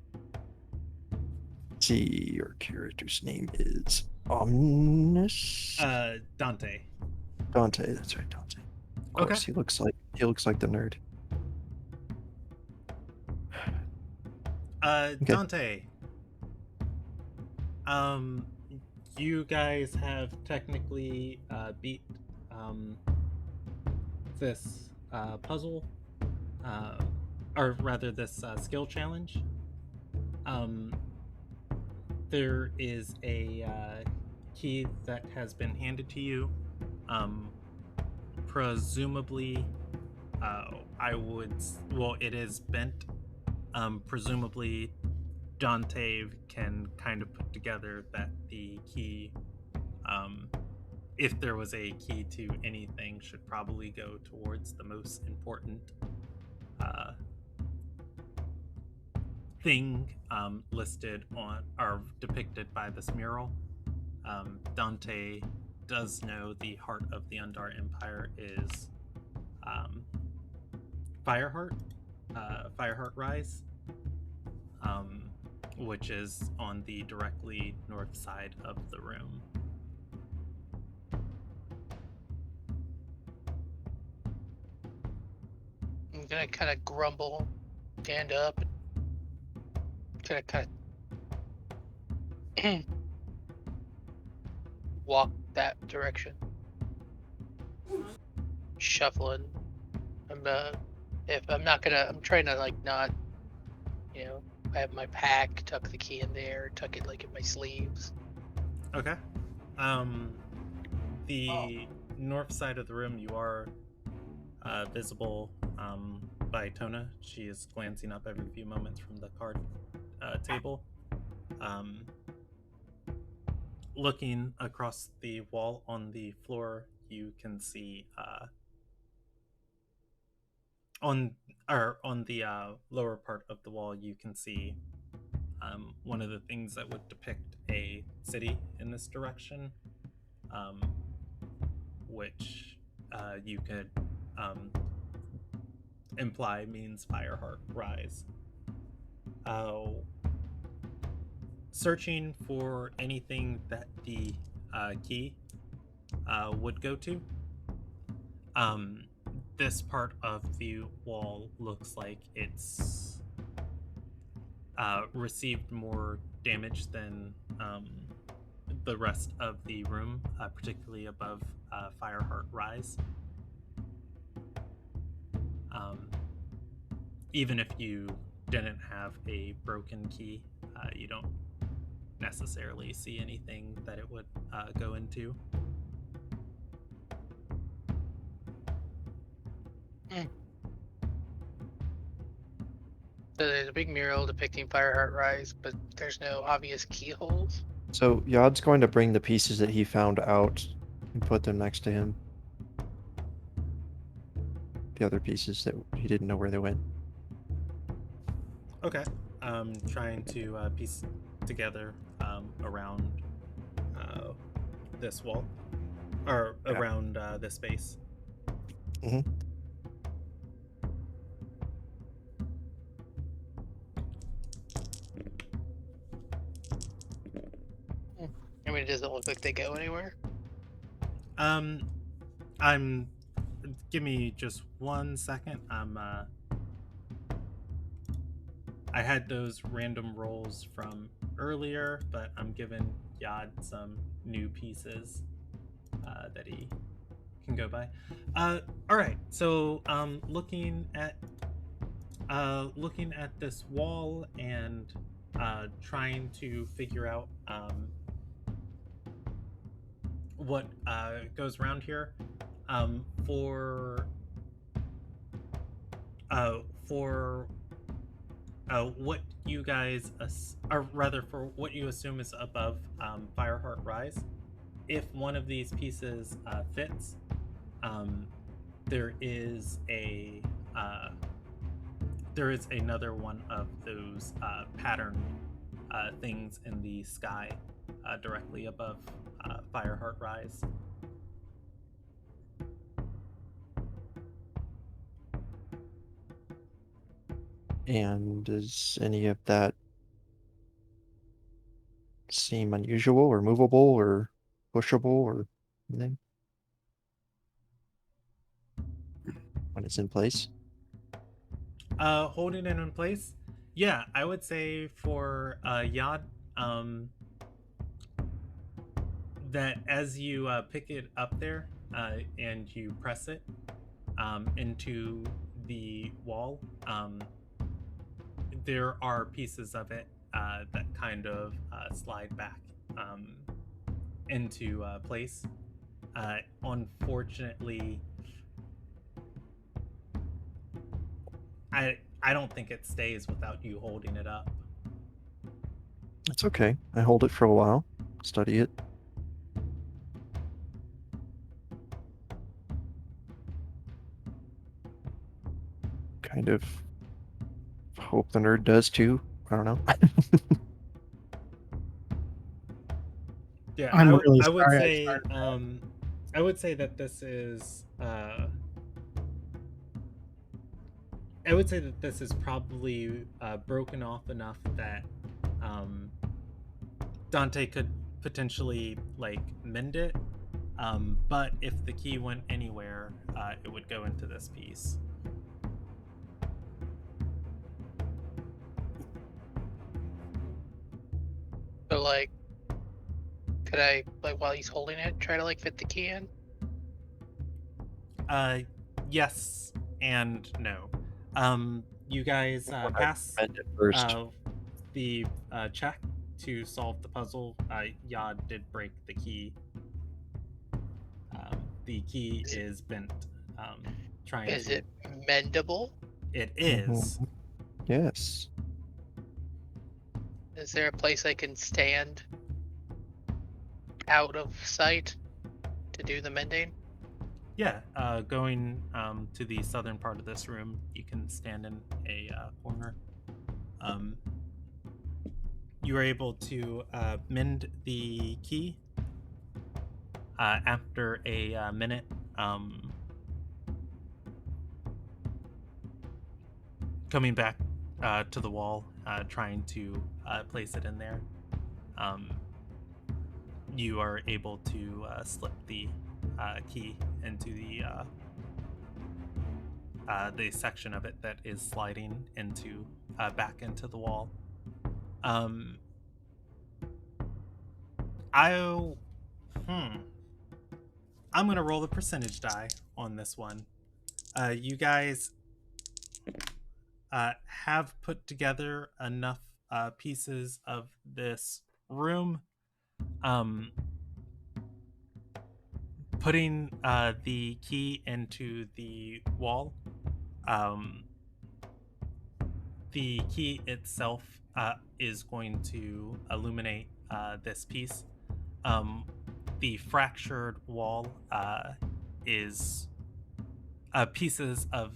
See, your character's name is Omnis. Dante. Dante, that's right, Dante. Of course, Okay. he looks like the nerd. Okay. Dante. You guys have technically beat this puzzle, or rather this skill challenge. There is a key that has been handed to you. Presumably, it is bent. Presumably, Dante can kind of put together that the key, if there was a key to anything, should probably go towards the most important thing listed on or depicted by this mural. Dante does know the heart of the Undar Empire is Fireheart Rise, which is on the directly north side of the room. I'm gonna kind of grumble, stand up, and kind of walk that direction, shuffling. I'm If I'm trying to like not, you know, I have my pack, tuck the key in there, tuck it like in my sleeves. Okay. The north side of the room, you are visible by Tona. She is glancing up every few moments from the card table. Looking across the wall on the floor, you can see on the lower part of the wall, you can see one of the things that would depict a city in this direction, which you could imply means Fireheart Rise. Searching for anything that the key would go to. This part of the wall looks like it's received more damage than the rest of the room, particularly above Fireheart Rise. Even if you didn't have a broken key, you don't necessarily see anything that it would go into. So there's a big mural depicting Fireheart Rise, but there's no obvious keyholes. So Yod's going to bring the pieces that he found out and put them next to him. The other pieces that he didn't know where they went. Okay. Trying to piece together around this wall, or around this space. Mm-hmm. I mean, it doesn't look like they go anywhere. Give me just 1 second. I had those random rolls from earlier, but I'm giving Yod some new pieces that he can go by. All right. So, looking at this wall and trying to figure out what goes around here. For what you guys, or rather for what you assume is above Fireheart Rise, if one of these pieces fits, there is another one of those patterned things in the sky directly above Fireheart Rise. And does any of that seem unusual or movable or pushable or anything? When it's in place? Holding it in place? Yeah, I would say for Yod, that as you pick it up there and you press it into the wall, there are pieces of it that kind of slide back into place. Unfortunately, I don't think it stays without you holding it up. It's okay. I hold it for a while, study it. Kind of hope the nerd does too. I don't know. Yeah, I'm really I would sorry I say started I would say that this is I would say that this is probably broken off enough that Dante could potentially like mend it, but if the key went anywhere, it would go into this piece. So like, could I, like, while he's holding it, try to like fit the key in? Yes and no. You guys pass Mend it first. the check to solve the puzzle. Yod did break the key. The key is bent. Trying Is to. it mendable? It is. Yes. Is there a place I can stand out of sight to do the mending? Yeah. Going to the southern part of this room, you can stand in a corner. You are able to mend the key after a minute. Coming back to the wall, trying to place it in there. You are able to slip the key into the section of it that is sliding into back into the wall. I'm gonna roll the percentage die on this one. You guys have put together enough pieces of this room. Putting the key into the wall. The key itself is going to illuminate this piece. The fractured wall is pieces of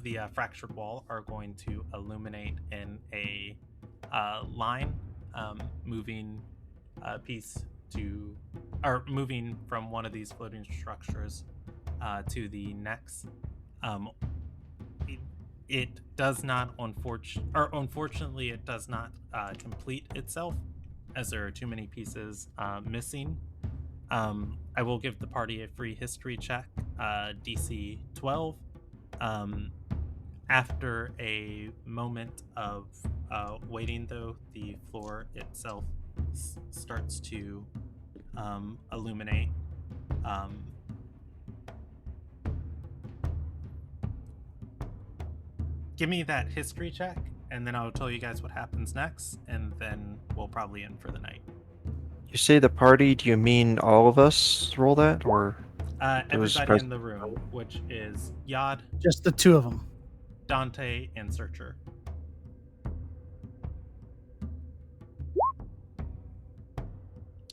the fractured wall are going to illuminate in a line, moving moving from one of these floating structures to the next. It does not, unfortunately, it does not complete itself, as there are too many pieces missing. I will give the party a free history check, DC 12. After a moment of waiting, though, the floor itself starts to illuminate. Give me that history check, and then I'll tell you guys what happens next, and then we'll probably end for the night. You say the party, do you mean all of us roll that, or Everybody in the room, which is Yod, Just the two of them. Dante, and Searcher.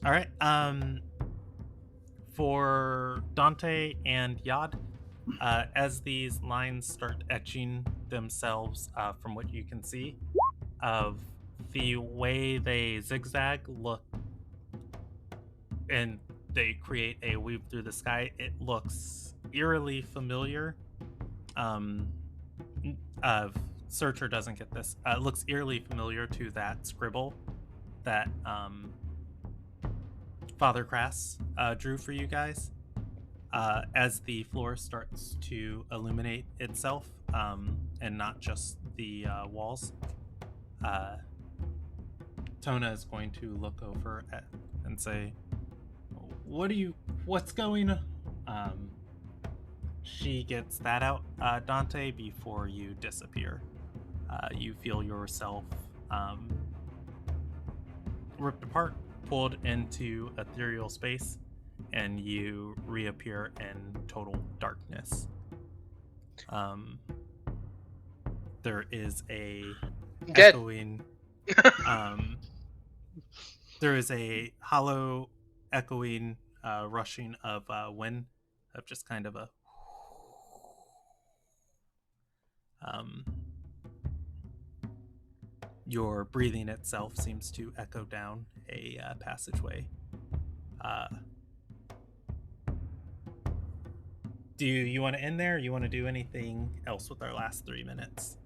All right. For Dante and Yod, as these lines start etching themselves from what you can see of the way they zigzag look, and they create a weave through the sky, it looks eerily familiar. Searcher doesn't get this. It looks eerily familiar to that scribble that Father Crass drew for you guys. As the floor starts to illuminate itself, and not just the walls, Tona is going to look over and say, what's going on? She gets that out, Dante, before you disappear. You feel yourself ripped apart, pulled into ethereal space, and you reappear in total darkness. There is a Dead. echoing. There is a hollow, echoing, rushing of wind, of just kind of a. Your breathing itself seems to echo down a passageway. Do you want to end there? Or you want to do anything else with our last 3 minutes?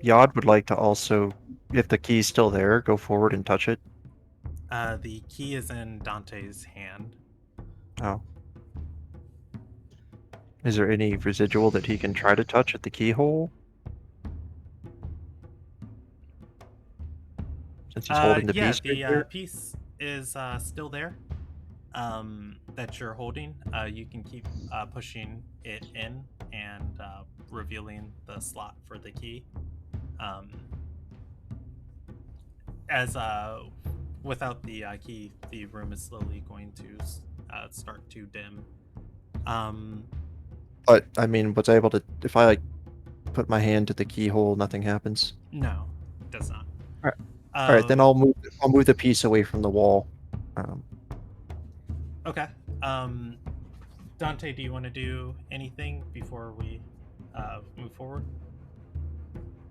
Yod would like to also, if the key's still there, go forward and touch it. The key is in Dante's hand. Oh. Is there any residual that he can try to touch at the keyhole? Since he's holding the piece right here? Piece is still there. That you're holding. You can keep pushing it in, and revealing the slot for the key. As without the key, the room is slowly going to start to dim. But I mean, was I able to? If I like put my hand to the keyhole, nothing happens. No, it does not. All right, then I'll move the piece away from the wall. Okay. Dante, do you want to do anything before we move forward?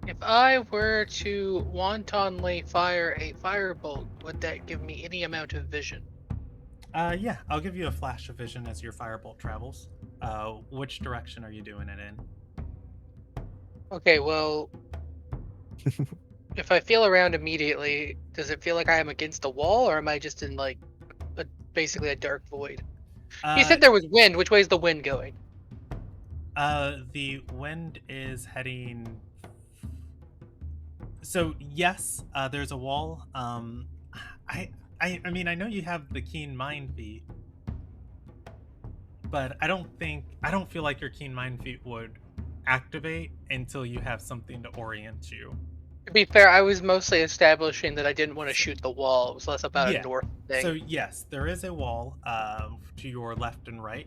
If I were to wantonly fire a firebolt, would that give me any amount of vision? Yeah, I'll give you a flash of vision as your firebolt travels. Which direction are you doing it in? Okay, well, if I feel around immediately, does it feel like I am against a wall, or am I just in like basically a dark void? You said there was wind. Which way is the wind going? The wind is heading. So yes, there's a wall. I mean, I know you have the keen mind feat, but I don't feel like your keen mind feat would activate until you have something to orient you. To be fair, I was mostly establishing that I didn't want to shoot the wall. It was less about a north thing. So yes, there is a wall to your left and right,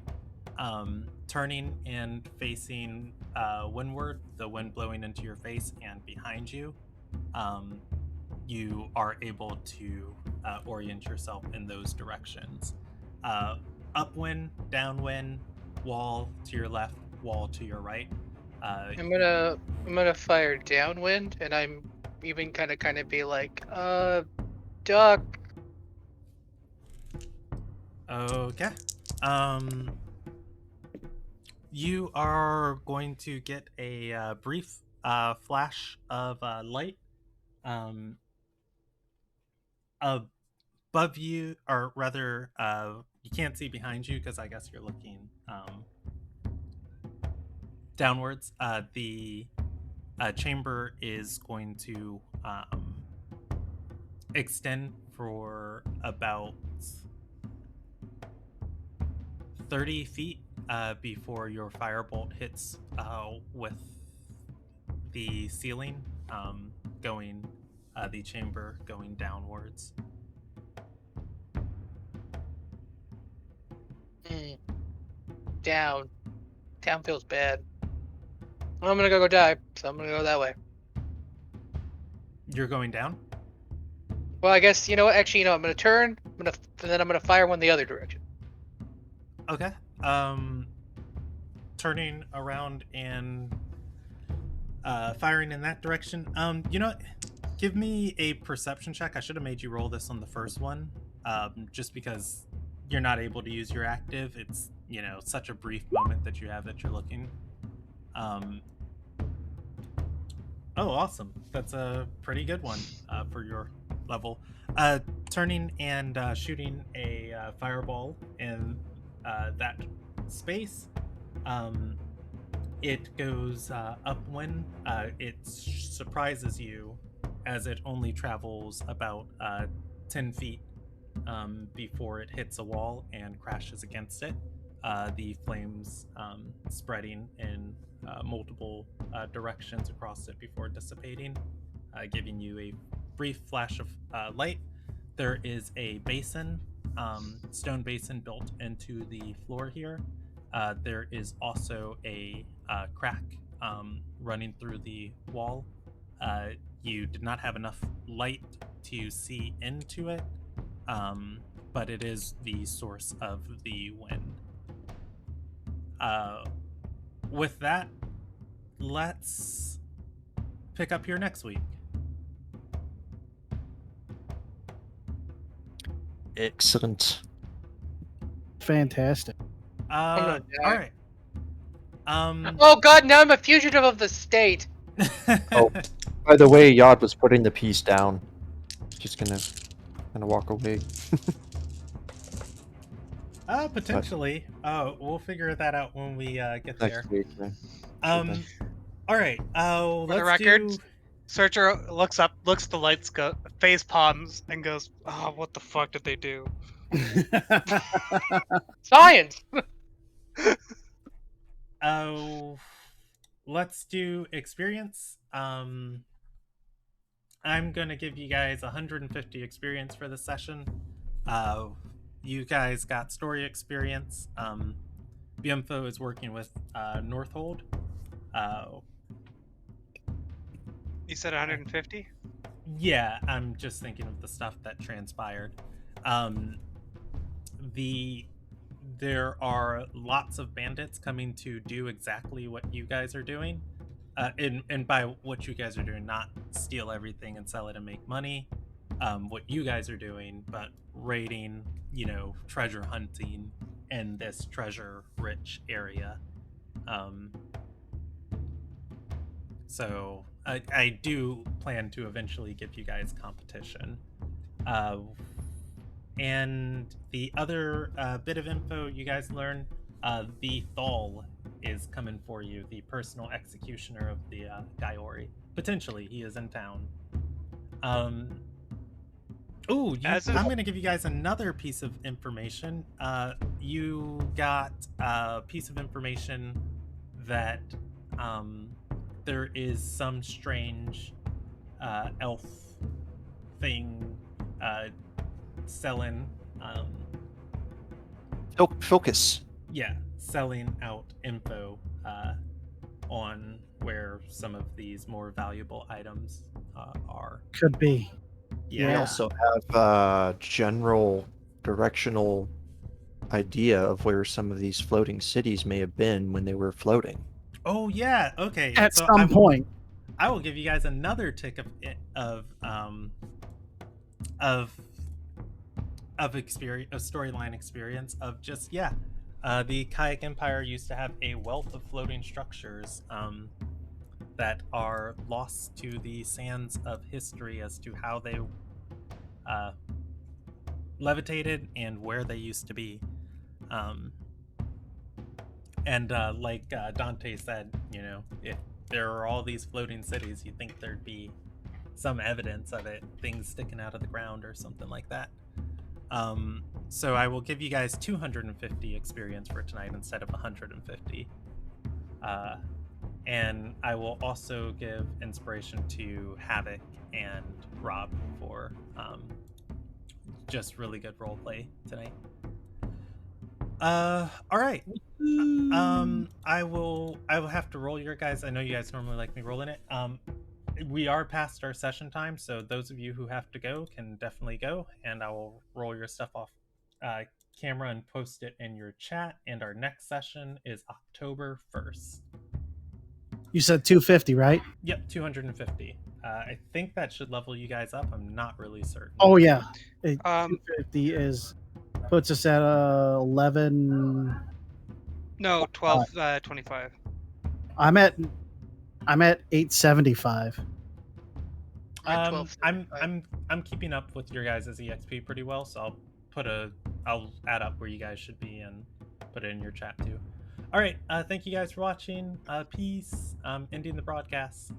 turning and facing windward, the wind blowing into your face, and behind you. You are able to orient yourself in those directions. Upwind, downwind, wall to your left, wall to your right. I'm gonna fire downwind, and I'm even kind of be like, duck. Okay. You are going to get a brief flash of light above you, or rather, you can't see behind you because I guess you're looking downwards. The chamber is going to extend for about 30 feet before your firebolt hits with the ceiling, going the chamber going downwards. Down feels bad. I'm gonna go die, so I'm gonna go that way. You're going down? Well, I guess you know what. Actually, I'm gonna turn. And then I'm gonna fire one the other direction. Okay. Turning around and firing in that direction. You know what? Give me a perception check. I should have made you roll this on the first one, just because you're not able to use your active. It's, such a brief moment that you have that you're looking. Oh, awesome. That's a pretty good one for your level. Turning and shooting a fireball in that space. It goes upwind. It surprises you as it only travels about 10 feet before it hits a wall and crashes against it. The flames spreading in multiple directions across it before dissipating, giving you a brief flash of light. There is a basin, stone basin built into the floor here. There is also a crack running through the wall. You did not have enough light to see into it, but it is the source of the wind. With that, let's pick up here next week. Excellent. Fantastic. All right. Oh God! Now I'm a fugitive of the state. Oh, by the way, Yod was putting the piece down. Just gonna walk away. Potentially. We'll figure that out when we get there. Next week, man. All right. For Let's the record, do... Searcher looks up, looks at the lights, face palms, and goes, "Oh, what the fuck did they do?" Science. Oh, let's do experience. I'm gonna give you guys 150 experience for the session. You guys got story experience. BMFO is working with Northold. You said 150? Yeah, I'm just thinking of the stuff that transpired. There are lots of bandits coming to do exactly what you guys are doing. And by what you guys are doing, not steal everything and sell it and make money. What you guys are doing, but raiding, treasure hunting in this treasure-rich area. So I do plan to eventually give you guys competition. And the other bit of info you guys learn, the Thal is coming for you, the personal executioner of the Gaiori. Potentially, he is in town. I'm going to give you guys another piece of information. You got a piece of information that there is some strange elf thing selling Focus. selling out info on where some of these more valuable items are. Could be. We Yeah. also have a general directional idea of where some of these floating cities may have been when they were floating. Oh yeah, okay. At So some point. I will give you guys another tick of experience, a storyline experience of just the Kayak Empire used to have a wealth of floating structures that are lost to the sands of history as to how they levitated and where they used to be. And like Dante said, if there are all these floating cities, you'd think there'd be some evidence of it, things sticking out of the ground or something like that. So I will give you guys 250 experience for tonight instead of 150. And I will also give inspiration to Havoc and Rob for just really good roleplay tonight. All right. I will have to roll your guys. I know you guys normally like me rolling it. We are past our session time, so those of you who have to go can definitely go, and I will roll your stuff off camera and post it in your chat. And our next session is October 1st. You said 250, right? Yep, 250. I think that should level you guys up. I'm not really certain. Oh yeah. 250 puts us at 11. No, 1225. I'm at 875. I'm 1275. I'm keeping up with your guys' EXP pretty well, so I'll add up where you guys should be and put it in your chat too. All right, thank you guys for watching. Peace. Ending the broadcast.